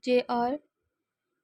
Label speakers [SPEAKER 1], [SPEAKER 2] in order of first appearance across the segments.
[SPEAKER 1] JR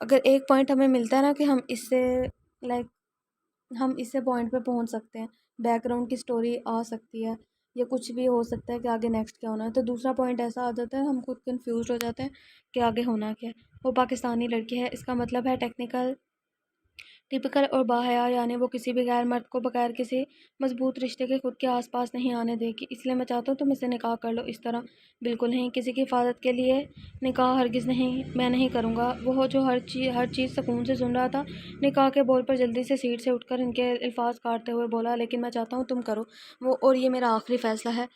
[SPEAKER 1] اگر ایک point ہمیں ملتا ہے نا کہ ہم اس سے لائک ہم اس سے پوائنٹ پہ پہنچ سکتے ہیں، بیک گراؤنڈ کی سٹوری آ سکتی ہے یا کچھ بھی ہو سکتا ہے کہ آگے نیکسٹ کیا ہونا ہے، تو دوسرا پوائنٹ ایسا آ جاتا ہے ہم خود کنفیوزڈ ہو جاتے ہیں کہ آگے ہونا کیا ہے۔ وہ پاکستانی لڑکی ہے، اس کا مطلب ہے ٹپیکل اور باحیا، یعنی وہ کسی بھی غیر مرد کو بغیر کسی مضبوط رشتے کے خود کے آس پاس نہیں آنے دے گی، اس لیے میں چاہتا ہوں تم اسے نکاح کر لو۔ اس طرح بالکل نہیں، کسی کی حفاظت کے لیے نکاح ہرگز نہیں، میں نہیں کروں گا۔ وہ جو ہر چیز سکون سے سن رہا تھا نکاح کے بول پر جلدی سے سیٹ سے اٹھ کر ان کے الفاظ کاٹتے ہوئے بولا، لیکن میں چاہتا ہوں تم کرو وہ، اور یہ میرا آخری فیصلہ ہے۔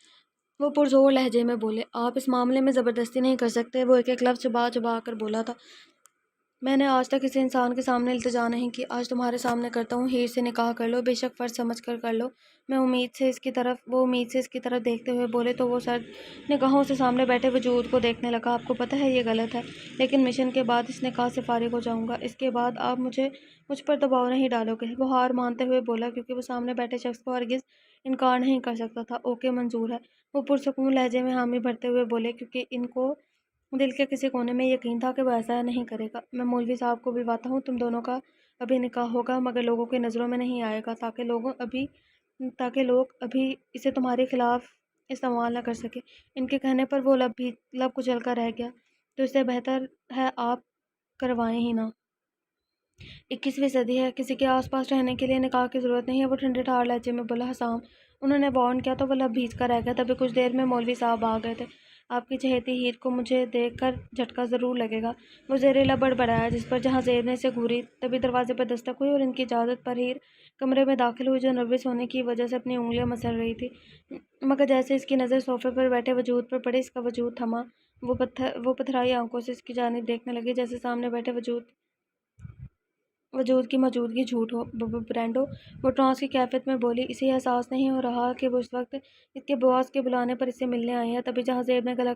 [SPEAKER 1] وہ پرزور لہجے میں بولے، آپ اس معاملے میں زبردستی نہیں کر سکتے۔ وہ ایک ایک لفظ چبا چبا کر بولا تھا، میں نے آج تک کسی انسان کے سامنے التجا نہیں کی، آج تمہارے سامنے کرتا ہوں، ہیر سے نکاح کر لو، بے شک فرض سمجھ کر لو۔ وہ امید سے اس کی طرف دیکھتے ہوئے بولے تو وہ سر نگاہوں سے سامنے بیٹھے وجود کو دیکھنے لگا۔ آپ کو پتہ ہے یہ غلط ہے، لیکن مشن کے بعد اس نکاح سے فارغ ہو جاؤں گا، اس کے بعد آپ مجھ پر دباؤ نہیں ڈالو گے۔ وہ ہار مانتے ہوئے بولا، کیونکہ وہ سامنے بیٹھے شخص کو ہرگز انکار نہیں کر سکتا تھا۔ اوکے، منظور ہے۔ وہ پرسکون لہجے میں حامی بھرتے ہوئے بولے، کیونکہ ان کو دل کے کسی کونے میں یقین تھا کہ وہ ایسا نہیں کرے گا۔ میں مولوی صاحب کو بلواتا ہوں، تم دونوں کا ابھی نکاح ہوگا، مگر لوگوں کی نظروں میں نہیں آئے گا، تاکہ لوگ ابھی اسے تمہارے خلاف استعمال نہ کر سکے۔ ان کے کہنے پر وہ لب کچل کر رہ گیا، تو اس سے بہتر ہے آپ کروائیں ہی نہ۔ 21ویں صدی ہے، کسی کے آس پاس رہنے کے لیے نکاح کی ضرورت نہیں ہے۔ وہ ٹھنڈے ٹھار لہجے میں بولا، حسام انہوں نے وارن کیا تو وہ لب بھیج کر رہ گیا۔ تبھی کچھ دیر میں مولوی صاحب آ گئے تھے۔ آپ کی چہیتی ہیر کو مجھے دیکھ کر جھٹکا ضرور لگے گا، وہ زیر لب بڑبڑایا، جس پر جہاں زیب نے اسے گھوری۔ تبھی دروازے پر دستک ہوئی اور ان کی اجازت پر ہیر کمرے میں داخل ہوئی، جو نروس ہونے کی وجہ سے اپنی انگلیاں مسل رہی تھی، مگر جیسے اس کی نظر صوفے پر بیٹھے وجود پر پڑی، اس کا وجود تھما۔ وہ پتھرائی آنکھوں سے اس کی جانب دیکھنے لگی، جیسے سامنے بیٹھے وجود کی موجودگی جھوٹ ہو۔ برینڈو، وہ ٹرانس کی کیفیت میں بولی، اسے احساس نہیں ہو رہا کہ وہ اس وقت اس کے باس کے بلانے پر اسے ملنے آئی ہے۔ تبھی جہاں زیب نے گلا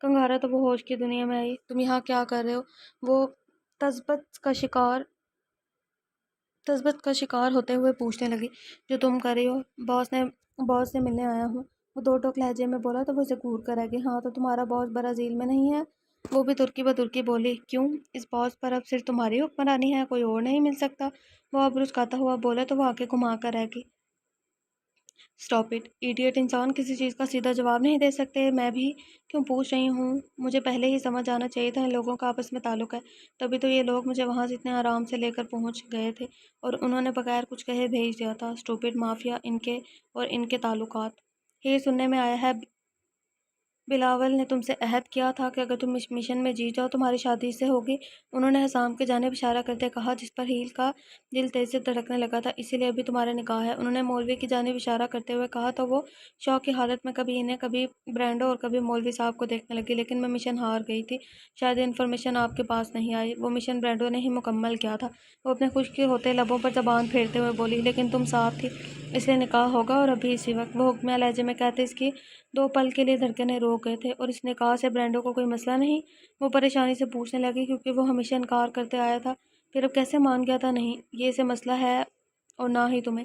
[SPEAKER 1] کنگھارا تو وہ ہوش کی دنیا میں آئی۔ تم یہاں کیا کر رہے ہو؟ وہ تثبت کا شکار ہوتے ہوئے پوچھنے لگی۔ جو تم کر رہی ہو؟ باس سے ملنے آیا ہوں، وہ دو ٹوک لہجے میں بولا تو وہ اسے گھور کر رہ گئی۔ ہاں، تو تمہارا باس برازیل میں نہیں ہے؟ وہ بھی ترکی بترکی بولی۔ کیوں؟ اس باس پر اب صرف تمہاری حکمرانی ہے، کوئی اور نہیں مل سکتا؟ وہ اب رسکاتا ہوا بولا تو وہ آنکھیں گھما کر رہ گئی۔ اسٹاپ اٹ، ایڈیٹ انسان کسی چیز کا سیدھا جواب نہیں دے سکتے۔ میں بھی کیوں پوچھ رہی ہوں؟ مجھے پہلے ہی سمجھ آنا چاہیے تھا، ان لوگوں کا آپس میں تعلق ہے، تبھی تو یہ لوگ مجھے وہاں سے اتنے آرام سے لے کر پہنچ گئے تھے، اور انہوں نے بغیر کچھ کہے بھیج دیا تھا۔ اسٹوپڈ مافیا، ان کے تعلقات۔ یہ سننے میں آیا ہے بلاول نے تم سے عہد کیا تھا کہ اگر تم اس مشن میں جیت جاؤ تمہاری شادی اس سے ہوگی۔ انہوں نے حسام کی جانب اشارہ کرتے کہا، جس پر ہیل کا دل تیز سے دھڑکنے لگا تھا، اسی لیے ابھی تمہارا نکاح ہے۔ انہوں نے مولوی کی جانب اشارہ کرتے ہوئے کہا تو وہ شوق کی حالت میں کبھی انہیں، کبھی برینڈو اور کبھی مولوی صاحب کو دیکھنے لگی۔ لیکن میں مشن ہار گئی تھی، شاید انفارمیشن آپ کے پاس نہیں آئی۔ وہ مشن برینڈو نے ہی مکمل کیا تھا۔ وہ اپنے خشک ہوتے لبوں پر زبان پھیرتے ہوئے بولی، لیکن تم ساتھ تھی، اس لیے نکاح ہوگا، اور ابھی اسی وقت۔ وہ حکمیہ لہجے میں کہتے اس کی 2 پل کے لیے دھڑکنیں روک گئے تھے۔ اور اس نکاح سے برینڈو کو کوئی مسئلہ نہیں؟ وہ پریشانی سے پوچھنے لگی، کیونکہ وہ ہمیشہ انکار کرتے آیا تھا، پھر اب کیسے مان گیا تھا؟ نہیں، یہ اسے مسئلہ ہے اور نہ ہی تمہیں۔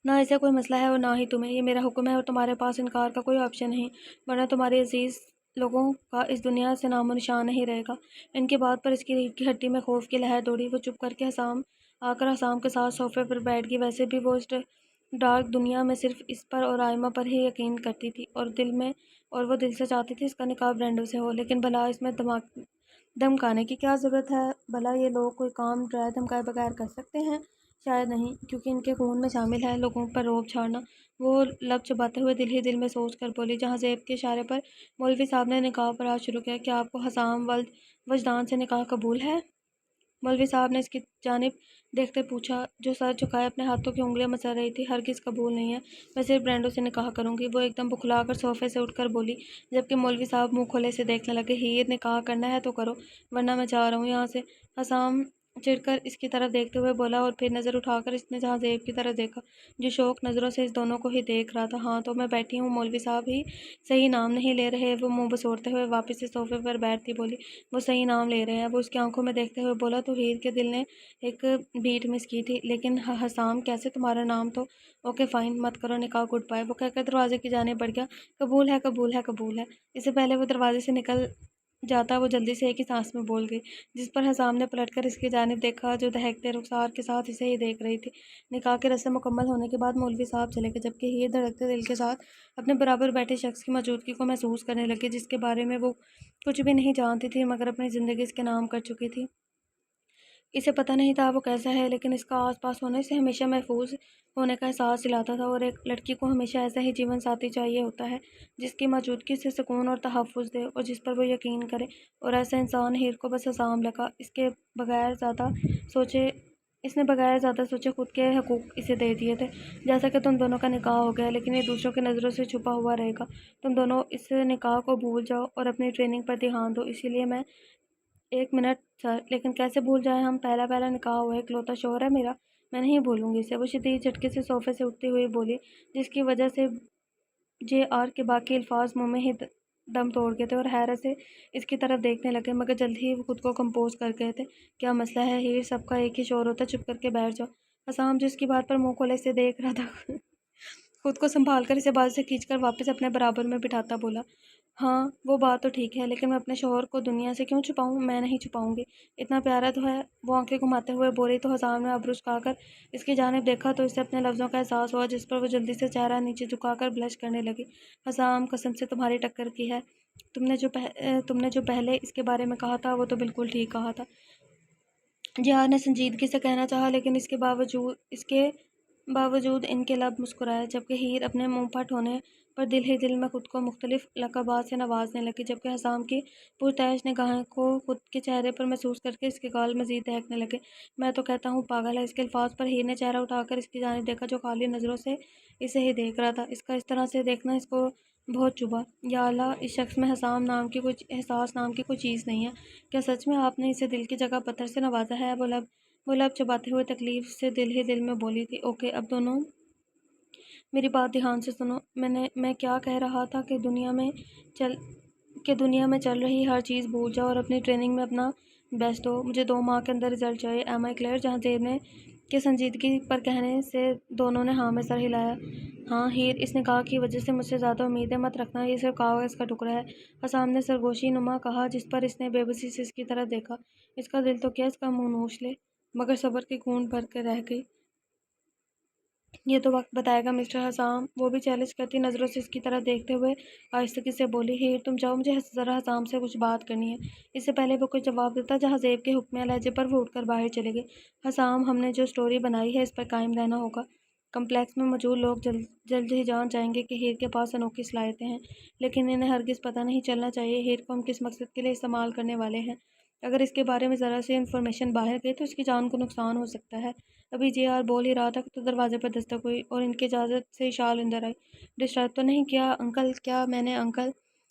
[SPEAKER 1] نہ اسے کوئی مسئلہ ہے اور نہ ہی تمہیں، یہ میرا حکم ہے، اور تمہارے پاس انکار کا کوئی آپشن نہیں، ورنہ تمہارے عزیز لوگوں کا اس دنیا سے نام و نشان نہیں رہے گا۔ ان کی بات پر اس کی ریڑھ کی ہڈی میں خوف کی لہر دوڑی۔ وہ چپ کر کے آ کر حسام کے ساتھ صوفے پر بیٹھ گئی۔ ویسے بھی وہ اس ڈارک دنیا میں صرف اس پر اور آئمہ پر ہی یقین کرتی تھی، اور وہ دل سے چاہتی تھی اس کا نکاح برینڈو سے ہو، لیکن بھلا اس میں دھمکانے کی کیا ضرورت ہے؟ بھلا یہ لوگ کوئی کام ڈرائے دھمکائے بغیر کر سکتے ہیں؟ شاید نہیں، کیونکہ ان کے خون میں شامل ہے لوگوں پر رعب چھاڑنا۔ وہ لب چباتے ہوئے دل ہی دل میں سوچ کر بولی۔ جہاں زیب کے اشارے پر مولوی صاحب نے نکاح پر آج شروع کیا، کیا آپ کو حسام وجدان سے نکاح قبول ہے؟ مولوی صاحب نے اس کی جانب دیکھتے پوچھا، جو سر جھکائے اپنے ہاتھوں کی انگلیاں مسل رہی تھی۔ ہرگز قبول نہیں ہے، میں صرف برینڈو سے نکاح کروں گی، وہ ایک دم بکھلا کر صوفے سے اٹھ کر بولی، جبکہ مولوی صاحب منہ کھولے سے دیکھنے لگے۔ ہیر، نکاح کرنا ہے تو کرو، ورنہ میں جا رہا ہوں یہاں سے۔ حسام چڑھ کر اس کی طرف دیکھتے ہوئے بولا، اور پھر نظر اٹھا کر اس نے جہاں زیب کی طرف دیکھا، جو شوق نظروں سے اس دونوں کو ہی دیکھ رہا تھا۔ ہاں، تو میں بیٹھی ہوں، مولوی صاحب ہی صحیح نام نہیں لے رہے؟ وہ منہ بسوڑتے ہوئے واپس سے صوفے پر بیٹھتی بولی، وہ صحیح نام لے رہے ہیں۔ وہ اس کی آنکھوں میں دیکھتے ہوئے بولا تو ہیر کے دل نے ایک بیٹ مس کی تھی، لیکن حسام کیسے؟ تمہارا نام تو… اوکے فائن، مت کرو نکاح، گڈ بائے۔ وہ کہہ کر دروازے کی جانب بڑھ گیا۔ قبول ہے، قبول ہے، قبول ہے۔ اس سے پہلے وہ دروازے سے نکل جاتا وہ جلدی سے ایک ہی سانس میں بول گئی، جس پر حسام نے پلٹ کر اس کی جانب دیکھا جو دہکتے رخسار کے ساتھ اسے ہی دیکھ رہی تھی۔ نکاح کی رسم مکمل ہونے کے بعد مولوی صاحب چلے گئے، جبکہ ہیر دھڑکتے دل کے ساتھ اپنے برابر بیٹھے شخص کی موجودگی کو محسوس کرنے لگی، جس کے بارے میں وہ کچھ بھی نہیں جانتی تھی مگر اپنی زندگی اس کے نام کر چکی تھی۔ اسے پتہ نہیں تھا وہ کیسا ہے، لیکن اس کا آس پاس ہونے سے ہمیشہ محفوظ ہونے کا احساس دلاتا تھا، اور ایک لڑکی کو ہمیشہ ایسا ہی جیون ساتھی چاہیے ہوتا ہے جس کی موجودگی سے سکون اور تحفظ دے اور جس پر وہ یقین کرے، اور ایسا انسان ہیر کو بس حسام لگا۔ اس نے بغیر زیادہ سوچے خود کے حقوق اسے دے دیے تھے، جیسا کہ تم دونوں کا نکاح ہو گیا، لیکن یہ دوسروں کی نظروں سے چھپا ہوا رہے گا۔ تم دونوں اس نکاح کو بھول جاؤ اور اپنی ٹریننگ پر دھیان دو۔ اسی لیے میں 1 منٹ سر، لیکن کیسے بھول جائیں ہم؟ پہلا نکاح ہوا ہے، اکلوتا شوہر ہے میرا، میں نہیں بھولوں گی اسے۔ وہ شدید جھٹکے سے صوفے سے اٹھتی ہوئی بولی، جس کی وجہ سے جے آر کے باقی الفاظ منہ میں ہی دم توڑ گئے تھے اور حیرت سے اس کی طرف دیکھنے لگے، مگر جلد ہی وہ خود کو کمپوز کر گئے تھے۔ کیا مسئلہ ہے ہیر؟ سب کا ایک ہی شور ہوتا ہے، چپ کر کے بیٹھ جاؤ۔ حسام جس کی بات پر منہ کھولے سے دیکھ رہا تھا خود کو سنبھال کر اسے بازو سے کھینچ کر واپس اپنے برابر میں بٹھاتا بولا، ہاں وہ بات تو ٹھیک ہے، لیکن میں اپنے شوہر کو دنیا سے کیوں چھپاؤں؟ میں نہیں چھپاؤں گی، اتنا پیارا تو ہے۔ وہ آنکھیں گھماتے ہوئے بولی تو حسام نے ابرو جھکا کر اس کی جانب دیکھا تو اسے اپنے لفظوں کا احساس ہوا، جس پر وہ جلدی سے چہرہ نیچے جھکا کر بلش کرنے لگی۔ حسام قسم سے تمہاری ٹکر کی ہے، تم نے جو پہلے اس کے بارے میں کہا تھا وہ تو بالکل ٹھیک کہا تھا۔ جہاد نے سنجیدگی سے کہنا چاہا، لیکن اس کے باوجود ان کے لب مسکرائے، جبکہ ہیر اپنے منہ پھٹ ہونے پر دل ہی دل میں خود کو مختلف لقبات سے نوازنے لگی، جبکہ حسام کی پرتعیش نگاہیں کو خود کے چہرے پر محسوس کر کے اس کے گال مزید دہکنے لگے۔ میں تو کہتا ہوں پاگل ہے۔ اس کے الفاظ پر ہیر نے چہرہ اٹھا کر اس کی جانب دیکھا جو خالی نظروں سے اسے ہی دیکھ رہا تھا۔ اس کا اس طرح سے دیکھنا اس کو بہت چبھا۔ یا اللہ، اس شخص میں حسام نام کی احساس نام کی کوئی چیز نہیں ہے۔ کیا سچ میں آپ نے اسے دل کی جگہ پتھر سے نوازا ہے؟ وہ لب چباتے ہوئے تکلیف سے دل ہی دل میں بولی تھی۔ اوکے، اب دونوں میری بات دھیان سے سنو۔ میں کیا کہہ رہا تھا کہ دنیا میں چل رہی ہر چیز بھول جاؤ اور اپنی ٹریننگ میں اپنا بیسٹ دو۔ مجھے 2 ماہ کے اندر رزلٹ چاہیے، ایم آئی کلیئر؟ جہاں زیب نے کے سنجیدگی پر کہنے سے دونوں نے ہاں میں سر ہلایا۔ ہاں ہیر، اس نکاح کی وجہ سے مجھ سے زیادہ امیدیں مت رکھنا، یہ صرف کاغذ کا ٹکڑا ہے، حسام نے سرگوشی نما کہا، جس پر اس نے بے بسی سے اس کی طرف دیکھا۔ اس کا دل تو کیا اس کا منہ نوچ لے، مگر صبر کی گونج بھر کے رہ گئی۔ یہ تو وقت بتائے گا مسٹر حسام، وہ بھی چیلنج کرتی نظروں سے اس کی طرف دیکھتے ہوئے آہستگی سے بولی۔ ہیر تم جاؤ، مجھے ذرا حسام سے کچھ بات کرنی ہے۔ اس سے پہلے وہ کوئی جواب دیتا، جہاں زیب کے حکمیہ لہجے پر وہ اٹھ کر باہر چلے گئی۔ حسام، ہم نے جو سٹوری بنائی ہے اس پر قائم رہنا ہوگا۔ کمپلیکس میں موجود لوگ جلد ہی جان جائیں گے کہ ہیر کے پاس انوکھی صلاحیتیں ہیں، لیکن انہیں ہرگز پتہ نہیں چلنا چاہیے ہیر کو ہم کس مقصد کے لیے استعمال کرنے والے ہیں۔ اگر اس کے بارے میں ذرا سی انفارمیشن باہر گئی تو اس کی جان کو نقصان ہو سکتا ہے۔ ابھی جے آر بول ہی رہا تھا تو دروازے پر دستک ہوئی اور ان کی اجازت سے اشال اندر آئی۔ ڈسٹرب تو نہیں کیا انکل؟ کیا میں نے انکل؟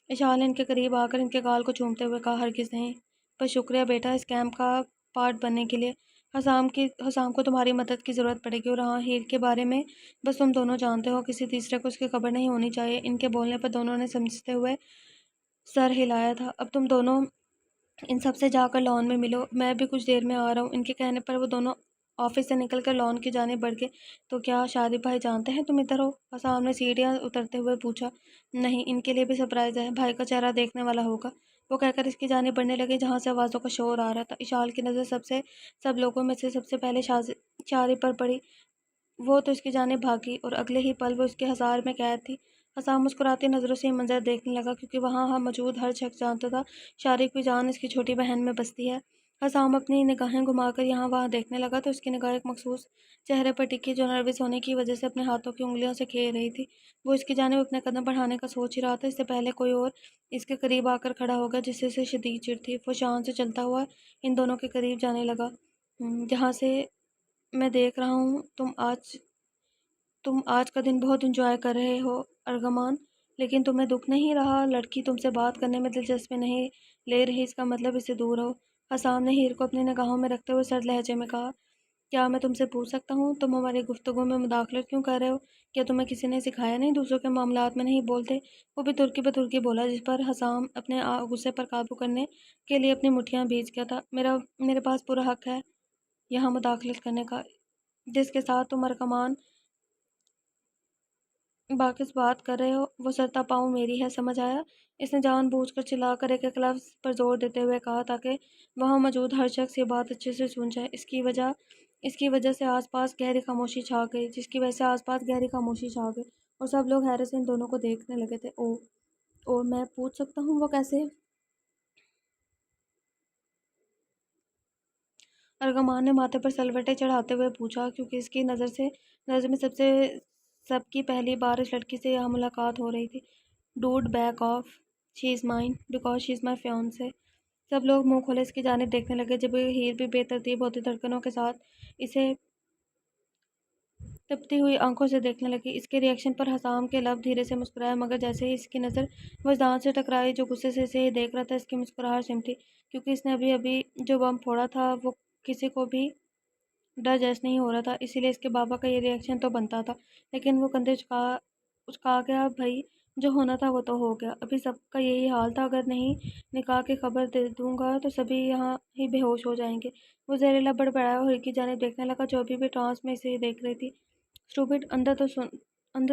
[SPEAKER 1] اشال نے ان کے قریب آ کر ان کے گال کو چومتے ہوئے کہا، ہرگز نہیں، بس شکریہ بیٹا اس کیمپ کا پارٹ بننے کے لیے۔ حسام کو تمہاری مدد کی ضرورت پڑے گی، اور ہاں ہیر کے بارے میں بس تم دونوں جانتے ہو، کسی تیسرے کو اس کی خبر نہیں ہونی چاہیے۔ ان کے بولنے پر دونوں نے سمجھتے ہوئے سر ہلایا تھا۔ اب تم دونوں ان سب سے جا کر لان میں ملو، میں بھی کچھ دیر میں آ رہا ہوں۔ ان کے کہنے پر وہ دونوں آفس سے نکل کر لان کی جانب بڑھ گئے۔ تو کیا شادی بھائی جانتے ہیں تم ادھر ہو؟ حسام نے سیڑھیاں اترتے ہوئے پوچھا۔ نہیں، ان کے لیے بھی سرپرائز ہے، بھائی کا چہرہ دیکھنے والا ہوگا، وہ کہہ کر اس کی جانب بڑھنے لگے جہاں سے آوازوں کا شور آ رہا تھا۔ اشال کی نظر سب لوگوں میں سے سب سے پہلے شاری پر پڑی، وہ تو اس کی جانب بھاگی اور اگلے ہی پل وہ اس کے حصار میں قید تھی۔ حسام مسکراتی نظروں سے یہ منظر دیکھنے لگا، کیونکہ وہاں موجود ہر شخص جانتا تھا شاری کی جان اس کی چھوٹی بہن میں بستی ہے۔ حسام اپنی نگاہیں گھما کر یہاں وہاں دیکھنے لگا تو اس کی نگاہ ایک مخصوص چہرے پر ٹکی جو نروس ہونے کی وجہ سے اپنے ہاتھوں کی انگلیوں سے کھیر رہی تھی۔ وہ اس کی جانب اپنے قدم بڑھانے کا سوچ ہی رہا تھا، اس سے پہلے کوئی اور اس کے قریب آ کر کھڑا ہوگا جس سے اسے شدید چڑ تھی۔ وہ شان سے چلتا ہوا ان دونوں کے قریب جانے لگا۔ جہاں سے میں دیکھ رہا ہوں تم آج کا دن بہت انجوائے کر رہے ہو ارغمان، لیکن تمہیں دکھ نہیں رہا لڑکی تم سے بات کرنے میں دلچسپی نہیں لے رہی، اس کا مطلب اس سے دور رہو؟ حسام نے ہیر کو اپنی نگاہوں میں رکھتے ہوئے سرد لہجے میں کہا، کیا میں تم سے پوچھ سکتا ہوں تم ہماری گفتگو میں مداخلت کیوں کر رہے ہو؟ کیا تمہیں کسی نے سکھایا نہیں دوسروں کے معاملات میں نہیں بولتے؟ وہ بھی ترکی بترکی بولا، جس پر حسام اپنے غصے پر قابو کرنے کے لیے اپنی مٹھیاں بھیج گیا تھا۔ میرے پاس پورا حق ہے یہاں مداخلت کرنے کا، جس کے ساتھ تم ارغمان باقس بات کر رہے ہو، وہ سرتا پاؤں میری ہے، سمجھ آیا؟ اس نے جان بوجھ کر چلا کر ایک لفظ پر زور دیتے ہوئے کہا تاکہ وہاں موجود ہر شخص یہ بات اچھے سے سن جائے۔ اس کی وجہ سے آس پاس گہری خاموشی چھا گئی، جس کی وجہ سے آس پاس گہری خاموشی چھا گئی اور سب لوگ حیرت سے ان دونوں کو دیکھنے لگے تھے۔ او میں پوچھ سکتا ہوں وہ کیسے؟ ارغمان نے ماتھے پر سلوٹے چڑھاتے ہوئے پوچھا، کیونکہ اس کی نظر میں سب کی پہلی بار اس لڑکی سے یہاں ملاقات ہو رہی تھی۔ Dude back off, she is mine because she is my fiancee. سب لوگ منہ کھولے اس کی جانب دیکھنے لگے، جب ہیر بھی بے ترتیب ہوتی دھڑکنوں کے ساتھ اسے تپتی ہوئی آنکھوں سے دیکھنے لگی۔ اس کے ری ایکشن پر حسام کے لب دھیرے سے مسکرائے، مگر جیسے ہی اس کی نظر وجدان سے ٹکرائی جو غصے سے اسے دیکھ رہا تھا، اس کی مسکراہٹ سمٹی، کیونکہ اس نے ابھی ابھی جو بم پھوڑا تھا وہ کسی کو بھی ڈر جیس نہیں ہو رہا تھا، اسی لیے اس کے بابا کا یہ ری ایکشن تو بنتا تھا، لیکن وہ کندھے اچکا گیا۔ بھائی جو ہونا تھا وہ تو ہو گیا، ابھی سب کا یہی حال تھا، اگر نہیں نکاح کی خبر دے دوں گا تو سبھی یہاں ہی بے ہوش ہو جائیں گے۔ وہ زیر لب بڑبڑایا اور ہیر کی جانب دیکھنے لگا جو ابھی بھی ٹرانس میں اسے دیکھ رہی تھی۔ اسٹوپڈ، اندر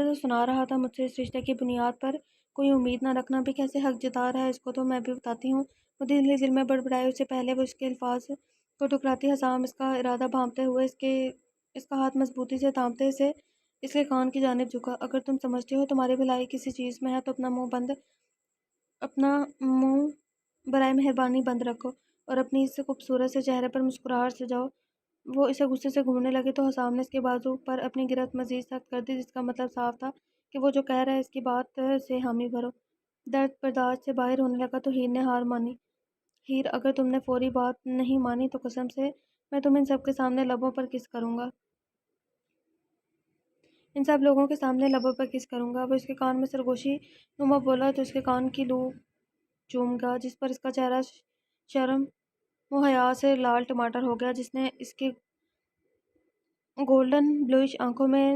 [SPEAKER 1] تو سنا رہا تھا مجھ سے اس رشتے کی بنیاد پر کوئی امید نہ رکھنا بھی کیسے حق جتا رہا ہے، اس کو تو میں بھی بتاتی ہوں۔ وہ دل میں بڑبڑائے، اس سے پہلے وہ اس کے الفاظ کو ٹکراتی حسام اس کا ارادہ بھانپتے ہوئے اس کا ہاتھ مضبوطی سے تھامتے اس کے کان کی جانب جھکا۔ اگر تم سمجھتی ہو تمہاری بھلائی کسی چیز میں ہے تو اپنا منہ برائے مہربانی بند رکھو اور اپنی اس خوبصورت سے چہرے پر مسکراہٹ سے جاؤ۔ وہ اسے غصے سے گھورنے لگی تو حسام نے اس کے بازو پر اپنی گرفت مزید سخت کر دی، جس کا مطلب صاف تھا کہ وہ جو کہہ رہا ہے اس کی بات سے حامی بھرو۔ درد برداشت سے باہر ہونے لگا تو ہیر نے ہار مانی۔ ہیر، اگر تم نے فوری بات نہیں مانی تو قسم سے میں تم ان سب کے سامنے لبوں پر کس کروں گا۔ ان سب لوگوں کے سامنے لبوں پر کس کروں گا۔ وہ اس کے کان میں سرگوشی نما بولا تو اس کے کان کی لو چوم گا، جس پر اس کا چہرہ شرم و حیا سے لال ٹماٹر ہو گیا، جس نے اس کی گولڈن بلوئش آنکھوں میں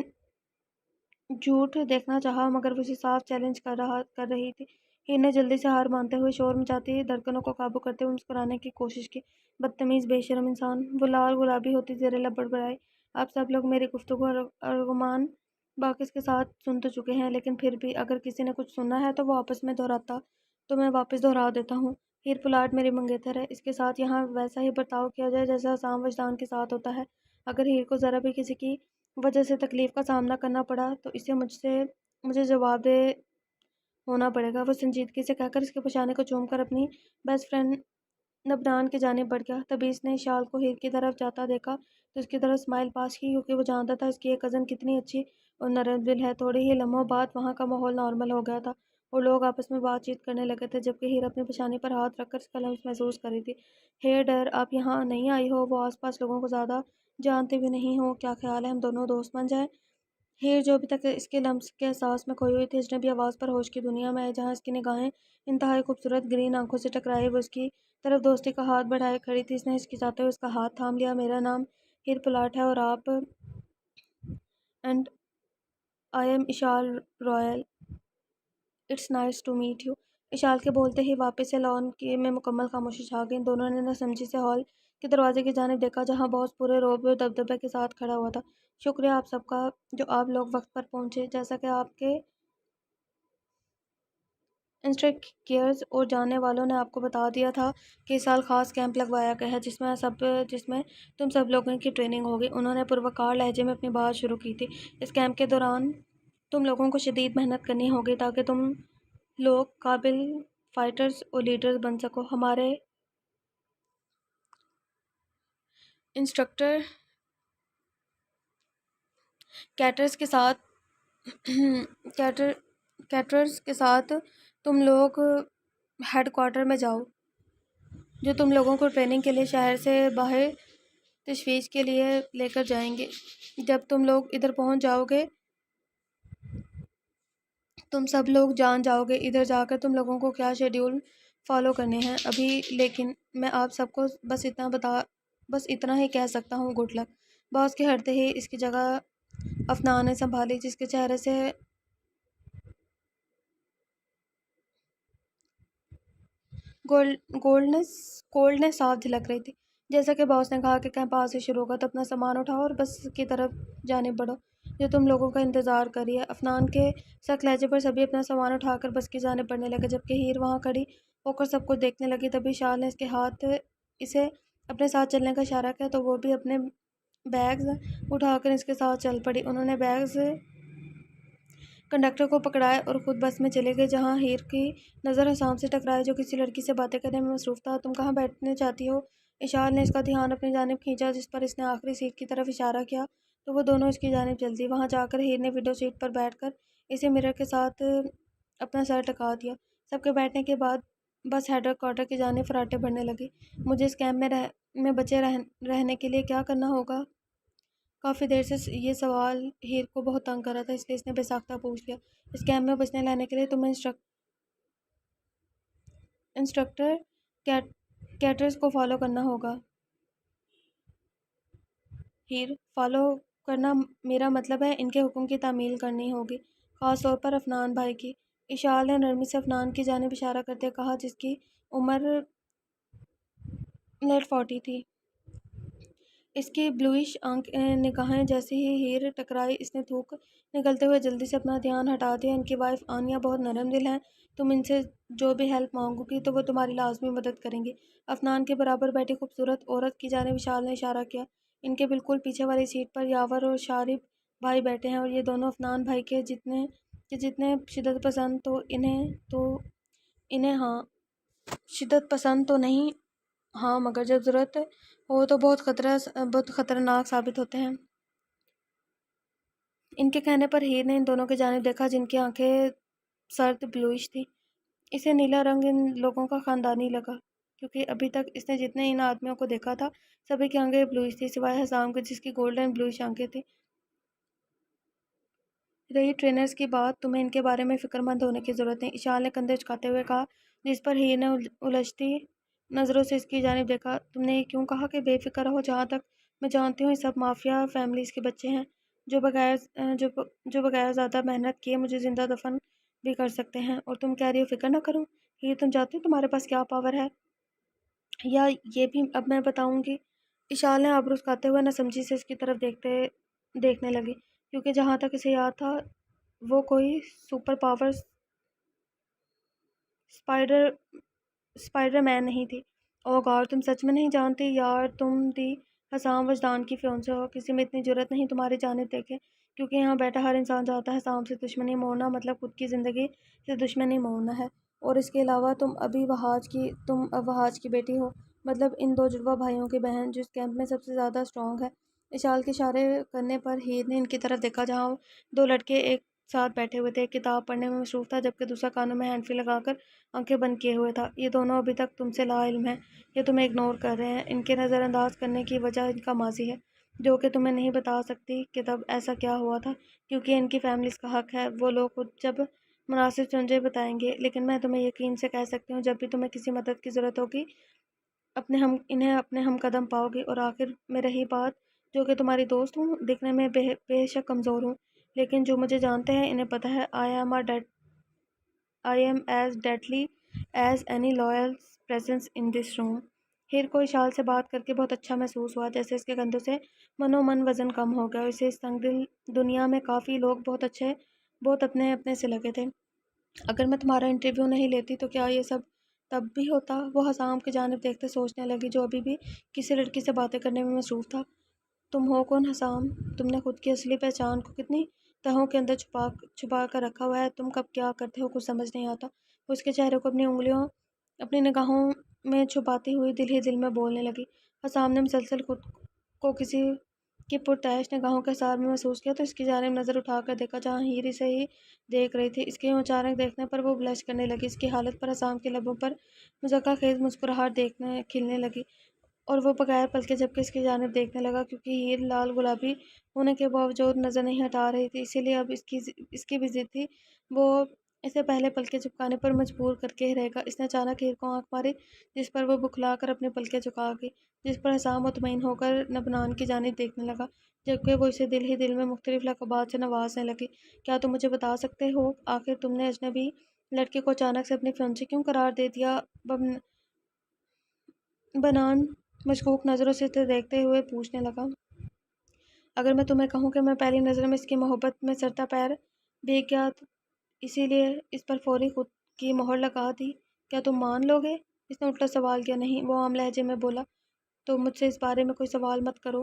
[SPEAKER 1] جھوٹ دیکھنا چاہا، مگر وہ اسے صاف چیلنج کر رہی تھی۔ ہیر نے جلدی سے ہار مانتے ہوئے شور مچاتی دھڑکنوں کو قابو کرتے ہوئے مسکرانے کی کوشش کی۔ بدتمیز، بے شرم انسان، وہ لال گلابی ہوتی زیر لب بڑبڑائی۔ آپ سب لوگ میری گفتگو ارغمان باقس کے ساتھ سن تو چکے ہیں، لیکن پھر بھی اگر کسی نے کچھ سننا ہے تو وہ آپس میں دہراتا تو میں واپس دہرا دیتا ہوں۔ ہیر پلاٹ میری منگیتر ہے، اس کے ساتھ یہاں ویسا ہی برتاؤ کیا جائے جیسا حسام وجدان کے ساتھ ہوتا ہے۔ اگر ہیر کو ذرا بھی کسی کی وجہ سے تکلیف کا سامنا کرنا پڑا تو اسے مجھے جواب دہ ہونا پڑے گا۔ وہ سنجیدگی سے کہہ کر اس کے پیشانے کو چوم کر اپنی بیسٹ فرینڈ نبنان کی جانب بڑھ گیا۔ تبھی اس نے شال کو ہیر کی طرف جاتا دیکھا تو اس کی طرف اسمائل پاس کی، کیونکہ وہ جانتا تھا اس کی یہ کزن کتنی اچھی اور نرم دل ہے۔ تھوڑے ہی لمحوں بعد وہاں کا ماحول نارمل ہو گیا تھا اور لوگ آپس میں بات چیت کرنے لگے تھے، جبکہ ہیر اپنی پیشانی پر ہاتھ رکھ کر اس کا لمس محسوس کر رہی تھی۔ ہے ڈر، آپ یہاں نہیں آئی ہو؟ وہ آس پاس لوگوں کو زیادہ جانتے بھی نہیں ہو، کیا خیال ہے ہم دونوں دوست بن جائیں؟ ہیر، جو ابھی تک اس کے لمس کے احساس میں کھوئی ہوئی تھی، اجنبی آواز پر ہوش کی دنیا میں آئی، جہاں اس کی نگاہیں انتہائی خوبصورت گرین آنکھوں سے ٹکرائی وہ اس کی طرف دوستی کا ہاتھ بڑھائے کھڑی تھی۔ اس نے ہچکچاتے ہوئے اس کا ہاتھ تھام لیا۔ میرا نام ہیر پلاٹ ہے اور آپ and I am Ishal Royal, it's nice to meet you. Ishal کے بولتے ہی واپس سے لان میں مکمل خاموشی چھا گئی۔ ان دونوں نے نہ سمجھی سے ہال کے دروازے کی جانب دیکھا، جہاں باس پورے روب و دبدبے کے ساتھ کھڑا ہوا تھا۔ شکریہ آپ سب کا جو آپ لوگ وقت پر پہنچے۔ جیسا کہ آپ کے انسٹرکٹرز اور جاننے والوں نے آپ کو بتا دیا تھا کہ اس سال خاص کیمپ لگوایا گیا ہے جس میں تم سب لوگوں کی ٹریننگ ہوگی۔ انہوں نے پروقار لہجے میں اپنی بات شروع کی تھی۔ اس کیمپ کے دوران تم لوگوں کو شدید محنت کرنی ہوگی تاکہ تم لوگ قابل فائٹرز اور لیڈرز بن سکو۔ ہمارے انسٹرکٹر کیٹرز کے ساتھ تم لوگ ہیڈ کوارٹر میں جاؤ، جو تم لوگوں کو ٹریننگ کے لیے شہر سے باہر تشویش کے لیے لے کر جائیں گے۔ جب تم لوگ ادھر پہنچ جاؤ گے تم سب لوگ جان جاؤ گے ادھر جا کر تم لوگوں کو کیا شیڈیول فالو کرنے ہیں ابھی، لیکن میں آپ سب کو بس اتنا ہی کہہ سکتا ہوں، گڈ لک۔ باس کے ہٹتے ہی اس کی جگہ افنان نے سنبھالی، جس کے چہرے سے کولڈنس صاف جھلک رہی تھی۔ جیسا کہ باس نے کہا کہ کیمپ آج سے شروع ہوگا تو اپنا سامان اٹھاؤ اور بس کی طرف جانب بڑھو جو تم لوگوں کا انتظار کر رہی ہے۔ افنان کے سخت لہجے پر سبھی اپنا سامان اٹھا کر بس کی جانب بڑھنے لگے، جبکہ ہیر وہاں کھڑی ہو کر سب کچھ دیکھنے لگی۔ تبھی شال نے اسے اپنے ساتھ چلنے کا اشارہ کیا تو وہ بھی اپنے بیگز اٹھا کر اس کے ساتھ چل پڑی۔ انہوں نے بیگز کنڈکٹر کو پکڑائے اور خود بس میں چلے گئے، جہاں ہیر کی نظر حسام سے ٹکرائی جو کسی لڑکی سے باتیں کرنے میں مصروف تھا۔ تم کہاں بیٹھنے چاہتی ہو؟ اشال نے اس کا دھیان اپنی جانب کھینچا، جس پر اس نے آخری سیٹ کی طرف اشارہ کیا تو وہ دونوں اس کی جانب چل دی۔ وہاں جا کر ہیر نے ونڈو سیٹ پر بیٹھ کر اسے مرر کے ساتھ اپنا سر ٹکا دیا۔ سب کے بیٹھنے کے بعد بس ہیڈ کوارٹر کی جانب فراٹے بھرنے لگی۔ مجھے اس کیمپ میں بچے رہنے کے لیے کیا کرنا ہوگا؟ کافی دیر سے یہ سوال ہیر کو بہت تنگ کر رہا تھا، اس لیے اس نے بے ساختہ پوچھ لیا۔ اس کیمپ میں بچنے رہنے کے لیے تمہیں انسٹرکٹر کیٹرز کو فالو کرنا ہوگا۔ ہیر: فالو کرنا میرا مطلب ہے ان کے حکم کی تعمیل کرنی ہوگی، خاص طور پر افنان بھائی کی۔ اشال نے نرمی سے افنان کی جانب اشارہ کرتے کہا، جس کی عمر لیٹ 40 تھی۔ اس کی بلوئش نگاہیں جیسے ہی ہیر ٹکرائی اس نے تھوک نکلتے ہوئے جلدی سے اپنا دھیان ہٹا دیا۔ ان کی وائف آنیا بہت نرم دل ہیں، تم ان سے جو بھی ہیلپ مانگو گی تو وہ تمہاری لازمی مدد کریں گی۔ افنان کے برابر بیٹھی خوبصورت عورت کی جانب اشال نے اشارہ کیا۔ ان کے بالکل پیچھے والی سیٹ پر یاور اور شارب بھائی بیٹھے ہیں، اور یہ دونوں افنان بھائی کے جتنے شدت پسند شدت پسند تو نہیں، ہاں مگر جب ضرورت ہو تو بہت خطرناک ثابت ہوتے ہیں۔ ان کے کہنے پر ہیر نے ان دونوں کی جانب دیکھا، جن کی آنکھیں سرد بلوئش تھی۔ اسے نیلا رنگ ان لوگوں کا خاندانی لگا، کیونکہ ابھی تک اس نے جتنے ان آدمیوں کو دیکھا تھا سبھی کی آنکھیں بلوئش تھی سوائے حسام کے، جس کی گولڈن بلوئش آنکھیں تھیں۔ رہی ٹرینرز کی بات، تمہیں ان کے بارے میں فکر مند ہونے کی ضرورت نہیں، اشال نے کندھے اچکاتے ہوئے کہا، جس پر ہیر نے الجھتی نظروں سے اس کی جانب دیکھا۔ تم نے یہ کیوں کہا کہ بے فکر رہو؟ جہاں تک میں جانتی ہوں یہ سب مافیا فیملیز کے بچے ہیں جو بغیر زیادہ محنت کیے مجھے زندہ دفن بھی کر سکتے ہیں، اور تم کہہ رہی ہو فکر نہ کروں؟ ہیر: تم جانتی ہو تمہارے پاس کیا پاور ہے؟ یا یہ بھی اب میں بتاؤں گی؟ اشال نے آبرو اٹھاتے ہوئے ناسمجھی سے اس کی طرف دیکھنے لگی، کیونکہ جہاں تک اسے یاد تھا وہ کوئی سپر پاور اسپائڈر مین نہیں تھی۔ او گاڈ، تم سچ میں نہیں جانتی؟ یار تم دی حسام وجدان کی فیونسے ہو، کسی میں اتنی جرأت نہیں تمہاری جانب دیکھے، کیونکہ یہاں بیٹھا ہر انسان جانتا ہے حسام سے دشمنی موڑنا مطلب خود کی زندگی سے دشمنی موڑنا ہے، اور اس کے علاوہ تم اب وہاج کی بیٹی ہو، مطلب ان دو جڑواں بھائیوں کی بہن، جو اس کیمپ میں سب سے زیادہ اسٹرانگ ہے۔ اشال کے اشارے کرنے پر ہیر نے ان کی طرف دیکھا، جہاں دو لڑکے ایک ساتھ بیٹھے ہوئے تھے۔ ایک کتاب پڑھنے میں مصروف تھا، جبکہ دوسرا کانوں میں ہینڈ فری لگا کر آنکھیں بند کیے ہوئے تھا۔ یہ دونوں ابھی تک تم سے لا علم ہیں، یہ تمہیں اگنور کر رہے ہیں۔ ان کے نظر انداز کرنے کی وجہ ان کا ماضی ہے، جو کہ تمہیں نہیں بتا سکتی کہ تب ایسا کیا ہوا تھا، کیونکہ ان کی فیملیز کا حق ہے، وہ لوگ خود جب مناسب سمجھے بتائیں گے، لیکن میں تمہیں یقین سے کہہ سکتی ہوں جب بھی تمہیں کسی مدد کی ضرورت ہوگی انہیں اپنے ہم قدم پاؤ گی۔ اور آخر میں رہی بات، جو کہ تمہاری دوست ہوں، دکھنے میں بے شک کمزور ہوں، لیکن جو مجھے جانتے ہیں انہیں پتہ ہے I am as deadly as any loyal presence in this room۔ ہیر کو اشال سے بات کر کے بہت اچھا محسوس ہوا، جیسے اس کے کندھوں سے من وزن کم ہو گیا، اور اسے اس تنگ دل دنیا میں کافی لوگ بہت اپنے سے لگے تھے۔ اگر میں تمہارا انٹرویو نہیں لیتی تو کیا یہ سب تب بھی ہوتا؟ وہ حسام کی جانب دیکھتے سوچنے لگی، جو ابھی بھی کسی لڑکی سے باتیں کرنے میں مصروف تھا۔ تم ہو کون حسام؟ تم نے خود کی اصلی پہچان کو کتنی تہوں کے اندر چھپا کر رکھا ہوا ہے، تم کب کیا کرتے ہو کچھ سمجھ نہیں آتا۔ وہ اس کے چہرے کو اپنی نگاہوں میں چھپاتی ہوئی دل ہی دل میں بولنے لگی۔ حسام نے مسلسل خود کو کسی کی پرتعیش نگاہوں کے حصار میں محسوس کیا، تو اس کی جانب نظر اٹھا کر دیکھا جہاں ہیر اسے ہی دیکھ رہی تھی۔ اس کے یوں اچانک دیکھنے پر وہ بلش کرنے لگی، اس کی حالت پر حسام کے لبوں پر مضحکہ خیز مسکراہٹ کھلنے لگی، اور وہ بغیر پلکے جھپکے اس کی جانب دیکھنے لگا، کیونکہ ہیر لال گلابی ہونے کے باوجود نظر نہیں ہٹا رہی تھی، اسی لیے اب اس کی بھی ضد تھی، وہ اسے پہلے پلکیں جھپکانے پر مجبور کر کے ہی رہے گا۔ اس نے اچانک ہیر کو آنکھ ماری، جس پر وہ بکھلا کر اپنی پلکیں جھکا گئی، جس پر حسام مطمئن ہو کر نبنان کی جانب دیکھنے لگا، جبکہ وہ اسے دل ہی دل میں مختلف لقبات سے نوازنے لگی۔ کیا تم مجھے بتا سکتے ہو آخر تم نے اجنبی لڑکے کو اچانک سے اپنی فیونسے کیوں قرار دے دیا؟ بنان مشکوک نظروں سے اسے دیکھتے ہوئے پوچھنے لگا، اگر میں تمہیں کہوں کہ میں پہلی نظر میں اس کی محبت میں سرتا پیر بھیگ گیا، اسی لیے اس پر فوری خود کی مہر لگا دی، کیا تم مان لو گے؟ اس نے الٹا سوال کیا۔ نہیں، وہ عام لہجے میں بولا۔ تو مجھ سے اس بارے میں کوئی سوال مت کرو،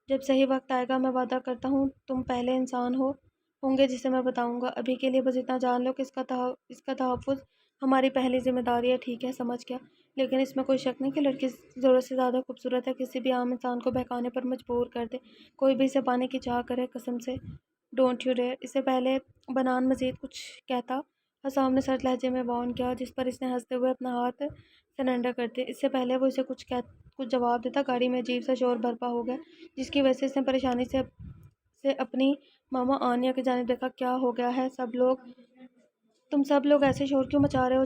[SPEAKER 1] جب صحیح وقت آئے گا میں وعدہ کرتا ہوں تم پہلے انسان ہوں گے جسے میں بتاؤں گا۔ ابھی کے لیے بس اتنا جان لو کہ اس کا تحفظ ہماری پہلی ذمہ داری ہے۔ ٹھیک ہے، سمجھ گیا، لیکن اس میں کوئی شک نہیں کہ لڑکی ضرورت سے زیادہ خوبصورت ہے، کسی بھی عام انسان کو بہکانے پر مجبور کر دے، کوئی بھی اسے پانے کی چاہ کرے۔ قسم سے ڈونٹ یو ڈیئر۔ اس سے پہلے بنان مزید کچھ کہتا، حسام نے سرد لہجے میں وارن کیا، جس پر اس نے ہنستے ہوئے اپنا ہاتھ سرنڈر کر دیا۔ اس سے پہلے وہ اسے کچھ جواب دیتا، گاڑی میں عجیب سا شور برپا ہو گیا، جس کی وجہ سے اس نے پریشانی سے اپنی ماما آنیا کی جانب دیکھا۔ کیا ہو گیا ہے تم سب لوگ ایسے شور کیوں مچا رہے ہو؟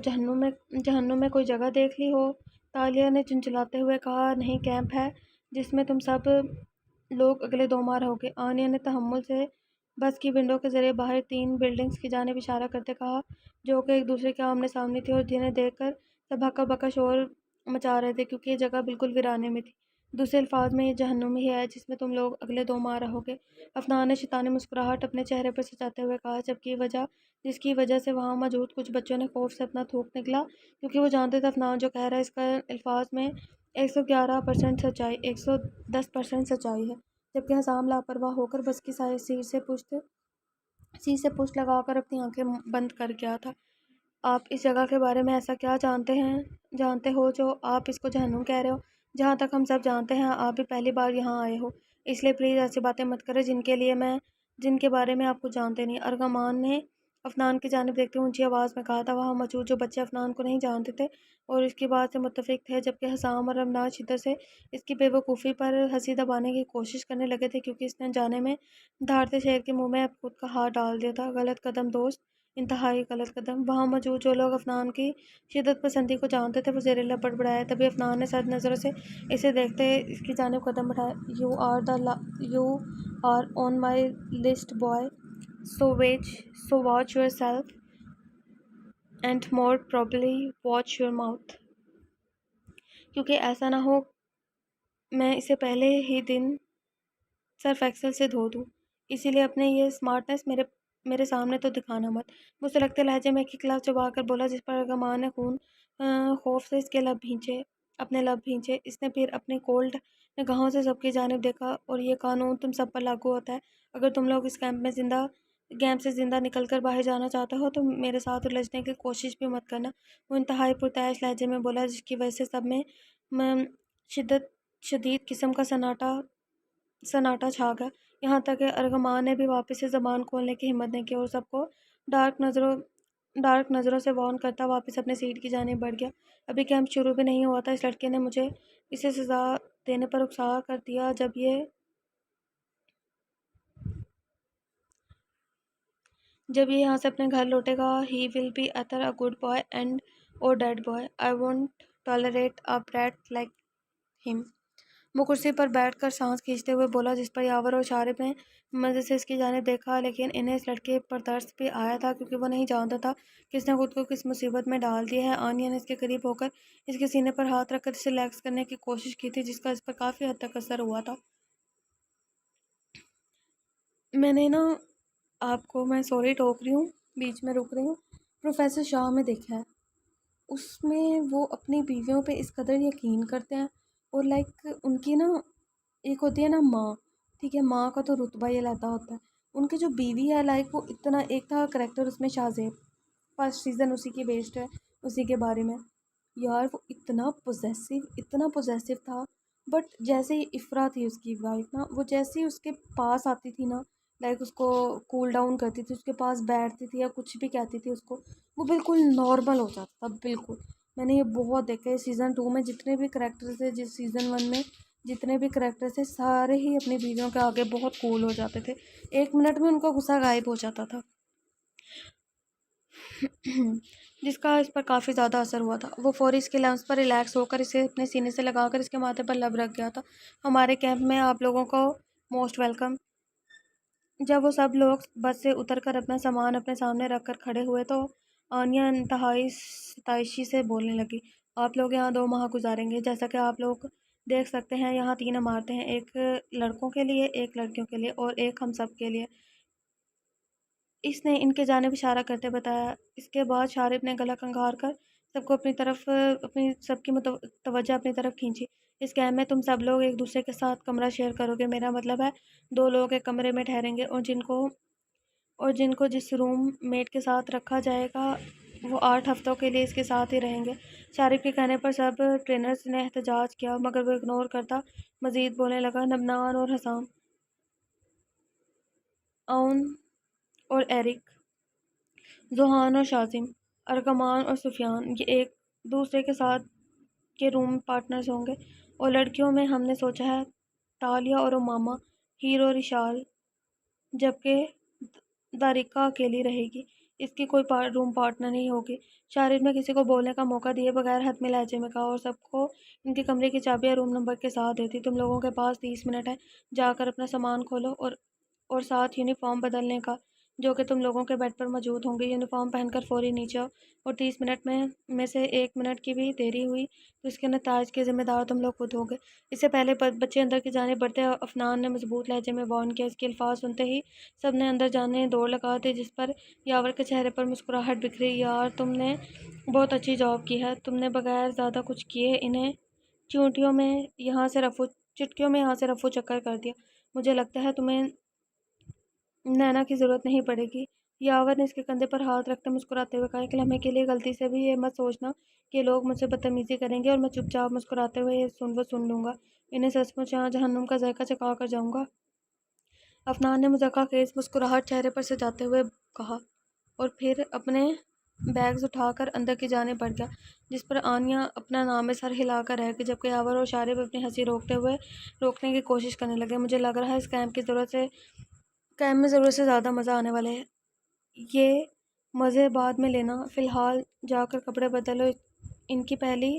[SPEAKER 1] جہنم میں کوئی جگہ دیکھ لی ہو؟ تالیہ نے چنچلاتے ہوئے کہا، نہیں، کیمپ ہے جس میں تم سب لوگ اگلے 2 ماہ رہو گے۔ آنیا نے تحمل سے بس کی ونڈو کے ذریعے باہر 3 بلڈنگز کی جانب اشارہ کرتے کہا، جو کہ ایک دوسرے کے آمنے سامنے تھی اور جنہیں دیکھ کر سب ہکا بکا شور مچا رہے تھے، کیونکہ یہ جگہ بالکل ویرانے میں تھی۔ دوسرے الفاظ میں، یہ جہنم ہی ہے جس میں تم لوگ اگلے 2 ماہ رہو گے۔ افنان نے شیطانی مسکراہٹ اپنے چہرے پر سجاتے ہوئے کہا، جس کی وجہ سے وہاں موجود کچھ بچوں نے خوف سے اپنا تھوک نکلا، کیونکہ وہ جانتے تھے افنان جو کہہ رہا ہے اس کا الفاظ میں 111% سچائی، 110% سچائی ہے، جبکہ حسام لاپرواہ ہو کر بس کی سیٹ سے پشت لگا کر اپنی آنکھیں بند کر گیا تھا۔ آپ اس جگہ کے بارے میں ایسا کیا جانتے ہو جو آپ اس کو جہنم کہہ رہے ہو؟ جہاں تک ہم سب جانتے ہیں آپ بھی پہلی بار یہاں آئے ہو، اس لیے پلیز ایسی باتیں مت کریں جن کے بارے میں آپ کچھ جانتے نہیں۔ ارغمان نے افنان کی جانب دیکھتے ہوئے اونچی آواز میں کہا تھا۔ وہاں موجود جو بچے افنان کو نہیں جانتے تھے اور اس کی بات سے متفق تھے، جبکہ حسام اور افنان شدت سے اس کی بے وقوفی پر ہنسی دبانے کی کوشش کرنے لگے تھے، کیونکہ اس نے جانے میں دھاڑتے شیر کے منہ میں خود کا ہاتھ ڈال دیا تھا۔ غلط قدم دوست، انتہائی غلط قدم۔ وہاں موجود جو لوگ افنان کی شدت پسندی کو جانتے تھے وہ زیر لب بڑبڑائے۔ تبھی افنان نے سرد نظروں سے اسے دیکھتے اس کی جانب قدم بڑھایا۔ You are on my list boy, so watch yourself and more probably watch your mouth, کیونکہ ایسا نہ ہو میں اسے پہلے ہی دن سرف ایکسل سے دھو دوں، اسی لیے اپنے یہ اسمارٹنیس میرے سامنے تو دکھانا مت۔ وہ سلگتے لہجے میں ایک کلاف چبا کر بولا، جس پر ارغمان نے خوف سے اس کے اپنے لب بھینچے۔ اس نے پھر اپنی کولڈ نگاہوں سے سب کی جانب دیکھا، اور یہ قانون تم سب پر لاگو ہوتا ہے۔ اگر تم لوگ اس گیمپ سے زندہ نکل کر باہر جانا چاہتے ہو تو میرے ساتھ الجھنے کی کوشش بھی مت کرنا۔ وہ انتہائی پرتعش لہجے میں بولا، جس کی وجہ سے سب میں شدید قسم کا سناٹا چھا گیا، یہاں تک کہ ارغمان نے بھی واپس سے زبان کھولنے کی ہمت نہیں کی، اور سب کو ڈارک نظروں سے وارن کرتا واپس اپنے سیٹ کی جانب بڑھ گیا۔ ابھی کیمپ شروع بھی نہیں ہوا تھا، اس لڑکے نے مجھے اسے سزا دینے پر اکسا کر دیا۔ جب یہ یہاں سے اپنے گھر لوٹے گا، he will be either a good boy and اور dead boy, I won't tolerate a brat like him. وہ کرسی پر بیٹھ کر سانس کھینچتے ہوئے بولا، جس پر یاور اور شارب نے مزے سے اس کی جانب دیکھا، لیکن انہیں اس لڑکے پر ترس بھی آیا تھا، کیونکہ وہ نہیں جانتا تھا کہ اس نے خود کو کس مصیبت میں ڈال دیا ہے۔ آنیا نے اس کے قریب ہو کر اس کے سینے پر ہاتھ رکھ کر اسے ریلیکس کرنے کی کوشش کی تھی، جس کا اس پر کافی حد تک اثر ہوا تھا۔ میں سوری ٹوک رہی ہوں، بیچ میں رک رہی ہوں، پروفیسر شاہ میں دیکھا ہے، اس میں وہ اپنی بیویوں پہ اس قدر یقین کرتے ہیں، اور ان کی ایک ہوتی ہے ماں، ٹھیک ہے، ماں کا تو رتبہ یہ لیتا ہوتا ہے، ان کی جو بیوی ہے وہ اتنا، ایک تھا کریکٹر اس میں شاہ زیب، فرسٹ سیزن اسی کی بیسڈ ہے، اسی کے بارے میں، یار وہ اتنا پوزیسو تھا، بٹ جیسے ہی افرا تھی اس کی وائف وہ جیسے ہی اس کے پاس آتی تھی اس کو کول ڈاؤن کرتی تھی، اس کے پاس بیٹھتی تھی یا کچھ بھی کہتی تھی اس کو، وہ بالکل نارمل ہو جاتا تھا، بالکل۔ میں نے یہ بہت دیکھا ہے سیزن 2 میں، جتنے بھی کریکٹر تھے، جس سیزن 1 میں جتنے بھی کریکٹر تھے، سارے ہی اپنی بیویوں کے آگے بہت کول ہو جاتے تھے، 1 منٹ میں ان کا غصہ غائب ہو جاتا تھا، جس کا اس پر کافی زیادہ اثر ہوا تھا۔ وہ فوری اس کے لمس پر ریلیکس ہو کر اسے اپنے سینے سے لگا کر اس کے ماتھے پر لب رکھ گیا تھا۔ ہمارے کیمپ میں آپ لوگوں کو موسٹ ویلکم۔ جب وہ سب لوگ بس سے اتر کر اپنا سامان اپنے سامنے رکھ کر کھڑے ہوئے تو آنیا انتہائی ستائشی سے بولنے لگی، آپ لوگ یہاں 2 ماہ گزاریں گے۔ جیسا کہ آپ لوگ دیکھ سکتے ہیں یہاں 3 عمارتیں ہیں، ایک لڑکوں کے لیے، ایک لڑکیوں کے لیے اور ایک ہم سب کے لیے۔ اس نے ان کے جانب اشارہ کرتے بتایا۔ اس کے بعد شارب نے گلا کھنگار کر سب کو اپنی سب کی توجہ اپنی طرف کھینچی۔ اس گیم میں تم سب لوگ ایک دوسرے کے ساتھ کمرہ شیئر کرو گے، میرا مطلب ہے 2 لوگ ایک کمرے میں ٹھہریں گے اور جن کو جس روم میٹ کے ساتھ رکھا جائے گا وہ 8 ہفتوں کے لیے اس کے ساتھ ہی رہیں گے۔ شارب کے کہنے پر سب ٹرینرز نے احتجاج کیا مگر وہ اگنور کرتا مزید بولنے لگا۔ نبنان اور حسام، اون اور ایرک، ذوحان اور شازم، ارکمان اور سفیان، یہ ایک دوسرے کے ساتھ کے روم پارٹنرز ہوں گے۔ اور لڑکیوں میں ہم نے سوچا ہے تالیہ اور امامہ، ہیر اور اشال، جبکہ دارکا اکیلی رہے گی، اس کی کوئی روم پارٹنر نہیں ہوگی۔ شارد نے کسی کو بولنے کا موقع دیے بغیر حتمی لہجے میں کہا، اور سب کو ان کے کمرے کی چابیاں روم نمبر کے ساتھ دیتی۔ تم لوگوں کے پاس 30 منٹ ہے، جا کر اپنا سامان کھولو اور ساتھ یونیفارم بدلنے کا جو کہ تم لوگوں کے بیڈ پر موجود ہوں گے۔ یونیفارم پہن کر فوری نیچے آؤ، اور 30 منٹ میں سے 1 منٹ کی بھی دیری ہوئی تو اس کے نتائج کے ذمہ دار تم لوگ خود ہوگے۔ اس سے پہلے بچے اندر کی جانب بڑھتے افنان نے مضبوط لہجے میں وارن کیا۔ اس کے الفاظ سنتے ہی سب نے اندر جانے دوڑ لگا دی، جس پر یاور کے چہرے پر مسکراہٹ بکھری۔ یار تم نے بہت اچھی جاب کی ہے، تم نے بغیر زیادہ کچھ کیے انہیں چٹکیوں میں یہاں سے رفو چکر کر دیا۔ مجھے لگتا ہے تمہیں نینا کی ضرورت نہیں پڑے گی۔ یاور نے اس کے کندھے پر ہاتھ رکھتے مسکراتے ہوئے کہا، ایک لمحے کے لیے غلطی سے بھی یہ مت سوچنا کہ لوگ مجھ سے بدتمیزی کریں گے اور میں چپ چاپ مسکراتے ہوئے یہ سن لوں گا، انہیں سچ مچ یہاں جہنم کا ذائقہ چکھا کر جاؤں گا۔ افنان نے مضحکہ خیز مسکراہٹ چہرے پر سجاتے ہوئے کہا، اور پھر اپنے بیگز اٹھا کر اندر کی جانب بڑھ گیا، جس پر آنیہ اپنا نام سر ہلا کر رہ گئی، جبکہ یاور اور شارب اپنی ہنسی روکنے کی کوشش کرنے لگے۔ مجھے لگ رہا ہے اس کیمپ میں ضرورت سے زیادہ مزہ آنے والا ہے، یہ مزے بعد میں لینا، فی الحال جا کر کپڑے بدلو۔ ان کی پہلی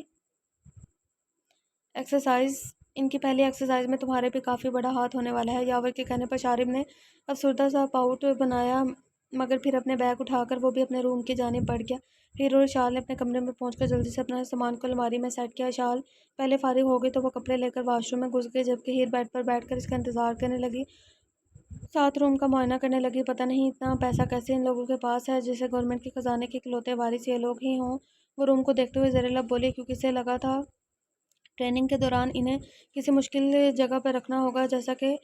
[SPEAKER 1] ایکسرسائز میں تمہارے بھی کافی بڑا ہاتھ ہونے والا ہے۔ یاور کے کہنے پر شارب نے افسردہ سا پاؤٹ بنایا مگر پھر اپنے بیگ اٹھا کر وہ بھی اپنے روم کی جانب بڑھ گیا۔ ہیر اور اشال نے اپنے کمرے میں پہنچ کر جلدی سے اپنا سامان کو الماری میں سیٹ کیا۔ اشال پہلے فارغ ہو گئی تو وہ کپڑے لے کر واش روم میں گھس گئی، جبکہ ہیر بیڈ پر بیٹھ کر اس کا انتظار کرنے لگی، ساتھ روم کا معائنہ کرنے لگی۔ پتہ نہیں اتنا پیسہ کیسے ان لوگوں کے پاس ہے، جیسے گورنمنٹ کے خزانے کے اکلوتے وارث یہ لوگ ہی ہوں۔ وہ روم کو دیکھتے ہوئے زیر لب بولی، کیونکہ اسے لگا تھا ٹریننگ کے دوران انہیں کسی مشکل جگہ پر رکھنا ہوگا جیسا کہ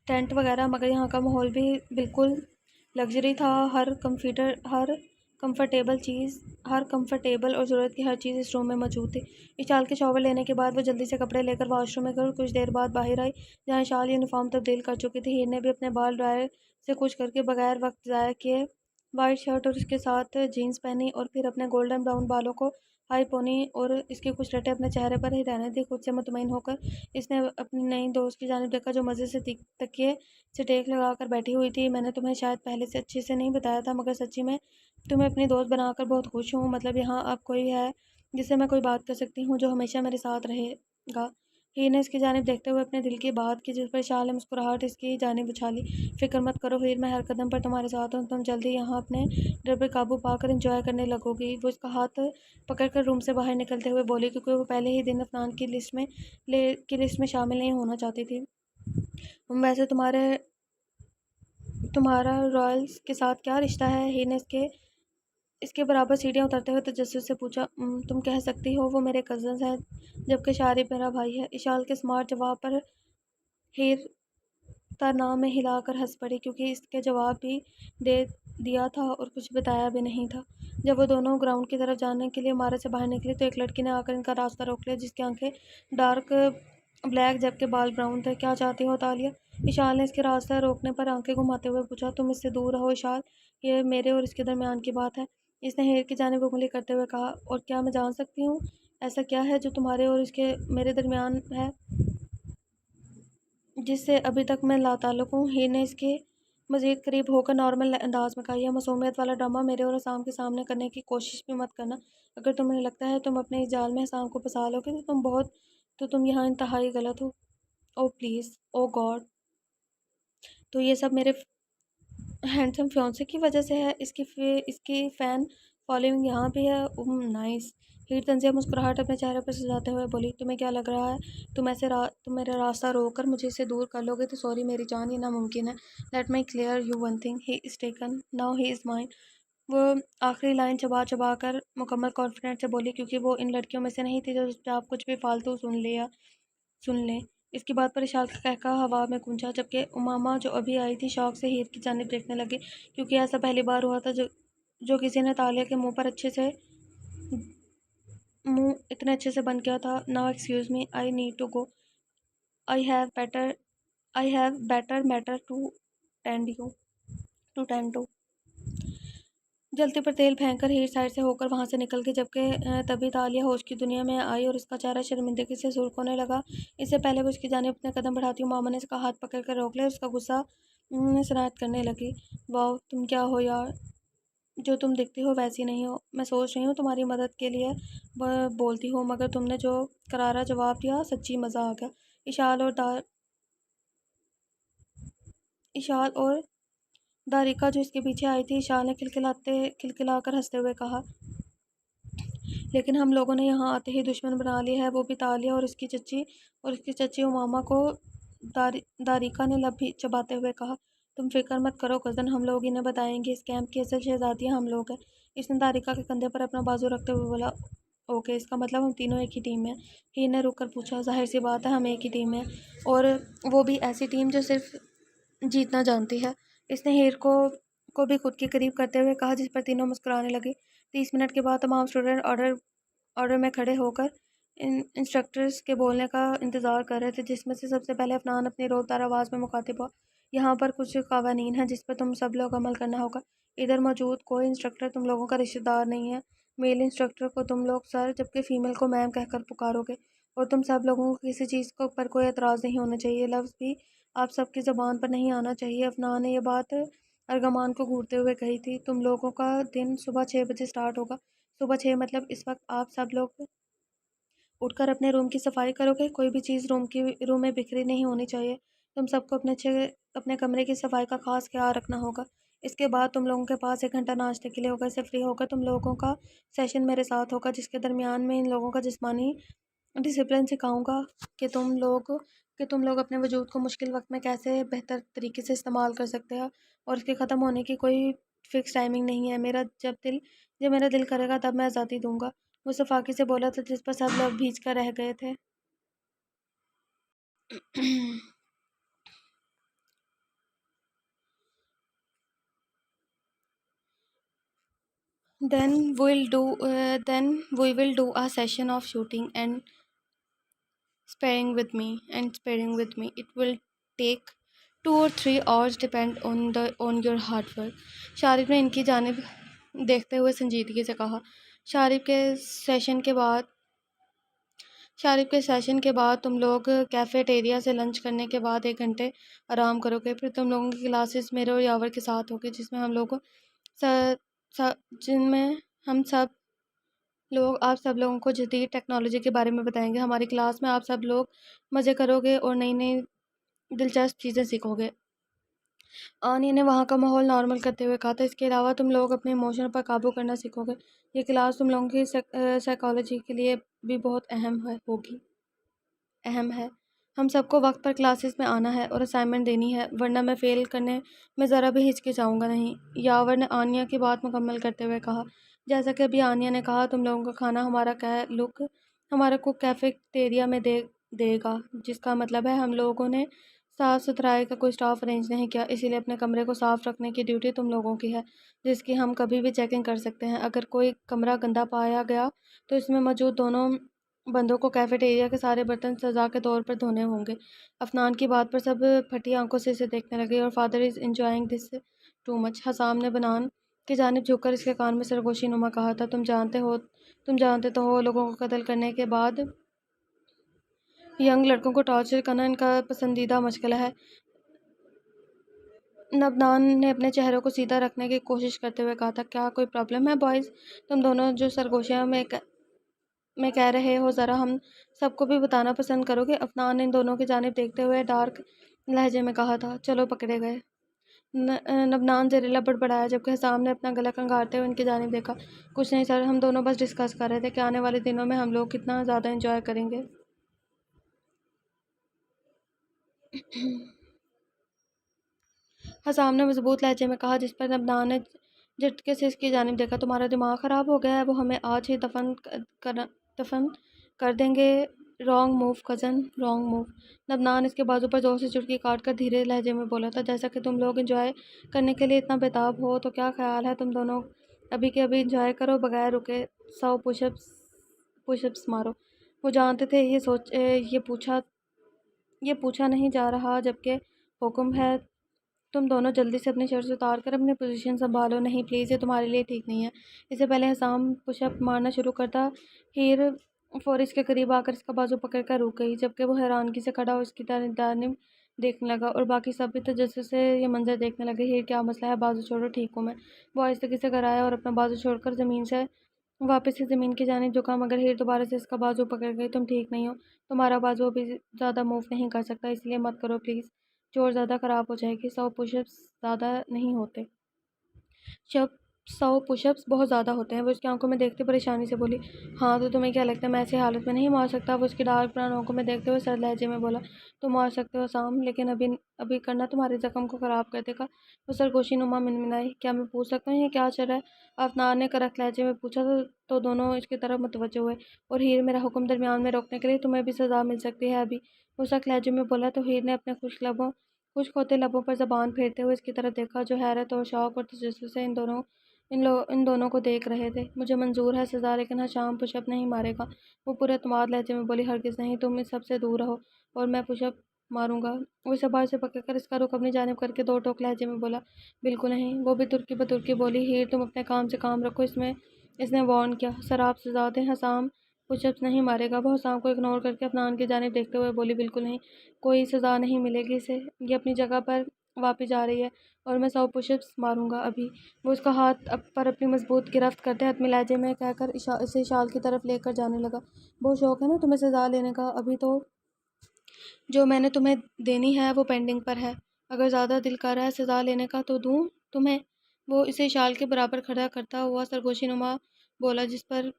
[SPEAKER 1] ٹینٹ وغیرہ، مگر یہاں کا ماحول بھی بالکل لگژری تھا۔ ہر کمفرٹیبل اور ضرورت کی ہر چیز اس روم میں موجود تھی۔ اشال کے شاور لینے کے بعد وہ جلدی سے کپڑے لے کر واش روم میں گئی اور کچھ دیر بعد باہر آئی جہاں اشال یونیفارم تبدیل کر چکی تھی۔ ہیر نے بھی اپنے بال ڈرائر سے کچھ کر کے بغیر وقت ضائع کیے وائٹ شرٹ اور اس کے ساتھ جینز پہنی، اور پھر اپنے گولڈن براؤن بالوں کو ہائی پونی اور اس کی کچھ رٹیں اپنے چہرے پر ہی رہنے دی۔ خود سے مطمئن ہو کر اس نے اپنی نئی دوست کی جانب دیکھا جو مزے سے تکیے سے ٹیک لگا کر بیٹھی ہوئی تھی۔ میں نے تمہیں شاید پہلے سے اچھے سے نہیں بتایا تھا مگر سچی میں تمہیں اپنی دوست بنا کر بہت خوش ہوں، مطلب یہاں اب کوئی ہے جس سے میں کوئی بات کر سکتی ہوں جو ہمیشہ میرے ساتھ رہے گا۔ ہیر نے اس کی جانب دیکھتے ہوئے اپنے دل کی بات کی، جس پر اشال نے مسکراہٹ اس کی جانب اچھالی۔ فکر مت کرو ہیر، میں ہر قدم پر تمہارے ساتھ ہوں، تم جلدی یہاں اپنے ڈر پر قابو پا کر انجوائے کرنے لگو گی۔ وہ اس کا ہاتھ پکڑ کر روم سے باہر نکلتے ہوئے بولی، کیونکہ وہ پہلے ہی دن افنان کی لسٹ میں شامل نہیں ہونا چاہتی تھی۔ ویسے تمہارا رائلز کے ساتھ کیا رشتہ ہے؟ ہیر نے اس کے برابر سیڑھیاں اترتے ہوئے تجسس سے پوچھا۔ تم کہہ سکتی ہو وہ میرے کزنز ہیں، جبکہ شارب میرا بھائی ہے۔ اشال کے اسمارٹ جواب پر ہیر تنہا میں ہلا کر ہنس پڑی، کیونکہ اس کے جواب بھی دے دیا تھا اور کچھ بتایا بھی نہیں تھا۔ جب وہ دونوں گراؤنڈ کی طرف جانے کے لیے عمارت سے باہر نکلی تو ایک لڑکی نے آ کر ان کا راستہ روک لیا، جس کی آنکھیں ڈارک بلیک جبکہ بال براؤن تھے۔ کیا چاہتی ہو تالیہ؟ اشال نے اس کے راستہ روکنے پر آنکھیں گھماتے ہوئے پوچھا۔ تم اس سے دور رہو اشال، یہ میرے اور اس کے درمیان کی بات ہے، اس نے ہیر کی جانب انگلی کرتے ہوئے کہا۔ اور کیا میں جان سکتی ہوں ایسا کیا ہے جو تمہارے اور میرے درمیان ہے جس سے ابھی تک میں لاتعلق ہوں؟ ہیر نے اس کے مزید قریب ہو کر نارمل انداز میں کہا، یہ معصومیت والا ڈرامہ میرے اور حسام کے سامنے کرنے کی کوشش بھی مت کرنا۔ اگر تمہیں لگتا ہے تم اپنے اس جال میں حسام کو پھنسا لو گے تو تم یہاں انتہائی غلط ہو۔ او پلیز، او گاڈ، تو یہ سب میرے ہینڈسم فیونسے کی وجہ سے ہے؟ اس کی فین فالوئنگ یہاں بھی ہے؟ نائس، ہیر تنزیہ مسکراہٹ اپنے چہرے پر سجاتے ہوئے بولی، تمہیں کیا لگ رہا ہے تم میرا راستہ روک کر مجھے سے دور کر لو گے؟ تو سوری میری جان، یہ ناممکن ہے۔ Let me clear you one thing, he is taken, now he is mine. وہ آخری لائن چبا چبا کر مکمل کانفیڈنٹ سے بولی، کیونکہ وہ ان لڑکیوں میں سے نہیں تھی جو آپ کچھ بھی فالتو سن لیں۔ اس کی بات پر اشال کا قہقہا ہوا میں گونجا، جبکہ اماما جو ابھی آئی تھی شوق سے ہیر کی جانب دیکھنے لگی، کیونکہ ایسا پہلی بار ہوا تھا جو کسی نے تالیہ کے منہ اتنے اچھے سے بند کیا تھا۔ Now excuse me, I need to go, I have better matter to tend to. جلتی پر تیل پھینک کر ہیر سائڈ سے ہو کر وہاں سے نکل گئی، جبکہ تبھی تالیہ ہوش کی دنیا میں آئی اور اس کا چہرہ شرمندگی سے سرخ ہونے لگا۔ اس سے پہلے وہ اس کی جانب اپنے قدم بڑھاتی اماما نے اس کا ہاتھ پکڑ کر روک لیا اور اس کا غصہ شرارت کرنے لگی۔ واؤ، تم کیا ہو یار، جو تم دکھتی ہو ویسی نہیں ہو۔ میں سوچ رہی ہوں تمہاری مدد کے لیے بولتی ہوں، مگر تم نے جو کرارا جواب دیا، سچی مزہ آ گیا۔ اشال اور داریکا جو اس کے پیچھے آئی تھی، اشال نے کھلکھلا کر ہنستے ہوئے کہا، لیکن ہم لوگوں نے یہاں آتے ہی دشمن بنا لی ہے، وہ بھی تالیہ اور اس کی چچی اماما کو۔ داریکا نے لب چباتے ہوئے کہا، تم فکر مت کرو کزن، ہم لوگ انہیں بتائیں گے، اس کیمپ کی اصل شہزادیاں ہم لوگ ہیں۔ اس نے داریکا کے کندھے پر اپنا بازو رکھتے ہوئے بولا، اوکے، اس کا مطلب ہم تینوں ایک ہی ٹیم میں ہیں۔ ہیر نے رک کر پوچھا، ظاہر سی بات ہے، ہم ایک ہی ٹیم میں ہیں، اور وہ بھی ایسی ٹیم جو صرف جیتنا جانتی ہے۔ اس نے ہیر کو بھی خود کے قریب کرتے ہوئے کہا، جس پر تینوں مسکرانے لگے۔ 30 منٹ کے بعد تمام اسٹوڈنٹ آرڈر میں کھڑے ہو کر انسٹرکٹرز کے بولنے کا انتظار کر رہے تھے، جس میں سے سب سے پہلے عفنان اپنی روبدار آواز میں مخاطب ہوا، یہاں پر کچھ قوانین ہیں جس پر تم سب لوگ عمل کرنا ہوگا۔ ادھر موجود کوئی انسٹرکٹر تم لوگوں کا رشتہ دار نہیں ہے۔ میل انسٹرکٹر کو تم لوگ سر، جبکہ فیمیل کو میم کہہ کر پکارو گے، اور تم سب لوگوں کو کسی چیز پر کوئی اعتراض نہیں ہونا چاہیے، لفظ بھی آپ سب کی زبان پر نہیں آنا چاہیے۔ عفنان نے یہ بات ارغمان کو گھورتے ہوئے کہی تھی، تم لوگوں کا دن صبح 6 بجے سٹارٹ ہوگا۔ صبح 6 مطلب اس وقت آپ سب لوگ اٹھ کر اپنے روم کی صفائی کرو گے، کوئی بھی چیز روم میں بکھری نہیں ہونی چاہیے، تم سب کو اپنے کمرے کی صفائی کا خاص خیال رکھنا ہوگا۔ اس کے بعد تم لوگوں کے پاس 1 گھنٹہ ناشتے کے لیے ہوگا، اس سے فری ہو کر تم لوگوں کا سیشن میرے ساتھ ہوگا، جس کے درمیان میں ان لوگوں کا جسمانی ڈسپلن سکھاؤں گا کہ تم لوگ اپنے وجود کو مشکل وقت میں کیسے بہتر طریقے سے استعمال کر سکتے ہیں، اور اس کے ختم ہونے کی کوئی فکس ٹائمنگ نہیں ہے۔ جب میرا دل کرے گا تب میں آزادی دوں گا۔ وہ صفاقی سے بولا تھا، جس پر سب لوگ بھیج کر رہ گئے تھے۔ Then we will do a session of shooting and sparring with me. It will take 2 or 3 hours depend on your hard work. شارف نے ان کی جانب دیکھتے ہوئے سنجیدگی سے کہا، شارف کے سیشن کے بعد تم لوگ کیفیٹیریا سے لنچ کرنے کے بعد 1 گھنٹے آرام کرو گے، پھر تم لوگوں کی کلاسز میرے اور یاور کے ساتھ ہوگی، جن میں آپ سب لوگوں کو جدید ٹیکنالوجی کے بارے میں بتائیں گے۔ ہماری کلاس میں آپ سب لوگ مزے کرو گے اور نئی نئی دلچسپ چیزیں سیکھو گے۔ آنی نے وہاں کا ماحول نارمل کرتے ہوئے کہا تھا، اس کے علاوہ تم لوگ اپنے ایموشن پر قابو کرنا سیکھو گے۔ یہ کلاس تم لوگوں کی سائیکالوجی کے لیے بھی بہت اہم ہے۔ ہم سب کو وقت پر کلاسز میں آنا ہے اور اسائنمنٹ دینی ہے، ورنہ میں فیل کرنے میں ذرا بھی ہچکچاؤں گا نہیں۔ یاور نے آنیا کی بات مکمل کرتے ہوئے کہا، جیسا کہ ابھی آنیا نے کہا، تم لوگوں کا کھانا ہمارا کوک کیفیٹیریا میں دے گا، جس کا مطلب ہے ہم لوگوں نے صاف ستھرائی کا کوئی سٹاف ارینج نہیں کیا، اسی لیے اپنے کمرے کو صاف رکھنے کی ڈیوٹی تم لوگوں کی ہے، جس کی ہم کبھی بھی چیکنگ کر سکتے ہیں۔ اگر کوئی کمرہ گندا پایا گیا تو اس میں موجود دونوں بندوں کو کیفیٹیریا کے سارے برتن سزا کے طور پر دھونے ہوں گے۔ عفنان کی بات پر سب پھٹی آنکھوں سے اسے دیکھنے لگے، اور father is enjoying this too much. Hussam نے بنان کی جانب جھک کر اس کے کان میں سرگوشی نما کہا تھا، تم جانتے تو ہو لوگوں کو قتل کرنے کے بعد ینگ لڑکوں کو ٹارچر کرنا ان کا پسندیدہ مشغلہ ہے۔ نبنان نے اپنے چہرے کو سیدھا رکھنے کی کوشش کرتے ہوئے کہا تھا، کیا کوئی پرابلم ہے بوائز؟ تم دونوں جو سرگوشیاں میں کہہ رہے ہو، ذرا ہم سب کو بھی بتانا پسند کرو گے؟ عفنان نے ان دونوں کی جانب دیکھتے ہوئے ڈارک لہجے میں کہا تھا، چلو پکڑے گئے۔ نبنان زہریلا بڑبڑایا جبکہ حسام نے اپنا گلا کنگھارتے ہوئے ان کی جانب دیکھا۔ کچھ نہیں سر، ہم دونوں بس ڈسکس کر رہے تھے کہ آنے والے دنوں میں ہم لوگ کتنا زیادہ انجوائے کریں گے۔ حسام نے مضبوط لہجے میں کہا، جس پر نبنان نے جھٹکے سے اس کی جانب دیکھا۔ تمہارا دماغ خراب ہو گیا ہے؟ وہ ہمیں آج ہی دفن کر دیں گے۔ Wrong move cousin, wrong move. Nabnan اس کے بازو پر زور سے چٹکی کاٹ کر دھیرے لہجے میں بولا تھا، جیسا کہ تم لوگ انجوائے کرنے کے لیے اتنا بےتاب ہو تو کیا خیال ہے تم دونوں ابھی کے ابھی انجوائے کرو، بغیر رکے 100 پش اپس مارو۔ وہ جانتے تھے یہ پوچھا نہیں جا رہا جبکہ حکم ہے۔ تم دونوں جلدی سے اپنی شرٹس اتار کر اپنی پوزیشن سنبھالو۔ نہیں پلیز، یہ تمہارے لیے ٹھیک نہیں ہے۔ اس سے پہلے حسام پش اپ مارنا شروع کرتا، ہیر فوری اس کے قریب آ کر اس کا بازو پکڑ کر رک گئی، جبکہ وہ حیرانگی سے کھڑا ہو اس کی جانب دیکھنے لگا اور باقی سب بھی تجسس سے یہ منظر دیکھنے لگے۔ ہیر کیا مسئلہ ہے؟ بازو چھوڑو، ٹھیک ہوں میں۔ وہ آہستگی سے گھر آیا اور اپنا بازو چھوڑ کر واپس سے زمین کی جانب جھکا، مگر ہیر دوبارہ سے اس کا بازو پکڑ گئی۔ تم ٹھیک نہیں ہو، تمہارا بازو ابھی زیادہ موو نہیں کر سکتا، اس لیے مت کرو پلیز، چور زیادہ خراب ہو جائے گی۔ 100 پش اپس زیادہ نہیں ہوتے۔ 100 پش اپس بہت زیادہ ہوتے ہیں۔ وہ اس کی آنکھوں میں دیکھتے پریشانی سے بولی، ہاں تو تمہیں کیا لگتا ہے میں ایسی حالت میں نہیں مار سکتا؟ وہ اس کی ڈارک براؤن آنکھوں میں دیکھتے ہوئے سرد لہجے میں بولا، تم مار سکتے ہو حسام، لیکن ابھی کرنا تمہارے زخم کو خراب کر دے گا۔ وہ سرگوشی نما منمنائی، کیا میں پوچھ سکتا ہوں یہ کیا چل رہا ہے؟ افنان نے کرخت لہجے میں پوچھا تو دونوں اس کی طرف متوجہ ہوئے۔ اور ہیر، میرا حکم درمیان میں روکنے کے لیے تمہیں بھی سزا مل سکتی ہے ابھی، وہ سخت لہجے میں بولا تو ہیر نے اپنے خشک ہوتے لبوں پر زبان پھیرتے ہوئے اس کی طرف دیکھا، جو حیرت اور شوق اور تجسس سے ان دونوں کو دیکھ رہے تھے۔ مجھے منظور ہے سزا، لیکن حسام پش اپ نہیں مارے گا، وہ پورے اعتماد لہجے میں بولی، ہرگز نہیں، تم اس سب سے دور رہو اور میں پش اپ ماروں گا۔ وہ اسے باہر سے پکڑ کر اس کا رخ اپنی جانب کر کے دو ٹوک لہجے میں بولا، بالکل نہیں۔ وہ بھی ترکی بترکی بولی، ہیر تم اپنے کام سے کام رکھو، اس نے وارن کیا۔ سر آپ سزا دیں، حسام پش اپس نہیں مارے گا۔ وہ حسام کو اگنور کر کے افنان کی جانب دیکھتے ہوئے بولی، بالکل نہیں، کوئی سزا نہیں ملے گی اسے، یہ اپنی جگہ پر واپس جا رہی ہے اور میں 100 پش اپس ماروں گا ابھی۔ وہ اس کا ہاتھ پر اپنی مضبوط گرفت کرتے حتمی لہجے میں کہہ کر اسے شال کی طرف لے کر جانے لگا، بہت شوق ہے نا تمہیں سزا لینے کا؟ ابھی تو جو میں نے تمہیں دینی ہے وہ پینڈنگ پر ہے، اگر زیادہ دل کر رہا ہے سزا لینے کا تو دوں تمہیں۔ وہ اسے شال کے برابر کھڑا کرتا ہوا سرگوشی نما بولا، جس پر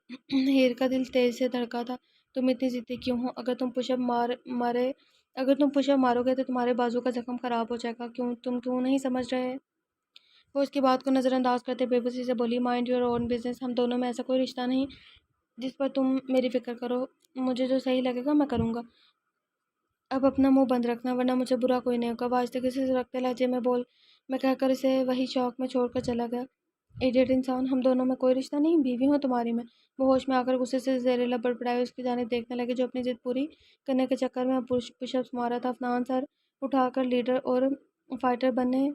[SPEAKER 1] ہیر کا دل تیز سے دھڑکا تھا، تم اتنی ضدی کیوں ہو؟ اگر تم پش اپ مارو گے تو تمہارے بازو کا زخم خراب ہو جائے گا، تم کیوں نہیں سمجھ رہے؟ وہ اس کی بات کو نظر انداز کرتے بے بسی سے بولی، مائنڈ یور اون بزنس، ہم دونوں میں ایسا کوئی رشتہ نہیں جس پر تم میری فکر کرو، مجھے جو صحیح لگے گا میں کروں گا، اب اپنا منہ بند رکھنا ورنہ مجھے برا کوئی نہیں ہوگا۔ وہ آہستگی سے سرکتے لہجے میں کہہ کر اسے وہی چوک میں چھوڑ کر چلا گیا۔ ایڈیٹ انسان، ہم دونوں میں کوئی رشتہ نہیں، بیوی ہوں تمہاری میں۔ وہ ہوش میں آ کر غصے سے زیر لب بڑبڑائے اس کی جانب دیکھنے لگے، جو اپنی ضد پوری کرنے کے چکر میں پش اپس مارا تھا۔ افنان سر اٹھا کر لیڈر اور فائٹر بننے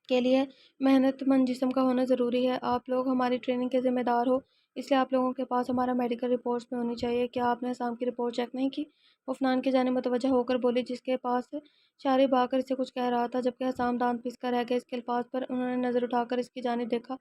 [SPEAKER 1] کے لیے محنت مند جسم کا ہونا ضروری ہے۔ آپ لوگ ہماری ٹریننگ کے ذمہ دار ہو، اس لیے آپ لوگوں کے پاس ہمارا میڈیکل رپورٹس بھی ہونی چاہیے۔ کیا آپ نے حسام کی رپورٹ چیک نہیں کی؟ وہ افنان کی جانب متوجہ ہو کر بولی، جس کے پاس شارب آ کر اسے کچھ کہہ رہا تھا، جبکہ حسام دانت پیس کر رہ گئے۔ اس کے الفاظ پر انہوں نے نظر اٹھا کر اس کی جانب دیکھا،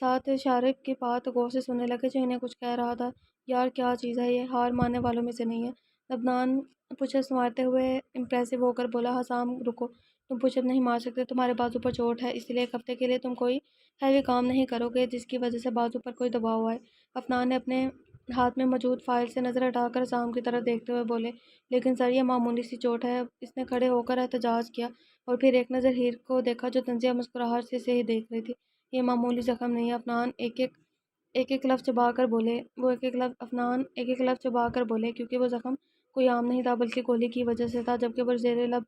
[SPEAKER 1] ساتھ شارب کی بات غور سے سننے لگے جو انہیں کچھ کہہ رہا تھا۔ یار کیا چیز ہے یہ، ہار ماننے والوں میں سے نہیں ہے۔ لبنان پش اپس مارتے ہوئے امپریسو ہو کر بولا، حسام رکو، تم پش اپ نہیں مار سکتے، تمہارے بازو پر چوٹ ہے، اس لیے ایک ہفتے کے لیے تم کوئی ہیوی کام نہیں کرو گے جس کی وجہ سے بازو پر کوئی دباؤ آئے۔ افنان نے اپنے ہاتھ میں موجود فائل سے نظر ہٹا کر حسام کی طرف دیکھتے ہوئے بولے، لیکن سر یہ معمولی سی چوٹ ہے۔ اس نے کھڑے ہو کر احتجاج کیا اور پھر ایک نظر ہیر کو دیکھا جو طنزیہ مسکراہٹ سے اسے ہی دیکھ رہی تھی۔ یہ معمولی زخم نہیں ہے افنان، ایک لفظ چبا کر بولے کیونکہ وہ زخم کوئی عام نہیں تھا بلکہ گولی کی وجہ سے تھا، جبکہ وہ زیر لب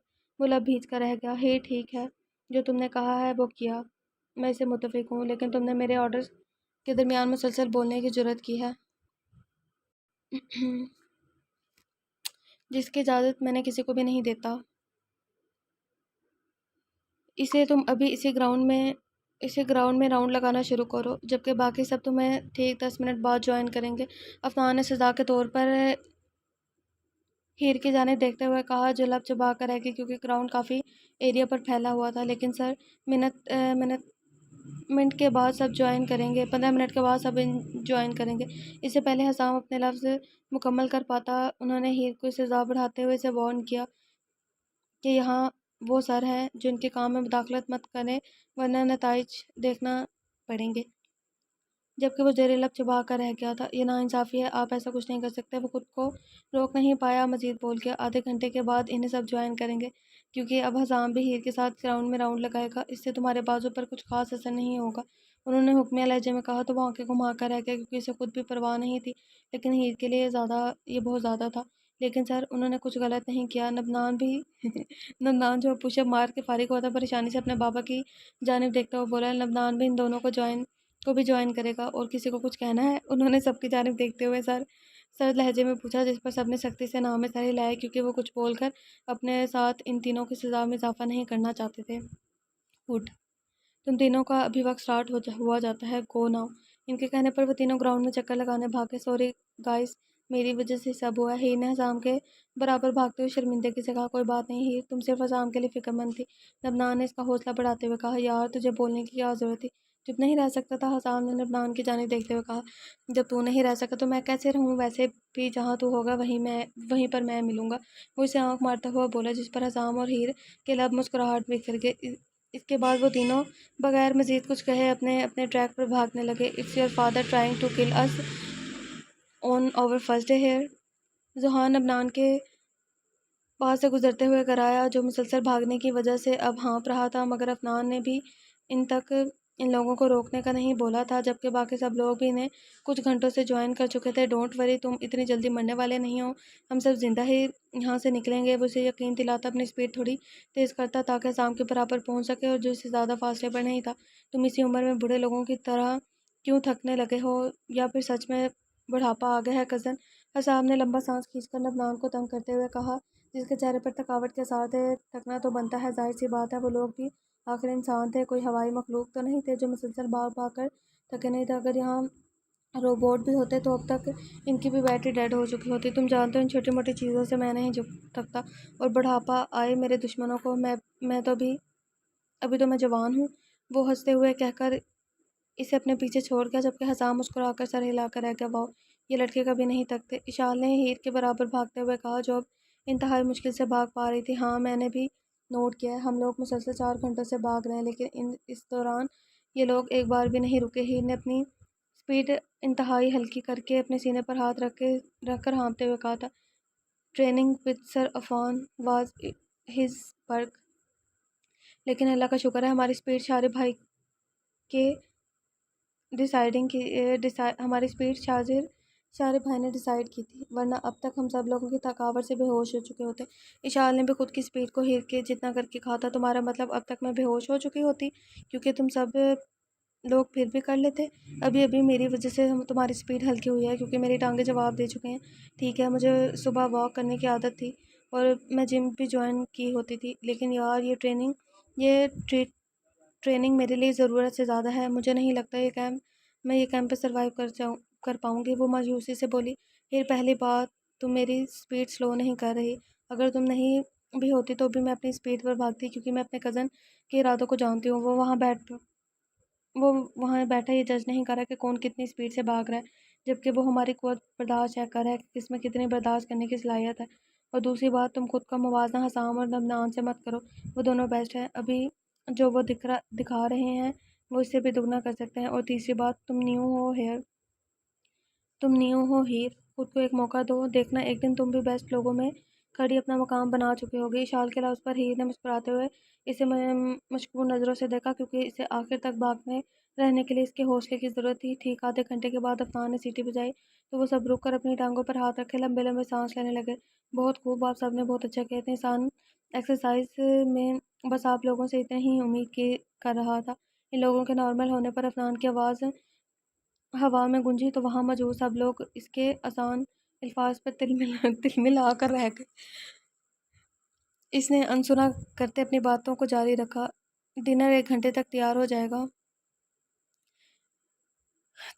[SPEAKER 1] بھیج کر رہ گیا۔ ہیر ٹھیک ہے، جو تم نے کہا ہے وہ کیا، میں اس سے متفق ہوں، لیکن تم نے میرے آرڈرز کے درمیان مسلسل بولنے کی جرات کی ہے جس کی اجازت میں نے کسی کو بھی نہیں دیتا، اسے تم ابھی اسی گراؤنڈ میں راؤنڈ لگانا شروع کرو، جبکہ باقی سب تمہیں ٹھیک 10 منٹ بعد جوائن کریں گے۔ افنان نے سزا کے طور پر ہیر کی جانب دیکھتے ہوئے کہا، جو لب چبا کر رہ گئی کیونکہ گراؤنڈ کافی ایریا پر پھیلا ہوا تھا، لیکن سر منٹ کے بعد سب جوائن کریں گے، 15 منٹ کے بعد سب جوائن کریں گے۔ اس سے پہلے حسام اپنے لفظ مکمل کر پاتا، انہوں نے ہیر کو سزا بڑھاتے ہوئے اسے وارن کیا کہ یہاں وہ سر ہیں جو ان کے کام میں مداخلت مت کریں ورنہ نتائج دیکھنا پڑیں گے۔ جبکہ وہ زیر لب چبا کر رہ گیا تھا۔ یہ ناانصافی ہے، آپ ایسا کچھ نہیں کر سکتے۔ وہ خود کو روک نہیں پایا، مزید بول گیا، آدھے گھنٹے کے بعد انہیں سب جوائن کریں گے، کیونکہ اب حسام بھی ہیر کے ساتھ گراؤنڈ میں راؤنڈ لگائے گا۔ اس سے تمہارے بازو پر کچھ خاص اثر نہیں ہوگا، انہوں نے حکمیہ لہجے میں کہا۔ تو وہ آنکھیں گھما کر رہ گیا، کیونکہ اسے خود بھی پرواہ نہیں تھی، لیکن ہیر کے لیے یہ بہت زیادہ تھا۔ لیکن سر، انہوں نے کچھ غلط نہیں کیا۔ نبنان بھی نبنان جو پش اپ مار کے فارغ ہوا تھا، پریشانی سے اپنے بابا کی جانب دیکھتا ہوا بولا، نبنان بھی ان دونوں کو بھی جوائن کرے گا، اور کسی کو کچھ کہنا ہے؟ انہوں نے سب کی جانب دیکھتے ہوئے سرد لہجے میں پوچھا، جس پر سب نے سختی سے نام میں سر ہلائے، کیونکہ وہ کچھ بول کر اپنے ساتھ ان تینوں کی سزا میں اضافہ نہیں کرنا چاہتے تھے۔ گڈ، تم تینوں کا ابھی وقت سٹارٹ ہوا جاتا ہے، گو ناؤ۔ ان کے کہنے پر وہ تینوں گراؤنڈ میں چکر لگانے بھاگے۔ سوری گائز، میری وجہ سے سب ہوا ہے، ہیر نے حسام کے برابر بھاگتے ہوئے شرمندگی سے کہا۔ کوئی بات نہیں ہیر، تم صرف حسام کے لیے فکر مند تھی، نبنان نے اس کا حوصلہ بڑھاتے ہوئے کہا۔ یار، تجھے بولنے کی کیا ضرورت تھی، چپ نہیں رہ سکتا تھا، حسام نے نبنان کی جانب دیکھتے ہوئے کہا۔ جب تو نہیں رہ سکا تو میں کیسے رہوں، ویسے بھی جہاں تو ہوگا وہیں پر میں ملوں گا، وہ اسے آنکھ مارتا ہوا بولا، جس پر حسام اور ہیر کے لب مسکراہٹ بکھر گئے۔ اس کے بعد وہ تینوں بغیر مزید کچھ کہے اپنے اپنے ٹریک پر بھاگنے لگے۔ It's your father trying to kill us on our first day here, Zohan Nabnan کے پاس سے گزرتے ہوئے کرایا، جو مسلسل بھاگنے کی وجہ سے اب ہانپ رہا تھا، مگر عفنان نے بھی ان لوگوں کو روکنے کا نہیں بولا تھا، جبکہ باقی سب لوگ بھی انہیں کچھ گھنٹوں سے جوائن کر چکے تھے۔ ڈونٹ وری، تم اتنی جلدی مرنے والے نہیں ہو، ہم سب زندہ ہی یہاں سے نکلیں گے۔ وہ اسے یقین دلاتا اپنی سپیڈ تھوڑی تیز کرتا تاکہ حسام کے برابر پہنچ سکے، اور جو اس سے زیادہ فاصلے پر نہیں تھا۔ تم اسی عمر میں بوڑھے لوگوں کی طرح کیوں تھکنے لگے ہو، یا پھر سچ میں بڑھاپا آ گیا ہے کزن؟ حسام نے لمبا سانس کھینچ کر نبنان کو تنگ کرتے ہوئے کہا، جس کے چہرے پر تھکاوٹ کے آثار تھے۔ تھکنا تو بنتا ہے، ظاہر سی بات ہے، وہ لوگ بھی آخر انسان تھے، کوئی ہوائی مخلوق تو نہیں تھے جو مسلسل بھاگ بھاگ کر تھکے نہیں تھے۔ اگر یہاں روبوٹ بھی ہوتے تو اب تک ان کی بھی بیٹری ڈیڈ ہو چکی ہوتی۔ تم جانتے ہو، ان چھوٹی موٹی چیزوں سے میں نہیں تھکتا، اور بڑھاپا آئے میرے دشمنوں کو، میں تو ابھی تو میں جوان ہوں، وہ ہنستے ہوئے کہہ کر اسے اپنے پیچھے چھوڑ گیا، جبکہ حسام مسکرا کر سر ہلا کر رہ گیا۔ واؤ، یہ لڑکے کبھی نہیں تھکتے، اشال نے ہیر کے برابر بھاگتے ہوئے کہا، جو اب انتہائی مشکل سے بھاگ پا رہی تھی۔ ہاں، میں نے بھی نوٹ کیا ہے، ہم لوگ مسلسل 4 گھنٹوں سے بھاگ رہے ہیں، لیکن اس دوران یہ لوگ ایک بار بھی نہیں رکے۔ ہیر نے اپنی سپیڈ انتہائی ہلکی کر کے اپنے سینے پر ہاتھ رکھ کر ہانپتے ہوئے کہا تھا، training with sir Affan was his پرک، لیکن اللہ کا شکر ہے ہماری سپیڈ شارب بھائی نے ڈیسائیڈ کی تھی، ورنہ اب تک ہم سب لوگوں کی تھکاوٹ سے بے ہوش ہو چکے ہوتے۔ اشال نے بھی خود کی سپیڈ کو ہیر کے جتنا کر کے کہا تھا، تمہارا مطلب اب تک میں بے ہوش ہو چکی ہوتی، کیونکہ تم سب لوگ پھر بھی کر لیتے۔ ابھی میری وجہ سے تمہاری سپیڈ ہلکی ہوئی ہے، کیونکہ میری ٹانگیں جواب دے چکے ہیں۔ ٹھیک ہے، مجھے صبح واک کرنے کی عادت تھی، اور میں جم بھی جوائن کی ہوتی تھی، لیکن یار یہ ٹریننگ میرے لیے ضرورت سے زیادہ ہے، مجھے نہیں لگتا میں یہ کیمپ پہ سروائیو کر پاؤں گی، وہ مایوسی سے بولی۔ پھر پہلی بات، تم میری سپیڈ سلو نہیں کر رہی، اگر تم نہیں بھی ہوتی تو بھی میں اپنی سپیڈ پر بھاگتی، کیونکہ میں اپنے کزن کے ارادوں کو جانتی ہوں۔ وہ وہاں بیٹھا یہ جج نہیں کر رہا کہ کون کتنی سپیڈ سے بھاگ رہا ہے، جبکہ وہ ہماری قوت برداشت چیک کر رہا ہے کہ کس میں کتنی برداشت کرنے کی صلاحیت ہے۔ اور دوسری بات، تم خود کا موازنہ حسام اور نبنان سے مت کرو، وہ دونوں بیسٹ ہیں، ابھی جو وہ دکھا رہے ہیں وہ اس سے بھی دگنا کر سکتے ہیں۔ اور تیسری بات، تم نیو ہو ہیر، خود کو ایک موقع دو، دیکھنا ایک دن تم بھی بیسٹ لوگوں میں کھڑی اپنا مقام بنا چکے ہوگی۔ اشال کے لفظ پر ہیر نے مسکراتے ہوئے اسے مشکور نظروں سے دیکھا، کیونکہ اسے آخر تک باغ میں رہنے کے لیے اس کے حوصلے کی ضرورت تھی۔ ٹھیک آدھے گھنٹے کے بعد عفنان نے سیٹی بجائی تو وہ سب رک کر اپنی ٹانگوں پر ہاتھ رکھے لمبے لمبے سانس لینے لگے۔ بہت خوب، آپ سب نے بہت اچھا کیا، اتنے آسان ایکسرسائز میں بس آپ لوگوں سے اتنے ہی امید کر رہا تھا۔ ان لوگوں کے نارمل ہونے پر عفنان کی آواز ہوا میں گونجی تو وہاں موجود سب لوگ اس کے آسان الفاظ پر تلملا کر رہ گئے۔ اس نے انسنا کرتے اپنی باتوں کو جاری رکھا، ڈنر 1 گھنٹے تک تیار ہو جائے گا،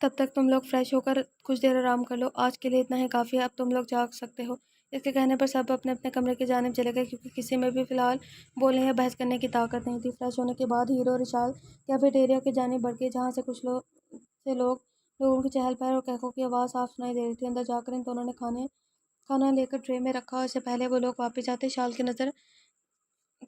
[SPEAKER 1] تب تک تم لوگ فریش ہو کر کچھ دیر آرام کر لو، آج کے لیے اتنا ہی کافی ہے، اب تم لوگ جا سکتے ہو۔ اس کے کہنے پر سب اپنے اپنے کمرے کی جانب چلے گئے، کیونکہ کسی میں بھی فی الحال بولنے یا بحث کرنے کی طاقت نہیں تھی۔ فریش ہونے کے بعد ہیرو اور اشال کیفیٹیریا کی جانب بڑھ گئے، جہاں سے کچھ لوگوں کی چہل پہل اور قہقہوں کی آواز صاف سنائی دے رہی تھی۔ اندر جا کر ان دونوں نے کھانا لے کر ٹرے میں رکھا، اور اس سے پہلے وہ لوگ واپس جاتے، اشال کی نظر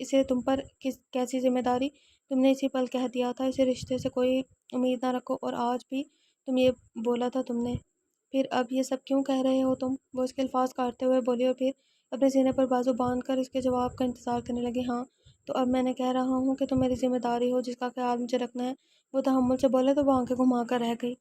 [SPEAKER 1] اسے تم پر کیسی ذمہ داری؟ تم نے اسی پل کہہ دیا تھا اسے رشتے سے کوئی امید نہ رکھو، اور آج بھی تم یہ بولا تھا تم نے۔ پھر اب یہ سب کیوں کہہ رہے ہو تم؟ وہ اس کے الفاظ کاٹتے ہوئے بولی اور پھر اپنے سینے پر بازو باندھ کر اس کے جواب کا انتظار کرنے لگی۔ ہاں تو اب میں نے کہہ رہا ہوں کہ تم میری ذمہ داری ہو جس کا خیال مجھے رکھنا ہے۔ وہ تحمل سے بولے تو وہ آنکھیں گھما کر رہ گئی۔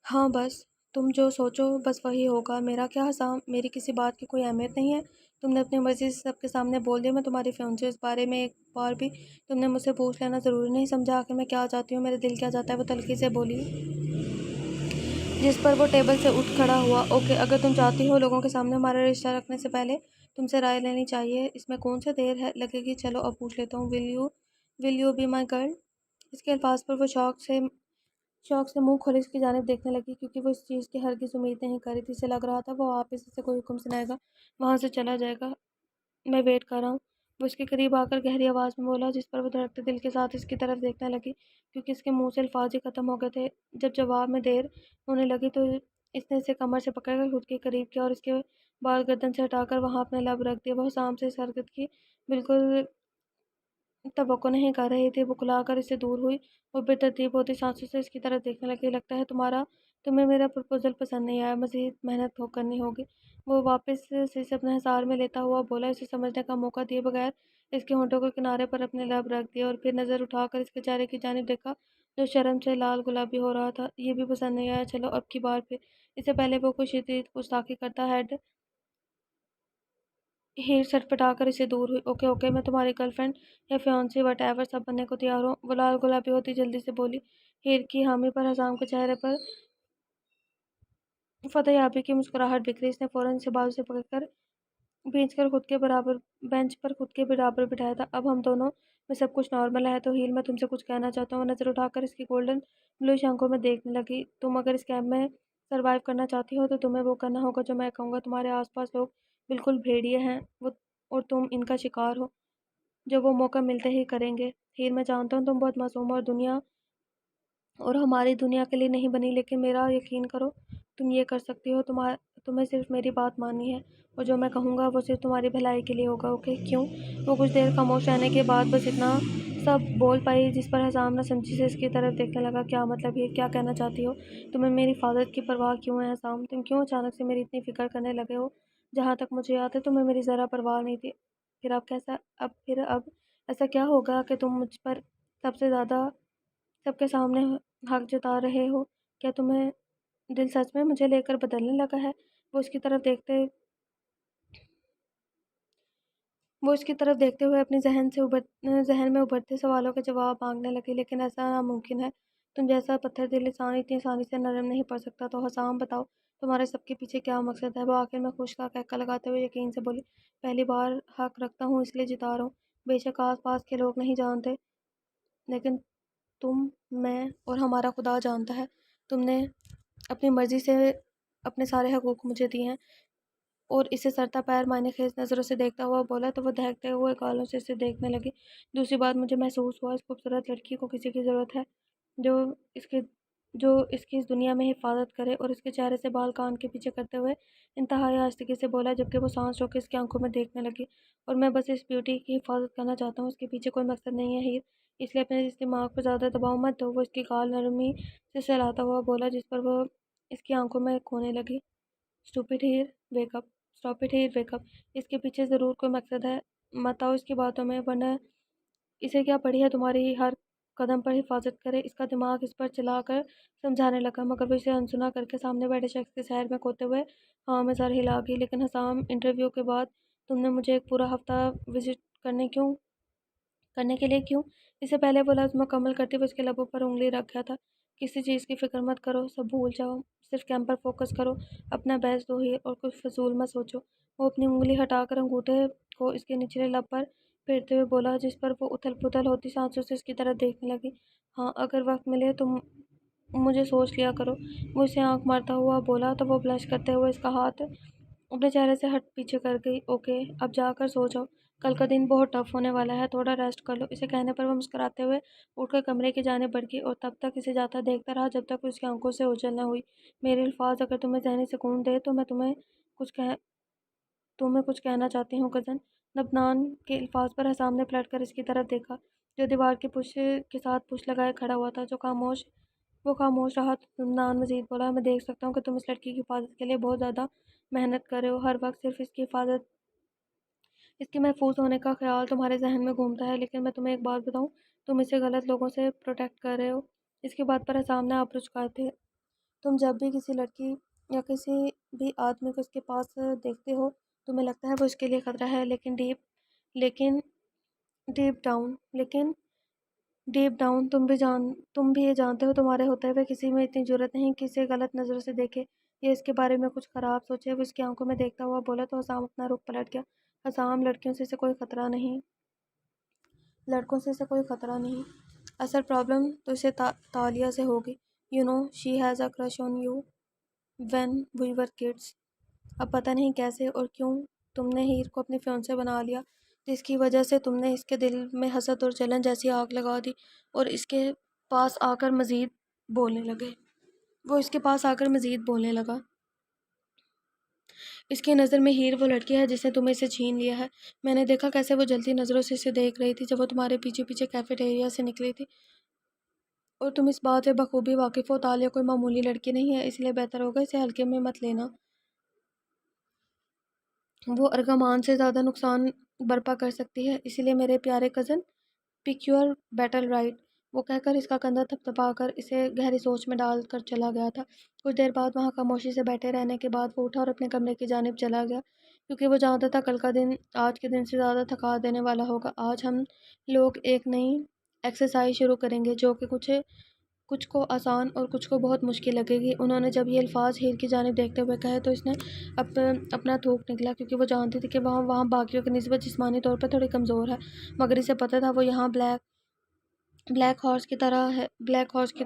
[SPEAKER 1] ہاں بس تم جو سوچو بس وہی ہوگا۔ میرا کیا حسام، میری کسی بات کی کوئی اہمیت نہیں ہے؟ تم نے اپنی مرضی سے سب کے سامنے بول دیا میں تمہاری فیونسی ہوں۔ اس بارے میں ایک بار بھی تم نے مجھ سے پوچھ لینا ضروری نہیں سمجھا کہ میں کیا چاہتی ہوں، میرے دل کیا چاہتا ہے؟ وہ تلخی سے بولی، جس پر وہ ٹیبل سے اٹھ کھڑا ہوا۔ اوکے، اگر تم چاہتی ہو لوگوں کے سامنے ہمارا رشتہ رکھنے سے پہلے تم سے رائے لینی چاہیے، اس میں کون سے دیر لگے گی؟ چلو اب پوچھ لیتا ہوں، will you be my girl? اس کے الفاظ پر وہ شوق سے منہ کھولے اس کی جانب دیکھنے لگی، کیونکہ وہ اس چیز کی ہرگز امید نہیں کر رہی تھی۔ اسے لگ رہا تھا وہ واپس اسے کوئی حکم سنائے گا، وہاں سے چلا جائے گا۔ میں ویٹ کر رہا ہوں، وہ اس کے قریب آ کر گہری آواز میں بولا، جس پر وہ دھڑکتے دل کے ساتھ اس کی طرف دیکھنے لگی، کیونکہ اس کے منہ سے الفاظ ہی ختم ہو گئے تھے۔ جب جواب میں دیر ہونے لگی تو اس نے اسے کمر سے پکڑ کر خود کے قریب کیا اور اس کے بال گردن سے ہٹا کر وہاں اپنے لب رکھ دیے۔ وہ حسام سے اس حرکت کی بالکل توقع نہیں کر رہی تھی۔ بکلا کر اس سے دور ہوئی اور بے ترتیب ہوتی سانسوں سے اس کی طرف دیکھنے لگی۔ لگتا ہے تمہیں میرا پرپوزل پسند نہیں آیا، مزید محنت کرنی ہوگی۔ وہ واپس سے اسے اپنے حصار میں لیتا ہوا بولا، اسے سمجھنے کا موقع دیے بغیر اس کے ہونٹوں کے کنارے پر اپنے لب رکھ دیے اور پھر نظر اٹھا کر اس کے چہرے کی جانب دیکھا جو شرم سے لال گلابی ہو رہا تھا۔ یہ بھی پسند نہیں آیا؟ چلو اب کی بار پھر۔ اس سے پہلے وہ کوئی شدید گستاخی کرتا ہیر سٹپٹا کر اسے دور ہوئی۔ اوکے اوکے، میں تمہاری گرل فرینڈ یا فیونسی وٹ ایور سب بننے کو تیار ہوں، وہ لال گلابی ہوتی جلدی سے بولی۔ ہیر کی حامی پر حسام کے چہرے پر فتح یابی کی مسکراہٹ بکھری۔ اس نے فوراً اسے بازو سے پکڑ کر بینچ پر خود کے برابر بٹھایا تھا۔ اب ہم دونوں میں سب کچھ نارمل ہے تو ہیر، میں تم سے کچھ کہنا چاہتا ہوں۔ وہ نظر اٹھا کر اس کی گولڈن بلوش آنکھوں میں دیکھنے لگی۔ تم اگر اس کیمپ میں سروائیو کرنا چاہتی ہو تو تمہیں وہ کرنا ہوگا جو میں کہوں گا۔ تمہارے آس پاس لوگ بالکل بھیڑیے ہیں اور تم ان کا شکار ہو، جو وہ موقع ملتے ہی کریں گے۔ ہیر، میں جانتا ہوں تم بہت معصوم اور ہماری دنیا کے لیے نہیں بنی، لیکن میرا یقین کرو تم یہ کر سکتی ہو۔ تمہیں صرف میری بات ماننی ہے اور جو میں کہوں گا وہ صرف تمہاری بھلائی کے لیے ہوگا، اوکے؟ کیوں؟ وہ کچھ دیر خاموش رہنے کے بعد بس اتنا سب بول پائی، جس پر حسام نہ سمجھی سے اس کی طرف دیکھنے لگا۔ کیا مطلب؟ یہ کیا کہنا چاہتی ہو؟ تمہیں میری حفاظت کی پرواہ کیوں ہے حسام؟ تم کیوں اچانک سے میری اتنی فکر کرنے لگے ہو؟ جہاں تک مجھے یاد ہے تمہیں میری ذرا پرواہ نہیں تھی۔ پھر اب ایسا کیا ہوگا کہ تم مجھ پر سب سے زیادہ سب کے سامنے حق جتا رہے ہو؟ کیا تمہیں دل سچ میں مجھے لے کر بدلنے لگا ہے؟ وہ اس کی طرف دیکھتے ہوئے اپنے ذہن میں ابھرتے سوالوں کے جواب مانگنے لگی، لیکن ایسا ناممکن ہے۔ تم جیسا پتھر دل انسان اتنی آسانی سے نرم نہیں پڑ سکتا۔ تو حسام بتاؤ، تمہارے سب کے پیچھے کیا مقصد ہے؟ وہ آخر میں خوش کا قہقہ لگاتے ہوئے یقین سے بولی، پہلی بار حق رکھتا ہوں اس لیے جتا رہا ہوں۔ بے شک آس پاس کے لوگ نہیں جانتے، لیکن تم، میں اور ہمارا خدا جانتا ہے۔ تم نے اپنی مرضی سے اپنے سارے حقوق مجھے دیے ہیں۔ اور اسے سرتا پیر معنی خیز نظروں سے دیکھتا ہوا بولا تو وہ دہکتے ہوئے گالوں سے اسے دیکھنے لگی۔ دوسری بات، مجھے محسوس ہوا اس خوبصورت لڑکی کو کسی کی ضرورت ہے جو اس کی اس دنیا میں حفاظت کرے، اور اس کے چہرے سے بال کان کے پیچھے کرتے ہوئے انتہائی آہستگی سے بولا، جبکہ وہ سانس روکے اس کی آنکھوں میں دیکھنے لگی، اور میں بس اس بیوٹی کی حفاظت کرنا چاہتا ہوں، اس کے پیچھے کوئی مقصد نہیں ہے ہیر، اس لیے اپنے اس دماغ پر زیادہ دباؤ مت دو۔ وہ اس کی گال نرمی سے سہلاتا ہوا بولا، جس پر وہ اس کی آنکھوں میں کھونے لگی۔ Stupid here, wake up! Stop it here, wake up! اس کے پیچھے ضرور کوئی مقصد ہے، مت آؤ اس کی باتوں میں، ورنہ اسے کیا پڑی ہے تمہاری ہر قدم پر حفاظت کرے؟ اس کا دماغ اس پر چلا کر سمجھانے لگا، مگر وہ اسے انسنا کر کے سامنے بیٹھے شخص کے سحر میں کھوتے ہوئے ہاں میں سر ہلا گئی۔ لیکن حسام، انٹرویو کے بعد تم نے مجھے ایک پورا ہفتہ وزٹ کرنے کے لیے کیوں؟ اس سے پہلے وہ لفظ مکمل کرتے ہوئے اس کے لبوں پر انگلی رکھ گیا تھا۔ کسی چیز کی فکر مت کرو، سب بھول جاؤ، صرف کیمپ پر فوکس کرو، اپنا بیسٹ دو ہیر، اور کچھ فضول مت سوچو۔ وہ اپنی انگلی ہٹا کر انگوٹھے کو اس کے نچلے لب پر پھیرتے ہوئے بولا، جس پر وہ اتھل پتھل ہوتی سانسوں سے اس کی طرف دیکھنے لگی۔ ہاں، اگر وقت ملے تو مجھے سوچ لیا کرو، وہ اسے آنکھ مارتا ہوا بولا تو وہ بلش کرتے ہوئے اس کا ہاتھ اپنے چہرے سے ہٹ پیچھے کر گئی۔ اوکے، اب جا کر سو جاؤ، کل کا دن بہت ٹف ہونے والا ہے، تھوڑا ریسٹ کر لو۔ اسے کہنے پر وہ مسکراتے ہوئے اٹھ کر کمرے کی جانب بڑھ گئی اور تب تک اسے جاتا دیکھتا رہا جب تک اس کی آنکھوں سے اوجھل نہ ہوئی۔ میرے الفاظ اگر تمہیں ذہنی سکون دے تو میں تمہیں کچھ تمہیں کچھ کہنا چاہتی ہوں کزن۔ نبنان کے الفاظ پر حسام نے پلٹ کر اس کی طرف دیکھا جو دیوار کے پشت کے ساتھ پشت لگائے کھڑا ہوا تھا۔ وہ خاموش رہا تو نبنان مزید بولا، میں دیکھ سکتا ہوں کہ تم اس لڑکی کی حفاظت کے لیے بہت زیادہ محنت کر رہے ہو، ہر وقت صرف اس کے محفوظ ہونے کا خیال تمہارے ذہن میں گھومتا ہے، لیکن میں تمہیں ایک بات بتاؤں، تم اسے غلط لوگوں سے پروٹیکٹ کر رہے ہو۔ اس کی بات پر حسام نے آبرو جھکائے تھے۔ تم جب بھی کسی لڑکی یا کسی بھی آدمی کو اس کے پاس دیکھتے ہو تمہیں لگتا ہے وہ اس کے لیے خطرہ ہے، لیکن ڈیپ ڈاؤن تم بھی یہ جانتے ہو تمہارے ہوتے ہوئے کسی میں اتنی جرأت نہیں کہ اسے غلط نظروں سے دیکھے یا اس کے بارے میں کچھ خراب سوچے۔ وہ اس کی آنکھوں میں دیکھتا ہوا بولا تو حسام اپنا رخ پلٹ گیا۔ حسام، لڑکوں سے اسے کوئی خطرہ نہیں۔ اصل پرابلم تو اسے تالیہ سے ہوگی۔ You know she has a crush on you when we were kids. اب پتہ نہیں کیسے اور کیوں تم نے ہیر کو اپنی فیونسے بنا لیا، جس کی وجہ سے تم نے اس کے دل میں حسد اور جلن جیسی آگ لگا دی اور اس کے پاس آ کر مزید بولنے لگا۔ اس کی نظر میں ہیر وہ لڑکی ہے جس نے تمہیں اسے چھین لیا ہے۔ میں نے دیکھا کیسے وہ جلتی نظروں سے اسے دیکھ رہی تھی جب وہ تمہارے پیچھے پیچھے کیفیٹیریا سے نکلی تھی، اور تم اس بات سے بخوبی واقف ہو تالیہ کوئی معمولی لڑکی نہیں ہے، اس لیے بہتر ہوگا اسے ہلکے میں مت لینا۔ وہ ارغمان سے زیادہ نقصان برپا کر سکتی ہے، اسی لیے میرے پیارے cousin, pick your battle right. وہ کہہ کر اس کا کندھا تھپتھپا کر اسے گہری سوچ میں ڈال کر چلا گیا تھا۔ کچھ دیر بعد وہاں خاموشی سے بیٹھے رہنے کے بعد وہ اٹھا اور اپنے کمرے کی جانب چلا گیا، کیونکہ وہ جانتا تھا کل کا دن آج کے دن سے زیادہ تھکا دینے والا ہوگا۔ آج ہم لوگ ایک نئی ایکسرسائز شروع کریں گے جو کہ کچھ کو آسان اور کچھ کو بہت مشکل لگے گی۔ انہوں نے جب یہ الفاظ ہیر کی جانب دیکھتے ہوئے کہے تو اس نے اپنا تھوک نکلا، کیونکہ وہ جانتی تھی کہ وہاں باقیوں کی نسبت جسمانی طور پر تھوڑی کمزور ہے، مگر اسے پتہ تھا وہ یہاں بلیک ہارس کی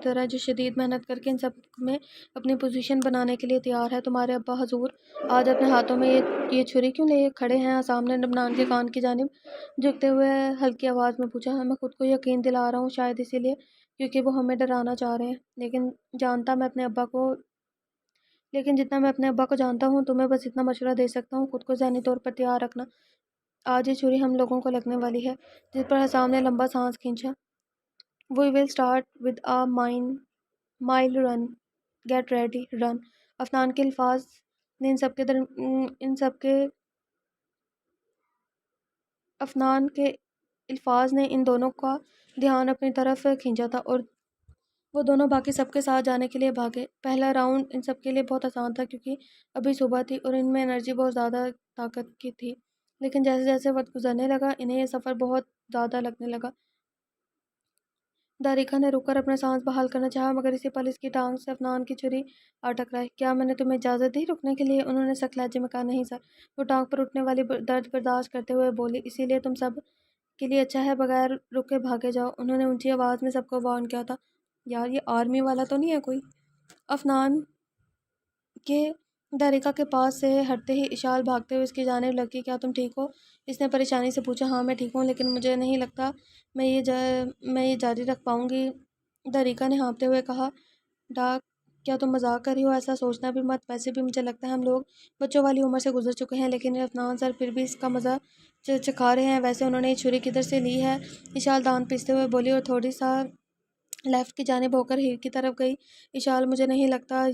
[SPEAKER 1] طرح جو شدید محنت کر کے ان سب میں اپنی پوزیشن بنانے کے لیے تیار ہے۔ تمہارے ابا حضور آج اپنے ہاتھوں میں یہ چھری کیوں لیے کھڑے ہیں؟ حسام نے نبنان کے کان کی جانب جھکتے ہوئے ہلکی آواز میں پوچھا۔ میں خود کو یقین دلا رہا ہوں، شاید اسی لیے کیونکہ وہ ہمیں ڈرانا چاہ رہے ہیں، لیکن جتنا میں اپنے ابا کو جانتا ہوں، تمہیں بس اتنا مشورہ دے سکتا ہوں، خود کو ذہنی طور پر تیار رکھنا، آج یہ چھری ہم لوگوں کو لگنے والی ہے۔ جس پر حسام نے لمبا سانس کھینچا۔ We will start with a mile run. Get ready, run. Afnan کے الفاظ نے ان دونوں کا دھیان اپنی طرف کھینچا تھا اور وہ دونوں باقی سب کے ساتھ جانے کے لیے بھاگے۔ پہلا راؤنڈ ان سب کے لیے بہت آسان تھا کیونکہ ابھی صبح تھی اور ان میں انرجی بہت زیادہ طاقت کی تھی، لیکن جیسے جیسے وقت گزرنے لگا انہیں یہ سفر بہت زیادہ لگنے لگا۔ داریکا نے رک کر اپنا سانس بحال کرنا چاہا، مگر اسی پل اس کی ٹانگ سے افنان کی چھری آ ٹکرائی۔ کیا میں نے تمہیں اجازت دی رکنے کے لیے؟ انہوں نے سخت لہجے میں کہا۔ نہیں سر، وہ ٹانگ پر اٹھنے والی درد برداشت کرتے ہوئے بولی۔ اسی لیے تم سب کے لیے اچھا ہے بغیر رکے بھاگے جاؤ۔ انہوں نے اونچی آواز میں سب کو وارن کیا تھا۔ یار یہ آرمی والا تو نہیں ہے کوئی؟ افنان کے داریکا کے پاس سے ہٹتے ہی اشال بھاگتے ہوئے اس کی جانب لگی۔ کیا تم ٹھیک ہو؟ اس نے پریشانی سے پوچھا۔ ہاں میں ٹھیک ہوں، لیکن مجھے نہیں لگتا میں یہ جاری رکھ پاؤں گی، داریکا نے ہانپتے ہوئے کہا۔ ڈاک، کیا تم مذاق کر رہی ہو؟ ایسا سوچنا بھی مت، ویسے بھی مجھے لگتا ہے ہم لوگ بچوں والی عمر سے گزر چکے ہیں، لیکن افنان سر پھر بھی اس کا مزہ چکھا رہے ہیں۔ ویسے انہوں نے یہ چھری کدھر سے لی ہے؟ اشال دانت پیستے ہوئے بولی اور تھوڑی سا لیفٹ کی جانب ہو کر ہیر کی طرف گئی۔ اشال، مجھے نہیں لگتا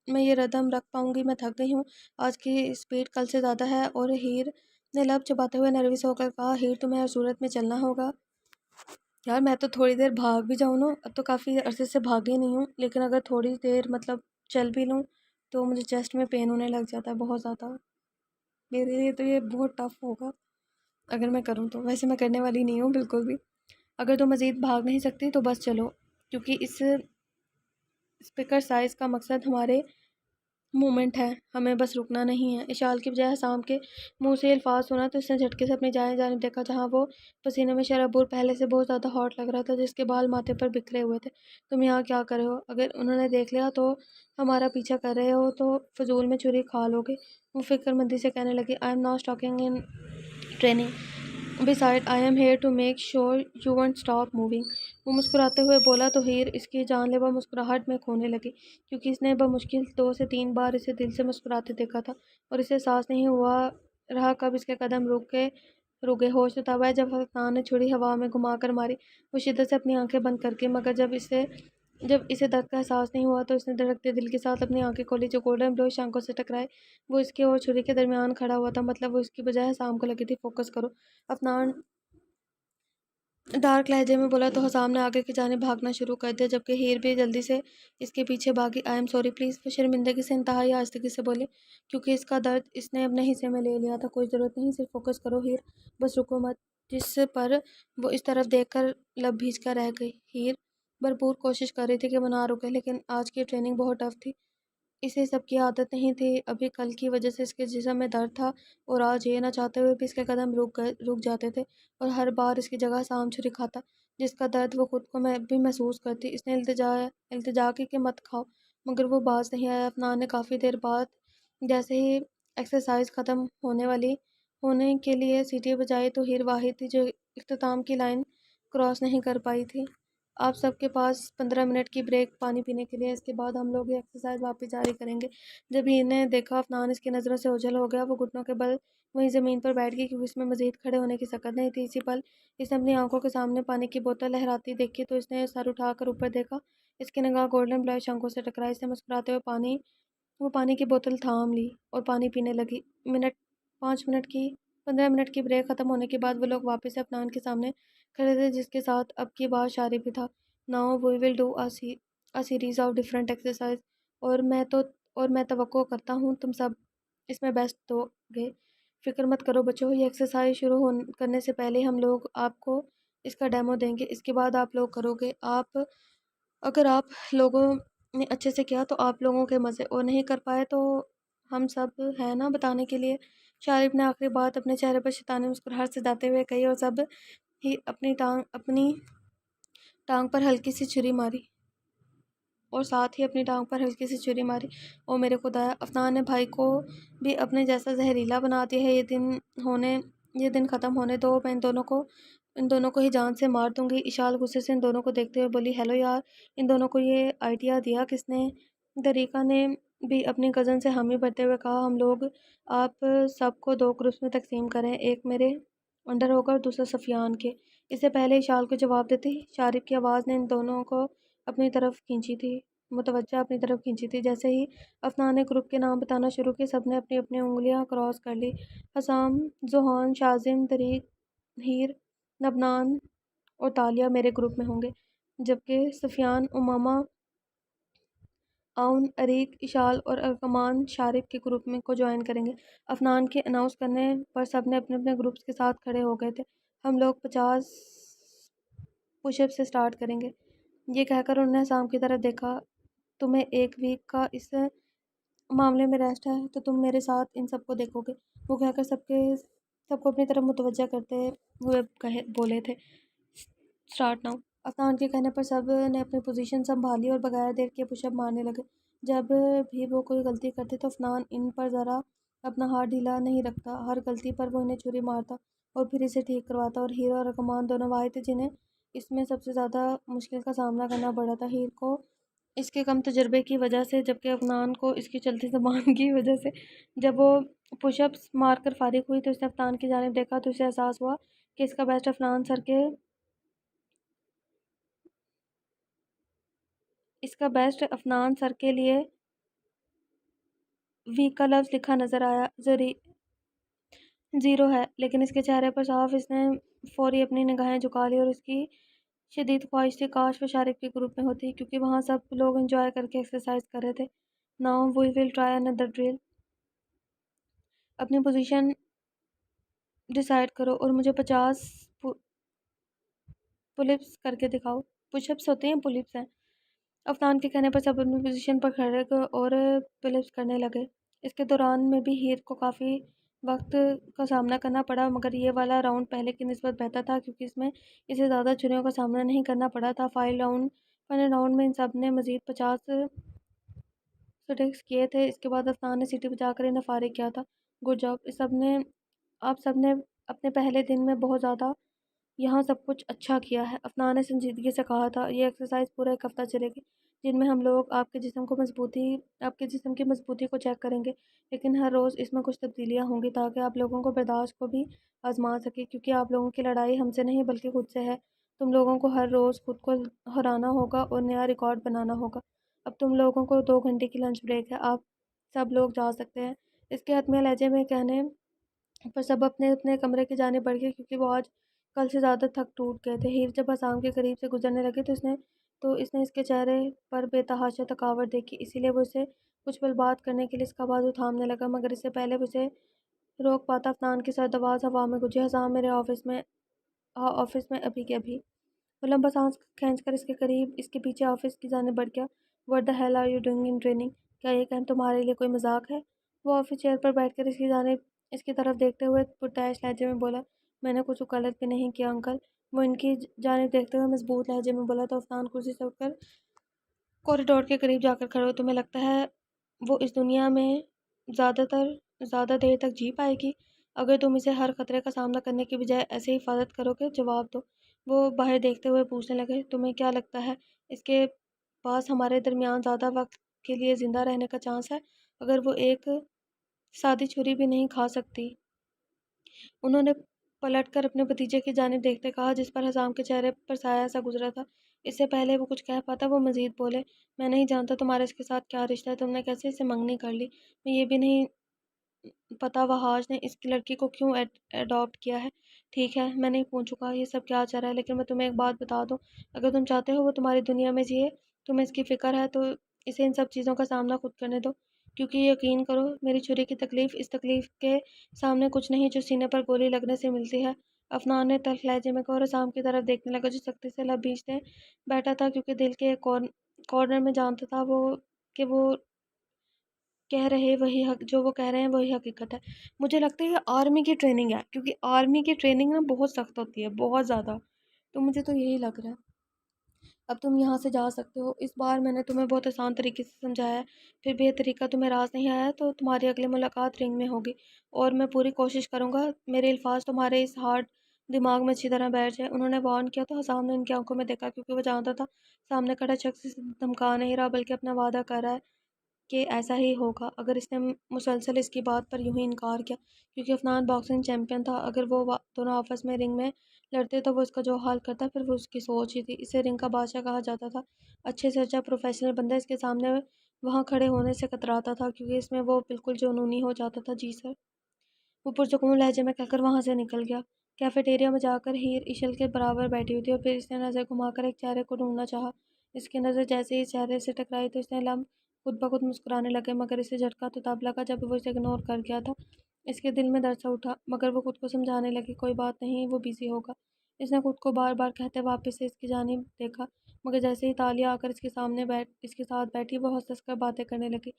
[SPEAKER 1] میں یہ ردم رکھ پاؤں گی، میں تھک گئی ہوں، آج کی اسپیڈ کل سے زیادہ ہے۔ اور ہیر نے لب چباتے ہوئے نروس ہو کر کہا۔ ہیر، تمہیں ہر صورت میں چلنا ہوگا۔ یار میں تو تھوڑی دیر بھاگ بھی جاؤں نا، اب تو کافی عرصے سے بھاگی نہیں ہوں، لیکن اگر تھوڑی دیر چل بھی لوں تو مجھے چیسٹ میں پین ہونے لگ جاتا ہے بہت زیادہ۔ میرے لیے تو یہ بہت ٹف ہوگا اگر میں کروں تو، ویسے میں کرنے والی نہیں ہوں بالکل بھی۔ اگر تم مزید بھاگ نہیں سکتی تو بس چلو، کیونکہ اس اسپیکر سائز کا مقصد ہمارے موومنٹ ہے، ہمیں بس رکنا نہیں ہے۔ اشال کی بجائے حسام کے منہ سے یہ الفاظ سنا تو اس نے جھٹکے سے اپنی جانب دیکھا جہاں وہ پسینے میں شرابور پہلے سے بہت زیادہ ہاٹ لگ رہا تھا، جس کے بال ماتھے پر بکھرے ہوئے تھے۔ تم یہاں کیا کر رہے ہو؟ اگر انہوں نے دیکھ لیا تو ہمارا پیچھا کر رہے ہو تو فضول میں چھری کھا لو گے، وہ فکر مندی سے کہنے لگی۔ I am not talking in training. Besides, I am here to make sure you won't stop moving. وہ مسکراتے ہوئے بولا تو ہیر اس کی جان لیوا مسکراہٹ میں کھونے لگی، کیونکہ اس نے بمشکل 2 سے 3 بار اسے دل سے مسکراتے دیکھا تھا، اور اسے احساس نہیں ہوا رہا کب اس کے قدم رک گئے۔ ہوش تب آیا جب افنان نے چھری ہوا میں گھما کر ماری، وہ شدت سے اپنی آنکھیں بند کر کے، مگر جب اسے درد کا احساس نہیں ہوا تو اس نے دھڑکتے دل کے ساتھ اپنی آنکھیں کھولی۔ جو گولڈن بلوش آنکھوں سے ٹکرائے وہ اس کے اور چھری کے درمیان کھڑا ہوا تھا، مطلب وہ اس کی بجائے حسام کو لگی تھی۔ فوکس کرو، افنان ڈارک لہجے میں بولا تو حسام نے آگے کی جانب بھاگنا شروع کر دیا، جبکہ ہیر بھی جلدی سے اس کے پیچھے بھاگی۔ آئی ایم سوری پلیز، وہ شرمندگی سے انتہائی آہستگی سے بولی، کیونکہ اس کا درد اس نے اپنے حصے میں لے لیا تھا۔ کوئی ضرورت نہیں، صرف فوکس کرو ہیر، بس رکو مت۔ جس پر وہ اس طرف دیکھ کر لب بھیج کر رہ گئی۔ ہیر بھرپور کوشش کر رہی تھی کہ وہ نہ رکے، لیکن آج کی ٹریننگ بہت ٹف تھی، اسے سب کی عادت نہیں تھی۔ ابھی کل کی وجہ سے اس کے جسم میں درد تھا، اور آج یہ نہ چاہتے ہوئے بھی اس کے قدم رک جاتے تھے، اور ہر بار اس کی جگہ حسام چھری کھاتا، جس کا درد وہ خود کو بھی محسوس کرتی۔ اس نے التجا کی کہ مت کھاؤ، مگر وہ باز نہیں آیا۔ افنان نے کافی دیر بعد جیسے ہی ایکسرسائز ختم ہونے کے لیے سیٹی بجائی تو ہیر واحد تھی جو اختتام کی لائن کراس نہیں کر پائی تھی۔ آپ سب کے پاس 15 منٹ کی بریک پانی پینے کے لیے، اس کے بعد ہم لوگ یہ ایکسرسائز واپس جاری کریں گے۔ جب ہیر نے دیکھا افنان اس کی نظروں سے اوجھل ہو گیا، وہ گھٹنوں کے بل وہیں زمین پر بیٹھ گئی، کیونکہ اس میں مزید کھڑے ہونے کی سکت نہیں تھی۔ اسی پل اس نے اپنی آنکھوں کے سامنے پانی کی بوتل لہراتی دیکھی تو اس نے سر اٹھا کر اوپر دیکھا۔ اس کی نگاہ گولڈن بلوش آنکھوں سے ٹکرائی۔ اس نے مسکراتے ہوئے وہ پانی کی بوتل تھام لی اور پانی پینے لگی۔ 15 منٹ کی بریک ختم ہونے کے بعد وہ لوگ واپس سے افنان کے سامنے کھڑے تھے، جس کے ساتھ اب کی بار شارب بھی تھا۔ Now we will do a series of different exercise, اور میں توقع کرتا ہوں تم سب اس میں بیسٹ دو گے۔ فکر مت کرو بچوں، یہ ایکسرسائز شروع کرنے سے پہلے ہم لوگ آپ کو اس کا ڈیمو دیں گے، اس کے بعد آپ لوگ کرو گے۔ اگر آپ لوگوں نے اچھے سے کیا تو آپ لوگوں کے مزے، اور نہیں کر پائے تو ہم سب ہیں نا بتانے کے لیے۔ شارب نے آخری بات اپنے چہرے پر شیطانی مسکراہٹ سجاتے ہوئے کہی، اور سب ہی اپنی ٹانگ پر ہلکی سی چھری ماری۔ او میرے خدایا، افنان نے بھائی کو بھی اپنے جیسا زہریلا بنا دیا ہے۔ یہ دن ختم ہونے دو، میں ان دونوں کو ہی جان سے مار دوں گی۔ اشال غصے سے ان دونوں کو دیکھتے ہوئے بولی، ہیلو یار، ان دونوں کو یہ آئیڈیا دیا کس نے؟ دریکا نے بھی اپنی کزن سے حامی بھرتے ہوئے کہا، ہم لوگ آپ سب کو 2 گروپس میں تقسیم کریں، ایک میرے انڈر ہوگا اور دوسرا سفیان کے۔ اس سے پہلے اشال کو جواب دیتی شارب کی آواز نے ان دونوں کو متوجہ اپنی طرف کھینچی تھی۔ جیسے ہی افنان نے گروپ کے نام بتانا شروع کیے، سب نے اپنی اپنی انگلیاں کراس کر لی۔ حسام، ذوحان، شاذم، دریک، ہیر، لبنان اور تالیہ میرے گروپ میں ہوں گے، جبکہ سفیان، امامہ، عون، اریک، اشال اور ارکمان شارب کے گروپ کو جوائن کریں گے۔ افنان کے اناؤنس کرنے پر سب نے اپنے اپنے گروپس کے ساتھ کھڑے ہو گئے تھے۔ ہم لوگ 50 پش اپ سے سٹارٹ کریں گے، یہ کہہ کر انہوں نے حسام کی طرف دیکھا۔ تمہیں 1 ویک کا اس معاملے میں ریسٹ ہے، تو تم میرے ساتھ ان سب کو دیکھو گے، وہ کہہ کر سب کو اپنی طرف متوجہ کرتے ہوئے بولے تھے، سٹارٹ ناؤ۔ افنان کے کہنے پر سب نے اپنی پوزیشن سنبھالی اور بغیر دیر کیے پش اپ مارنے لگے۔ جب بھی وہ کوئی غلطی کرتے تو افنان ان پر ذرا اپنا ہاتھ ڈھیلا نہیں رکھتا، ہر غلطی پر وہ انہیں چھری مارتا اور پھر اسے ٹھیک کرواتا، اور ہیر اور ارکمان دونوں واحد تھے جنہیں اس میں سب سے زیادہ مشکل کا سامنا کرنا پڑا تھا۔ ہیر کو اس کے کم تجربے کی وجہ سے، جبکہ افنان کو اس کی چلتی زبان کی وجہ سے۔ جب وہ پش اپس مار کر فارغ ہوئی تو اس نے افنان کی جانب دیکھا تو اسے احساس ہوا کہ اس کا بیسٹ افنان سر کے لیے ویک کا لفظ لکھا نظر آیا، زیرو ہے، لیکن اس کے چہرے پر صاف اس نے فوری اپنی نگاہیں جھکا لی، اور اس کی شدید خواہش تھی کاش وہ شارب کے گروپ میں ہوتی، کیونکہ وہاں سب لوگ انجوائے کر کے ایکسرسائز کر رہے تھے۔ Now we will try another drill, اپنی پوزیشن ڈیسائیڈ کرو اور مجھے 50 پل اپس کر کے دکھاؤ۔ پش اپس ہوتے ہیں، پل اپس ہیں۔ افنان کے کہنے پر سب اپنی پوزیشن پر کھڑے اور پل اپس کرنے لگے۔ اس کے دوران میں بھی ہیر کو کافی وقت کا سامنا کرنا پڑا، مگر یہ والا راؤنڈ پہلے کی نسبت بہتر تھا، کیونکہ اس میں اسے زیادہ چھریوں کا سامنا نہیں کرنا پڑا تھا۔ فائنل راؤنڈ میں ان سب نے مزید 50 سٹرائکس کیے تھے۔ اس کے بعد افنان نے سیٹی بجا کر انہیں فارغ کیا تھا۔ گڈ جاب، آپ سب نے اپنے پہلے دن میں بہت زیادہ یہاں سب کچھ اچھا کیا ہے۔ افنان نے سنجیدگی سے کہا تھا، یہ ایکسرسائز پورا ایک ہفتہ چلے گی، جن میں ہم لوگ آپ کے جسم کی مضبوطی کو چیک کریں گے، لیکن ہر روز اس میں کچھ تبدیلیاں ہوں گی تاکہ آپ لوگوں کو برداشت کو بھی آزما سکے، کیونکہ آپ لوگوں کی لڑائی ہم سے نہیں بلکہ خود سے ہے۔ تم لوگوں کو ہر روز خود کو ہرانا ہوگا اور نیا ریکارڈ بنانا ہوگا۔ اب تم لوگوں کو 2 گھنٹے کی لنچ بریک ہے، آپ سب لوگ جا سکتے ہیں۔ اس کے حتمیہ لہجے میں کہنے پر سب اپنے اپنے کمرے کی جانب بڑھ گئے، کیونکہ وہ آج کل سے زیادہ تھک ٹوٹ گئے تھے۔ ہیر جب حسام کے قریب سے گزرنے لگے تو اس نے اس کے چہرے پر بے تحاشا تھکاوٹ دیکھی، اسی لیے وہ اسے کچھ پل بات کرنے کے لیے اس کا بازو تھامنے لگا، مگر اس سے پہلے وہ اسے روک پاتا افنان کی سرد آواز ہوا میں گونجی، حسام میرے آفس میں ابھی کے ابھی۔ وہ لمبا سانس کھینچ کر اس کے قریب اس کے پیچھے آفس کی جانب بڑھ گیا۔ What the hell are you doing in training؟ کیا یہ کیمپ تمہارے لیے کوئی مذاق ہے؟ وہ آفس چیئر پر بیٹھ کر اس کی طرف دیکھتے ہوئے پرتعش لہجے میں بولا، میں نے کچھ غلط بھی نہیں کیا انکل۔ وہ ان کی جانب دیکھتے ہوئے مضبوط لہجے میں بولا تو افنان کرسی سے اٹھ کر کوریڈور کے قریب جا کر کھڑے ہوئے، تمہیں لگتا ہے وہ اس دنیا میں زیادہ دیر تک جی پائے گی؟ اگر تم اسے ہر خطرے کا سامنا کرنے کی بجائے ایسے ہی حفاظت کرو گے؟ جواب دو۔ وہ باہر دیکھتے ہوئے پوچھنے لگے، تمہیں کیا لگتا ہے اس کے پاس ہمارے درمیان زیادہ وقت کے لیے زندہ رہنے کا چانس ہے؟ اگر وہ ایک سادی چھری بھی نہیں کھا سکتی؟ انہوں نے پلٹ کر اپنے بھتیجے کی جانب دیکھتے کہا، جس پر حسام کے چہرے پر سایہ سا گزرا تھا۔ اس سے پہلے وہ کچھ کہہ پاتا وہ مزید بولے، میں نہیں جانتا تمہارا اس کے ساتھ کیا رشتہ ہے، تم نے کیسے اسے منگنی کر لی؟ میں یہ بھی نہیں پتا وحاج نے اس کی لڑکی کو کیوں اڈاپٹ کیا ہے۔ ٹھیک ہے، میں نہیں پوچھوں گا یہ سب کیا چل رہا ہے، لیکن میں تمہیں ایک بات بتا دوں، اگر تم چاہتے ہو وہ تمہاری دنیا میں جیے، تمہیں اس کی فکر ہے، تو اسے ان سب چیزوں کا سامنا خود کرنے دو، کیونکہ یقین کرو میری چھری کی تکلیف اس تکلیف کے سامنے کچھ نہیں جو سینے پر گولی لگنے سے ملتی ہے۔ افنان نے تلخ لہجے میں کہا اور حسام کی طرف دیکھنے لگا جو سختی سے لب بھیجتے بیٹھا تھا، کیونکہ دل کے ایک کارنر میں جانتا تھا کہ جو وہ کہہ رہے ہیں وہی حقیقت ہے۔ مجھے لگتا ہے یہ آرمی کی ٹریننگ ہے، کیونکہ آرمی کی ٹریننگ نا بہت سخت ہوتی ہے، بہت زیادہ، تو مجھے تو یہی لگ رہا ہے۔ اب تم یہاں سے جا سکتے ہو، اس بار میں نے تمہیں بہت آسان طریقے سے سمجھایا ہے، پھر بھی یہ طریقہ تمہیں راز نہیں آیا تو تمہاری اگلی ملاقات رنگ میں ہوگی، اور میں پوری کوشش کروں گا میرے الفاظ تمہارے اس ہارڈ دماغ میں اچھی طرح بیٹھ جائے۔ انہوں نے وارن کیا تو حسام نے ان کی آنکھوں میں دیکھا، کیونکہ وہ جانتا تھا سامنے کھڑا شخص اسے دھمکا نہیں رہا بلکہ اپنا وعدہ کر رہا ہے کہ ایسا ہی ہوگا اگر اس نے مسلسل اس کی بات پر یوں ہی انکار کیا، کیونکہ افنان باکسنگ چیمپئن تھا، اگر وہ دونوں آپس میں رنگ میں لڑتے تو وہ اس کا جو حال کرتا پھر وہ اس کی سوچ ہی تھی۔ اسے رنگ کا بادشاہ کہا جاتا تھا، اچھے سے اچھا پروفیشنل بندہ اس کے سامنے وہاں کھڑے ہونے سے کتراتا تھا، کیونکہ اس میں وہ بالکل جنونی ہو جاتا تھا۔ جی سر، وہ پرسکون لہجے میں کہہ کر وہاں سے نکل گیا۔ کیفیٹیریا میں جا کر ہیر اشل کے برابر بیٹھی ہوئی تھی اور پھر اس نے نظر گھما کر ایک چہرے کو ڈھونڈنا چاہا۔ اس کی نظر جیسے ہی اس چہرے سے ٹکرائی تو اس نے خود بخود مسکرانے لگے، مگر اسے جھٹکا تو تب لگا جب وہ اسے اگنور کر گیا تھا۔ اس کے دل میں درد سا اٹھا، مگر وہ خود کو سمجھانے لگی کوئی بات نہیں، وہ بیزی ہوگا۔ اس نے خود کو بار بار کہتے واپس سے اس کی جانب دیکھا، مگر جیسے ہی تالیہ آ کر اس کے ساتھ بیٹھی وہ ہنس ہنس کر باتیں کرنے لگی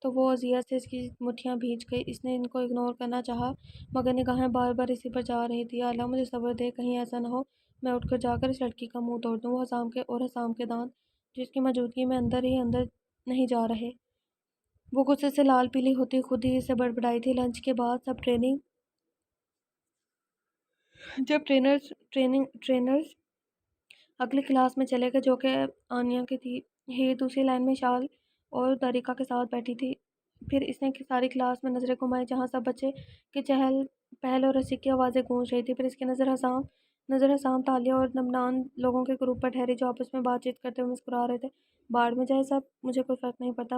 [SPEAKER 1] تو وہ اذیت سے اس کی مٹھیاں بھیج گئی۔ اس نے ان کو اگنور کرنا چاہا مگر نگاہیں بار بار اسی پر جا رہی تھی۔ اللہ مجھے صبر دے، کہیں ایسا نہ ہو میں اٹھ کر جا کر اس لڑکی کا منہ توڑ دوں۔ وہ حسام کے دانت جو اس کی موجودگی میں اندر ہی اندر نہیں جا رہے، وہ غصے سے لال پیلی ہوتی خود ہی اسے بڑبڑائی تھی۔ لنچ کے بعد سب جب ٹرینرز اگلی کلاس میں چلے گئے جو کہ آنیا کی تھی، ہیر دوسری لائن میں شال اور دریکا کے ساتھ بیٹھی تھی۔ پھر اس نے ساری کلاس میں نظریں گھمائی جہاں سب بچے کی چہل پہل اور ہنسی کی آوازیں گونج رہی تھی، پھر اس کی نظر حسام، تالیہ اور نمنان لوگوں کے گروپ پر ٹھہری جو آپس میں بات چیت کرتے ہوئے مسکرا رہے تھے۔ باڑ میں جائے سب، مجھے کوئی فرق نہیں پڑتا،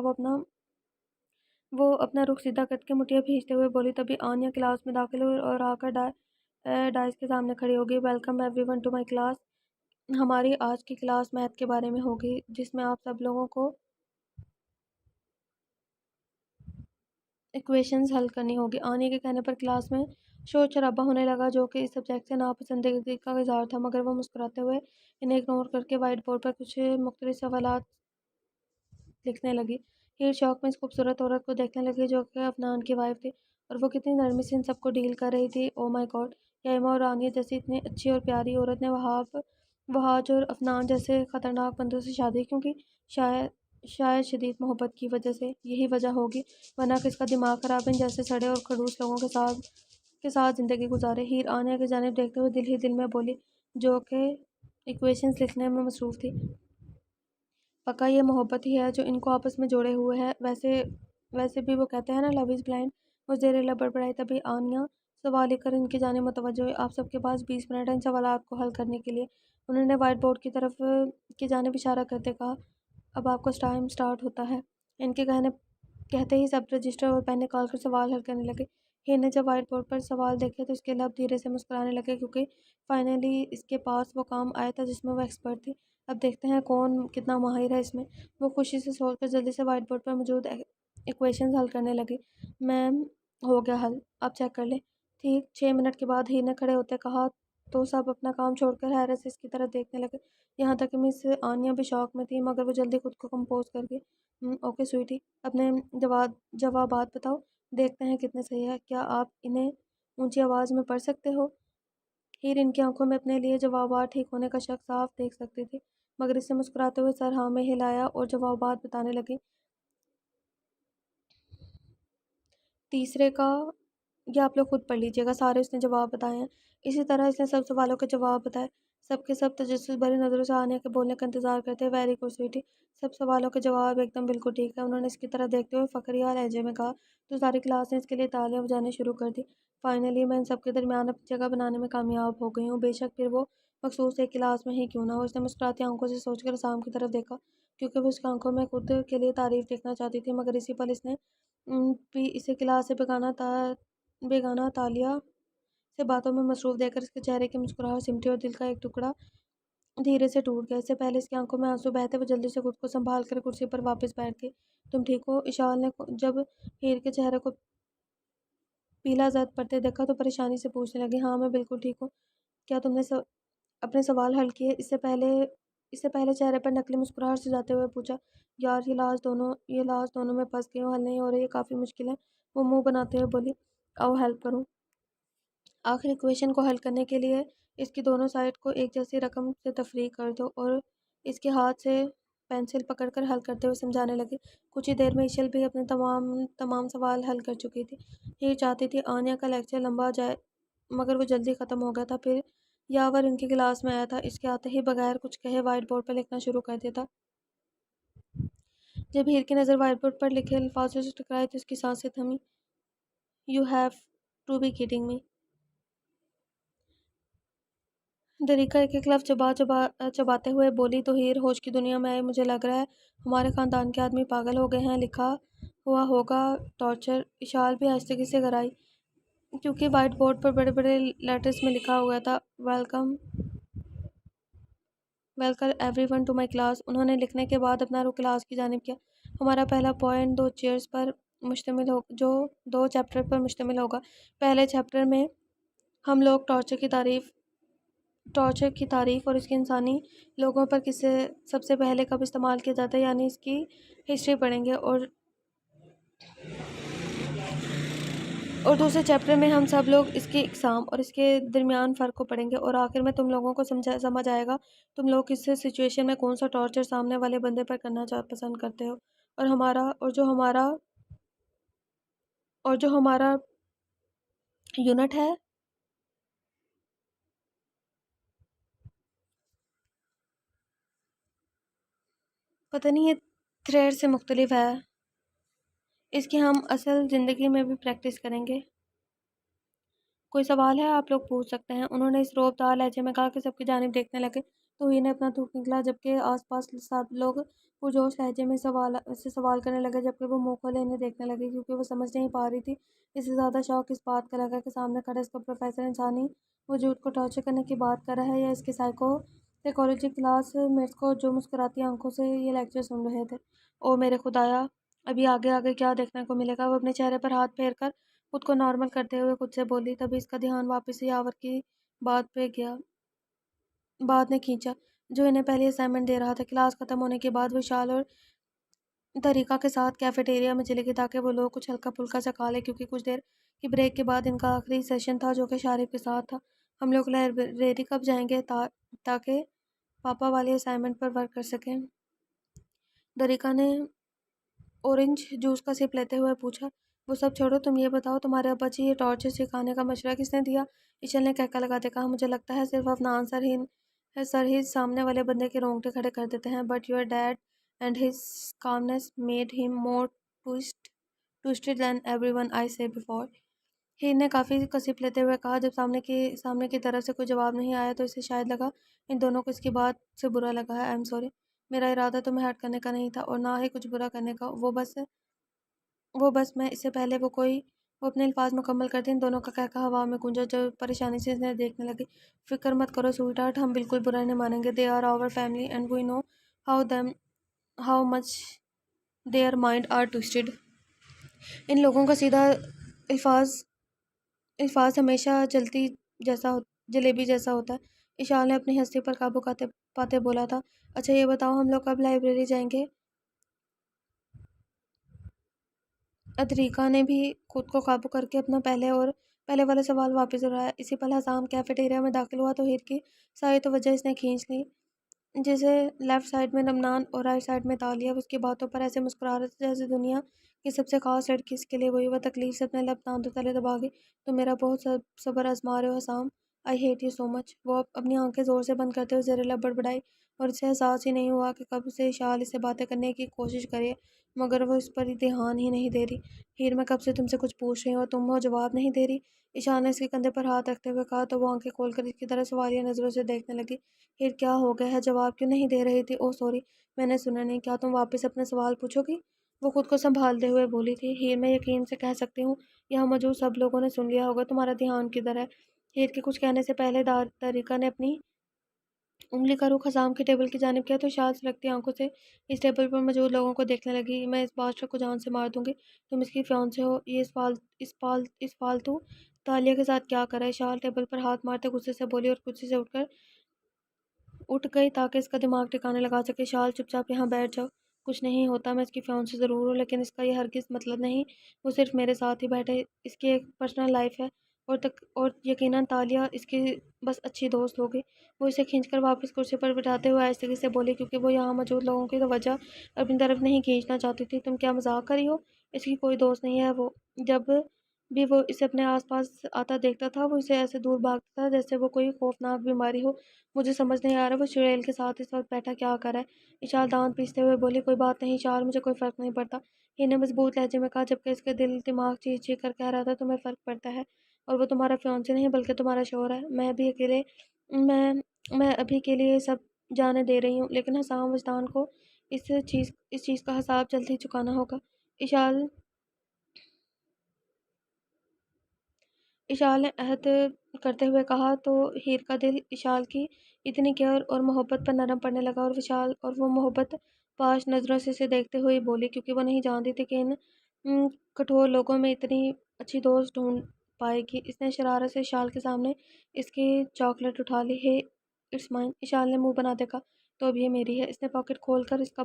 [SPEAKER 1] وہ اپنا رخ سیدھا کر کے مٹھیاں بھیجتے ہوئے بولی، تبھی آنیا کلاس میں داخل ہوئی اور آ کر ڈائس کے سامنے کھڑی ہوگی۔ Welcome everyone to my class, ہماری آج کی کلاس میتھ کے بارے میں ہوگی، جس میں آپ سب لوگوں کو ایکویشنز حل کرنی ہوگی۔ آنیا کے کہنے پر کلاس میں شور شرابہ ہونے لگا جو کہ اس سبجیکٹ سے ناپسندیدگی کا اظہار تھا، مگر وہ مسکراتے ہوئے انہیں اگنور کر کے وائٹ بورڈ پر کچھ مختلف سوالات لکھنے لگی۔ ہیر شوق میں اس خوبصورت عورت کو دیکھنے لگی جو کہ افنان کی وائف تھی، اور وہ کتنی نرمی سے ان سب کو ڈیل کر رہی تھی۔ او مائی گاڈ، یائمہ اور آنیا جیسی اتنی اچھی اور پیاری عورت نے وحاج اور افنان جیسے خطرناک بندوں سے شادی کیوں کی؟ شاید شدید محبت کی وجہ سے، یہی وجہ ہوگی، ورنہ کس کا دماغ خراب ان جیسے سڑے اور کھڑوس لوگوں کے ساتھ زندگی گزارے۔ ہیر آنیا کی جانب دیکھتے ہوئے دل ہی دل میں بولی، جو کہ ایکویشنز لکھنے میں مصروف تھی۔ پکا یہ محبت ہی ہے جو ان کو آپس میں جوڑے ہوئے ہے۔ ویسے بھی وہ کہتے ہیں نا لو از بلائنڈ۔ وہ زیر لب بڑبڑائی، تبھی آنیا سوال لے کر ان کی جانب متوجہ ہوئی۔ آپ سب کے پاس 20 منٹ ہیں ان سوالات کو حل کرنے کے لیے، انہوں نے وائٹ بورڈ کی طرف کی جانب اشارہ کرتے کہا۔ اب آپ کا ٹائم سٹارٹ ہوتا ہے۔ ان کے کہتے ہی سب رجسٹر اور پین نکال کر سوال حل کرنے لگے۔ ہیر نے جب وائٹ بورڈ پر سوال دیکھے تو اس کے لب دھیرے سے مسکرانے لگے، کیونکہ فائنلی اس کے پاس وہ کام آیا تھا جس میں وہ ایکسپرٹ تھی۔ اب دیکھتے ہیں کون کتنا ماہر ہے اس میں۔ وہ خوشی سے سوچ کر جلدی سے وائٹ بورڈ پر موجود ایکویشنز حل کرنے لگی۔ میم، ہو گیا حل، آپ چیک کر لیں۔ ٹھیک 6 منٹ کے بعد ہیر نے کھڑے ہوتے کہا تو سب اپنا کام چھوڑ کر حیرت سے اس کی طرف دیکھنے لگے، یہاں تک کہ مس آنیا بھی شاک میں تھی، مگر وہ جلدی خود کو کمپوز کر گئی۔ اوکے سویٹی، اپنے جوابات بتاؤ، دیکھتے ہیں کتنے صحیح ہے۔ کیا آپ انہیں اونچی آواز میں پڑھ سکتے ہو؟ ہیر ان کی آنکھوں میں اپنے لیے جوابات ٹھیک ہونے کا شک صاف دیکھ سکتی تھی، مگر اس سے مسکراتے ہوئے سر ہاں میں ہلایا اور جوابات بتانے لگی۔ تیسرے کا یہ آپ لوگ خود پڑھ لیجئے گا، سارے اس نے جواب بتائے ہیں۔ اسی طرح اس نے سب سوالوں کے جواب بتائے۔ سب کے سب تجسس بھری نظروں سے آنیا کے بولنے کا انتظار کرتے۔ ویری گڈ سویٹی، سب سوالوں کے جواب ایک دم بالکل ٹھیک ہے، انہوں نے اس کی طرف دیکھتے ہوئے فخریہ لہجے میں کہا، تو ساری کلاس نے اس کے لیے تالیاں بجانے شروع کر دی۔ فائنلی میں ان سب کے درمیان اپنی جگہ بنانے میں کامیاب ہو گئی ہوں، بے شک پھر وہ مخصوص ایک کلاس میں ہی کیوں نہ ہو۔ اس نے مسکراتی آنکھوں سے سوچ کر اسام کی طرف دیکھا، کیونکہ وہ اس کی آنکھوں میں خود کے لیے تعریف دیکھنا چاہتی تھی، مگر اسی پل اس نے بھی اسے کلاس سے بیگانہ تالیہ سے باتوں میں مصروف دیکھ کر اس کے چہرے کی مسکراہٹ سمٹی اور دل کا ایک ٹکڑا دھیرے سے ٹوٹ گیا۔ اس سے پہلے اس کی آنکھوں میں آنسو بہتے وہ جلدی سے خود کو سنبھال کر کرسی پر واپس بیٹھ گئی۔ تم ٹھیک ہو؟ اشال نے جب ہیر کے چہرے کو پیلا زرد پڑتے دیکھا تو پریشانی سے پوچھنے لگی۔ ہاں میں بالکل ٹھیک ہوں۔ کیا تم نے اپنے سوال حل کیے؟ اس سے پہلے چہرے پر نقلی مسکراہٹ سجاتے ہوئے پوچھا۔ یار یہ لاز دونوں میں پھنس گئی ہوں، حل نہیں ہو رہی، یہ کافی مشکل ہے، وہ منہ بناتے ہوئے بولی۔ آؤ ہیلپ کروں۔ آخر ایکویشن کو حل کرنے کے لیے اس کی دونوں سائڈ کو ایک جیسی رقم سے تفریق کر دو، اور اس کے ہاتھ سے پینسل پکڑ کر حل کرتے ہوئے سمجھانے لگی۔ کچھ ہی دیر میں ایشل بھی اپنے تمام سوال حل کر چکی تھی۔ ہیر چاہتی تھی آنیا کا لیکچر لمبا جائے، مگر وہ جلدی ختم ہو گیا تھا۔ پھر یاور ان کی کلاس میں آیا تھا، اس کے آتے ہی بغیر کچھ کہے وائٹ بورڈ پر لکھنا شروع کر دیتا۔ جب ہیر کی نظر وائٹ بورڈ پر لکھے الفاظوں سے ٹکرائی تو اس کی سانسیں تھمی۔ You have to be kidding me. دریکا ایک ایک لفظ چباتے ہوئے بولی تو ہیر ہوش کی دنیا میں آئی۔ مجھے لگ رہا ہے ہمارے خاندان کے آدمی پاگل ہو گئے ہیں، لکھا ہوا ہوگا ٹارچر۔ اشال بھی آہستگی سے گھر آئی، کیونکہ وائٹ بورڈ پر بڑے بڑے لیٹرز میں لکھا ہوا تھا welcome everyone to my class. انہوں نے لکھنے کے بعد اپنا رخ کلاس کی جانب کیا۔ ہمارا پہلا پوائنٹ جو 2 چیپٹر پر مشتمل ہوگا۔ پہلے چیپٹر میں ہم لوگ ٹارچر کی تعریف اور اس کے انسانی لوگوں پر کسے سب سے پہلے کب استعمال کیا جاتا ہے یعنی اس کی ہسٹری پڑھیں گے، اور دوسرے چیپٹر میں ہم سب لوگ اس کی اقسام اور اس کے درمیان فرق کو پڑھیں گے، اور آخر میں تم لوگوں کو سمجھ آئے گا تم لوگ کس سچویشن میں کون سا ٹارچر سامنے والے بندے پر کرنا پسند کرتے ہو، اور جو ہمارا یونٹ ہے پتہ نہیں یہ تھریڈ سے مختلف ہے، اس کی ہم اصل زندگی میں بھی پریکٹس کریں گے۔ کوئی سوال ہے آپ لوگ پوچھ سکتے ہیں، انہوں نے اس روب دار لہجے میں کہا کہ سب کی جانب دیکھنے لگے۔ تو ہی نے اپنا تھوک نکلا، جبکہ آس پاس سب لوگ پرجوش لہجے میں سوال کرنے لگے، جبکہ وہ منہ کھولے انہیں دیکھنے لگی، کیونکہ وہ سمجھ نہیں پا رہی تھی۔ اس سے زیادہ شوق اس بات کا لگا کہ سامنے کھڑا اس کا پروفیسر انسانی وجود کو ٹارچر کرنے کی بات کر رہا ہے، یا اس کے سائیکالوجی کلاس میٹس کو جو مسکراتی آنکھوں سے یہ لیکچر سن رہے تھے۔ او میرے خدایا، ابھی آگے کیا دیکھنے کو ملے گا؟ وہ اپنے چہرے پر ہاتھ پھیر کر خود کو نارمل کرتے ہوئے خود سے بولی۔ تبھی اس کا دھیان واپس یاور کی بات پہ گیا۔ بات نے کھینچا جو انہیں پہلی اسائنمنٹ دے رہا تھا۔ کلاس ختم ہونے کے بعد وہ شال اور دریکا کے ساتھ کیفیٹیریا میں چلی گئی تاکہ وہ لوگ کچھ ہلکا پھلکا سا کھا لیں، کیونکہ کچھ دیر کی بریک کے بعد ان کا آخری سیشن تھا جو کہ شارف کے ساتھ تھا۔ ہم لوگ لائبریری کب جائیں گے تاکہ پاپا والی اسائنمنٹ پر ورک کر سکیں؟ دریکا نے اورنج جوس کا سپ لیتے ہوئے پوچھا۔ وہ سب چھوڑو، تم یہ بتاؤ تمہارے ابا جی یہ ٹارچر سکھانے کا مشورہ کس نے دیا؟ ایشل نے کہکا لگاتے کہا، مجھے لگتا ہے صرف اپنا آنسر ہی سر ہی سامنے والے بندے کے رونگٹے کھڑے کر دیتے ہیں. But your dad and his comments made him more toasted than everyone I say سے بفور. ہیر نے کافی کسیپ لیتے ہوئے کہا، جب سامنے کی طرف سے کوئی جواب نہیں آیا تو اسے شاید لگا ان دونوں کو اس کی بات سے برا لگا ہے. آئی ایم سوری، میرا ارادہ تمہیں ہرٹ کرنے کا نہیں تھا اور نہ ہی کچھ برا کرنے کا. وہ بس میں اس سے پہلے وہ اپنے الفاظ مکمل کرتی ان دونوں کا کہکا ہوا میں گونجا جو پریشانی سے انہیں دیکھنے لگی. فکر مت کرو سویٹ ہارٹ، ہم بالکل برا نہیں مانیں گے. They are our family and we know how much their mind are toasted. ان لوگوں کا سیدھا الفاظ ہمیشہ جلیبی جیسا ہوتا ہے. اشال نے اپنی ہستی پر قابو پاتے بولا تھا، اچھا یہ بتاؤ ہم لوگ کب لائبریری جائیں گے؟ ادریکا نے بھی خود کو قابو کر کے اپنا پہلے والا سوال واپس دہرایا. اسی پل حسام کیفیٹیریا میں داخل ہوا تو ہیر کی ساری توجہ اس نے کھینچ لی. جسے لیفٹ سائڈ میں نمنان اور رائٹ سائڈ میں تالیہ اس کی باتوں پر ایسے مسکرا رہے تھے جیسے دنیا کی سب سے خاص لڑکی اس کے لیے وہی. وہ تکلیف سے اپنے لب دانتوں تلے دبا گئی. تم میرا بہت صبر آزما رہے ہو Hussam. I hate you so much. وہ اپنی آنکھیں زور سے بند کرتے ہوئے زیر لب بڑبڑائی اور اسے احساس ہی نہیں ہوا کہ کب سے اشال اسے باتیں کرنے کی کوشش کرے مگر وہ اس پر دھیان ہی نہیں دے رہی. ہیر میں کب سے تم سے کچھ پوچھ رہی ہوں اور تم وہ جواب نہیں دے رہی. اشال نے اس کے کندھے پر ہاتھ رکھتے ہوئے کہا تو وہ آنکھیں کھول کر اس کی طرف سوالیہ نظروں سے دیکھنے لگی. ہیر کیا ہو گیا ہے؟ جواب کیوں نہیں دے رہی تھی؟ اوہ سوری، میں نے سنا نہیں. کیا تم واپس اپنا سوال پوچھو گی؟ وہ خود کو سنبھالتے ہوئے بولی تھی. ہیر میں یقین سے کہہ سکتی ہوں یہاں موجود سب لوگوں نے سن لیا ہوگا. تمہارا دھیان کدھر ہے؟ ہیر کے کچھ کہنے سے پہلے داریکا نے اپنی انگلی کا رخ حسام کی ٹیبل کی جانب کیا تو اشال سلگتی آنکھوں سے اس ٹیبل پر موجود لوگوں کو دیکھنے لگی. میں اس بادشاہ کو جان سے مار دوں گی. تم اس کی فیانسے ہو. یہ اس فالتو تالیہ کے ساتھ کیا کرا؟ اشال ٹیبل پر ہاتھ مارتے غصے سے بولی اور کرسی سے اٹھ گئی تاکہ اس کا دماغ ٹھکانے لگا سکے. اشال چپ چاپ یہاں بیٹھ جاؤ. کچھ نہیں ہوتا، میں اس کی فیانسے ضرور ہوں لیکن اس کا یہ ہرگز مطلب نہیں وہ صرف میرے ساتھ ہی بیٹھے. اس کی ایک پرسنل لائف ہے اور یقیناً تالیہ اس کی بس اچھی دوست ہوگی. وہ اسے کھینچ کر واپس کرسی پر بٹھاتے ہوئے آہستگی سے بولی کیونکہ وہ یہاں موجود لوگوں کی توجہ اپنی طرف نہیں کھینچنا چاہتی تھی. تم کیا مذاق کر رہی ہو؟ اس کی کوئی دوست نہیں ہے. وہ جب بھی وہ اسے اپنے آس پاس آتا دیکھتا تھا وہ اسے ایسے دور بھاگتا تھا جیسے وہ کوئی خوفناک بیماری ہو. مجھے سمجھ نہیں آ رہا وہ چڑیل کے ساتھ اس وقت بیٹھا کیا کر رہا ہے. اشال دانت پیستے ہوئے بولی، کوئی بات نہیں اشال، مجھے کوئی فرق نہیں پڑتا. ہی نے مضبوط لہجے میں کہا جبکہ اس کے دل دماغ چیخ چیخ کر کہہ رہا تھا تمہیں فرق پڑتا ہے اور وہ تمہارا فیانسے نہیں بلکہ تمہارا شوہر ہے. میں ابھی کے لیے سب جانے دے رہی ہوں لیکن حسام وجدان کو اس چیز کا حساب جلد ہی چکانا ہوگا. اشال نے عہد کرتے ہوئے کہا تو ہیر کا دل اشال کی اتنی کیئر اور محبت پر نرم پڑنے لگا اور وہ محبت پاش نظروں سے اسے دیکھتے ہوئے بولی کیونکہ وہ نہیں جانتی تھی کہ ان کٹھور لوگوں میں اتنی اچھی دوست ڈھونڈ پائے گی. اس نے شرارت سے اشال کے سامنے اس کی چاکلیٹ اٹھا لی. ہے اٹس مائن. اشال نے منہ بنا دیکھا تو اب یہ میری ہے. اس نے پیکٹ کھول کر اس کا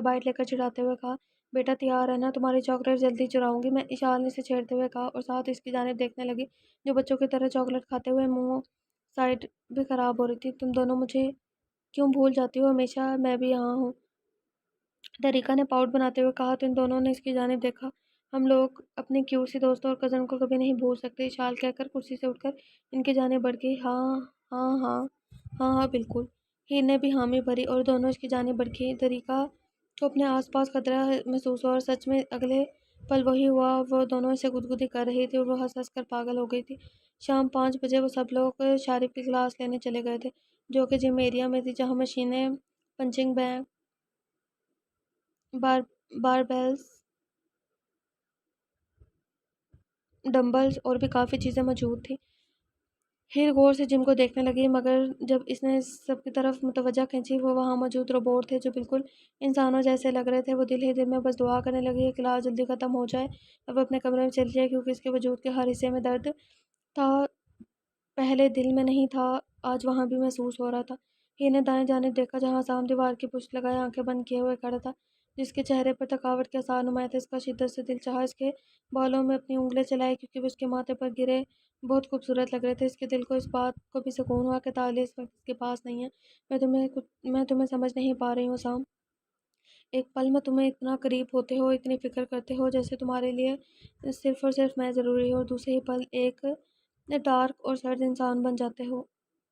[SPEAKER 1] بائٹ لے کر چڑھاتے ہوئے کہا، بیٹا تیار ہے نا؟ تمہاری چاکلیٹ جلدی چراؤں گی میں. اشال نے اسے چھیڑتے ہوئے کہا اور ساتھ اس کی جانب دیکھنے لگی جو بچوں کی طرح چاکلیٹ کھاتے ہوئے منہ سائڈ بھی خراب ہو رہی تھی. تم دونوں مجھے کیوں بھول جاتی ہو ہمیشہ؟ میں بھی یہاں ہوں. دریکا نے پاؤٹ بناتے ہوئے کہا تو ان دونوں نے اس کی جانب دیکھا. ہم لوگ اپنی کیوٹ سی دوستوں اور کزن کو کبھی نہیں بھول سکتے. اشال کہہ کر کرسی سے اٹھ کر ان کی جانب بڑھ گئی. ہاں ہاں ہاں ہاں ہاں بالکل. ہیر نے بھی حامی بھری اور دونوں اس کی جانب بڑھ گئی. دریکا کو اپنے آس پاس خطرہ محسوس ہوا اور سچ میں اگلے پل وہی ہوا. وہ دونوں اسے گدگدی کر رہی تھی اور وہ ہنس ہنس کر پاگل ہو گئی تھی. شام 5 بجے وہ سب لوگ شارف کی کلاس لینے چلے گئے تھے جو کہ جم ایریا میں تھی جہاں مشینیں، پنچنگ بیگ، باربیلز، ڈمبلز اور بھی کافی چیزیں موجود تھیں. ہیر غور سے جم کو دیکھنے لگی مگر جب اس نے سب کی طرف متوجہ کھینچی وہ وہاں موجود روبوٹ تھے جو بالکل انسانوں جیسے لگ رہے تھے. وہ دل ہی دل میں بس دعا کرنے لگی کہ کلاس جلدی ختم ہو جائے اب وہ اپنے کمرے میں چلی جائے کیونکہ اس کے وجود کے ہر حصے میں درد تھا. پہلے دل میں نہیں تھا، آج وہاں بھی محسوس ہو رہا تھا. ہیر نے دائیں جانب دیکھا جہاں حسام دیوار کی پشت لگائے آنکھیں بند کیے ہوئے کھڑا تھا جس کے چہرے پر تھکاوٹ کے آثار نمایاں تھے. اس کا شدت سے دل چاہا. اس کے بالوں میں اپنی انگلیاں چلائی کیونکہ وہ اس کے ماتھے پر گرے بہت خوبصورت لگ رہے تھے. اس کے دل کو اس بات کو بھی سکون ہوا کہ تالیہ اس وقت اس کے پاس نہیں ہے. میں تمہیں سمجھ نہیں پا رہی ہوں حسام. ایک پل میں تمہیں اتنا قریب ہوتے ہو، اتنی فکر کرتے ہو جیسے تمہارے لیے صرف اور صرف میں ضروری ہوں، اور دوسرے ہی پل ایک ڈارک اور سرد انسان بن جاتے ہو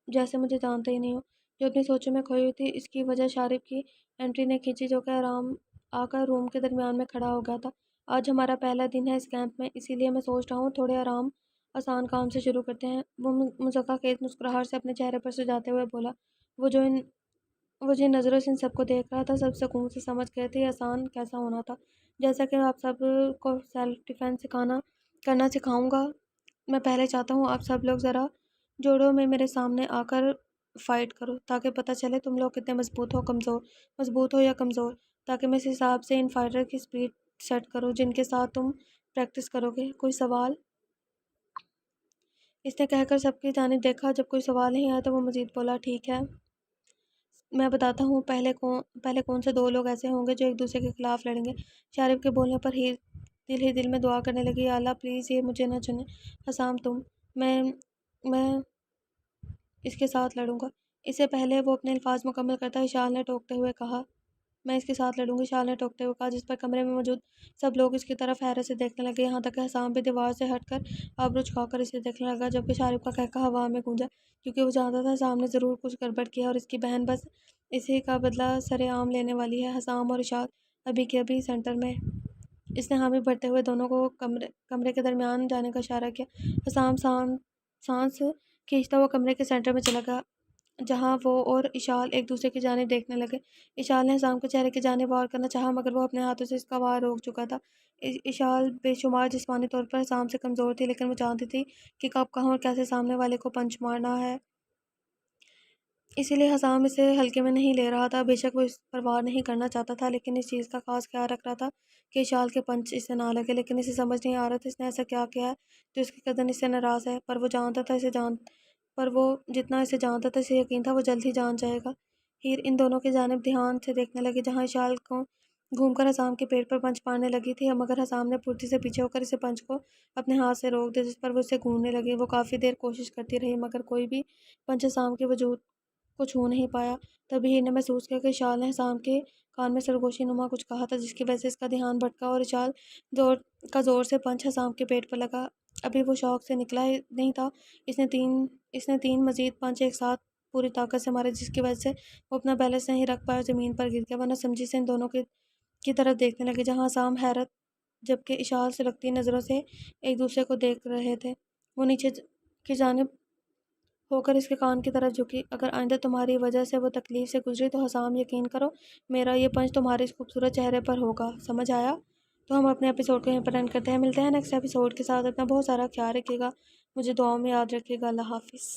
[SPEAKER 1] جیسے مجھے جانتے ہی نہیں ہو۔ جو اپنی سوچوں میں کھوئی ہوئی تھی، اس کی وجہ شارب کی انٹری نے کھینچی، جو کہ آرام آ کر روم کے درمیان میں کھڑا ہو گیا تھا۔ آج ہمارا پہلا دن ہے اس کیمپ میں، اسی لیے میں سوچ رہا ہوں تھوڑے آسان کام سے شروع کرتے ہیں۔ وہ مذاکرہ خیز مسکراہٹ سے اپنے چہرے پر سجاتے ہوئے بولا۔ وہ جن نظروں سے ان سب کو دیکھ رہا تھا، سب سکون سے سمجھ گئے تھے یہ آسان کیسا ہونا تھا۔ جیسا کہ آپ سب کو سیلف ڈیفینس کرنا سکھاؤں گا، میں پہلے چاہتا ہوں آپ سب لوگ ذرا جوڑوں میں میرے سامنے آ کر فائٹ کرو، تاکہ پتہ چلے تم لوگ کتنے مضبوط ہو یا کمزور، تاکہ میں اس حساب سے ان فائٹر کی سپیڈ سیٹ کروں جن کے ساتھ تم پریکٹس کرو گے۔ کوئی سوال؟ اس نے کہہ کر سب کی جانب دیکھا۔ جب کوئی سوال نہیں آیا تو وہ مزید بولا، ٹھیک ہے، میں بتاتا ہوں، پہلے کون سے دو لوگ ایسے ہوں گے جو ایک دوسرے کے خلاف لڑیں گے۔ شارب کے بولنے پر ہی دل میں دعا کرنے لگی، یا اللہ پلیز یہ مجھے نہ چنے، حسام تم، میں اس کے ساتھ لڑوں گا۔ اس سے پہلے وہ اپنے الفاظ مکمل کرتا اشال نے ٹوکتے ہوئے کہا، میں اس کے ساتھ لڑوں گی، اشال نے ٹوکتے ہوئے کہا، جس پر کمرے میں موجود سب لوگ اس کی طرف حیرت سے دیکھنے لگے، یہاں تک کہ حسام بھی دیوار سے ہٹ کر آبرو جھکا کر اسے دیکھنے لگا، جبکہ شارب کا قہقہہ ہوا میں گونجا، کیونکہ وہ جانتا تھا حسام نے ضرور کچھ گڑبڑ کیا اور اس کی بہن بس اسی کا بدلہ سر عام لینے والی ہے۔ حسام اور اشال ابھی کے ابھی سینٹر میں۔ اس نے حامی بھرتے ہوئے دونوں کو کمرے کے درمیان جانے کا اشارہ کیا۔ حسام سانس کھینچتا ہوا کمرے کے سینٹر میں چلا گیا، جہاں وہ اور اشال ایک دوسرے کی جانب دیکھنے لگے۔ اشال نے حسام کے چہرے کی جانب وار کرنا چاہا، مگر وہ اپنے ہاتھوں سے اس کا وار روک چکا تھا۔ اشال بے شمار جسمانی طور پر حسام سے کمزور تھی، لیکن وہ جانتی تھی کہ کب، کہاں اور کیسے سامنے والے کو پنچ مارنا ہے، اسی لیے حسام اسے ہلکے میں نہیں لے رہا تھا۔ بے شک وہ اس پر وار نہیں کرنا چاہتا تھا، لیکن اس چیز کا خاص خیال رکھ رہا تھا کہ اشال کے پنچ اسے نہ لگے، لیکن اسے سمجھ نہیں آ رہا تھا اس نے ایسا کیا کیا ہے جو اس کی کزن اس سے ناراض ہے، پر وہ جتنا اسے جانتا تھا، اسے یقین تھا وہ جلد ہی جان جائے گا۔ ہیر ان دونوں کی جانب دھیان سے دیکھنے لگی، جہاں اشال کو گھوم کر حسام کے پیٹ پر پنچ مارنے لگی تھی، مگر حسام نے پھرتی سے پیچھے ہو کر اسے پنچ کو اپنے ہاتھ سے روک دیا، جس پر وہ اسے گھوننے لگی۔ وہ کافی دیر کوشش کرتی رہی، مگر کوئی بھی پنچ حسام کے وجود کو چھو نہیں پایا۔ تبھی ہیر نے محسوس کیا کہ اشال نے حسام کے کان میں سرگوشی نما کچھ کہا تھا، جس کی وجہ سے اس کا دھیان بھٹکا اور اشال زور سے پنچ حسام کے پیٹ پر لگا۔ ابھی وہ شوق سے نکلا نہیں تھا، اس نے تین مزید پنچ ایک ساتھ پوری طاقت سے مارے، جس کی وجہ سے وہ اپنا بیلنس نہیں رکھ پایا اور زمین پر گر گیا، ورنہ سمجھی سے ان دونوں کی طرف دیکھنے لگے، جہاں حسام حیرت جبکہ اشال سلگتی نظروں سے ایک دوسرے کو دیکھ رہے تھے۔ وہ نیچے کی جانب ہو کر اس کے کان کی طرف جھکی، اگر آئندہ تمہاری وجہ سے وہ تکلیف سے گزری تو حسام یقین کرو میرا یہ پنچ تمہارے اس خوبصورت چہرے پر ہوگا، سمجھ آیا؟ تو ہم اپنے ایپیسوڈ کو یہیں پر اینڈ کرتے ہیں، ملتے ہیں نیکسٹ ایپیسوڈ کے ساتھ۔ اپنا بہت سارا خیال رکھیے گا، مجھے دعاؤں میں یاد رکھیے گا۔ اللہ حافظ۔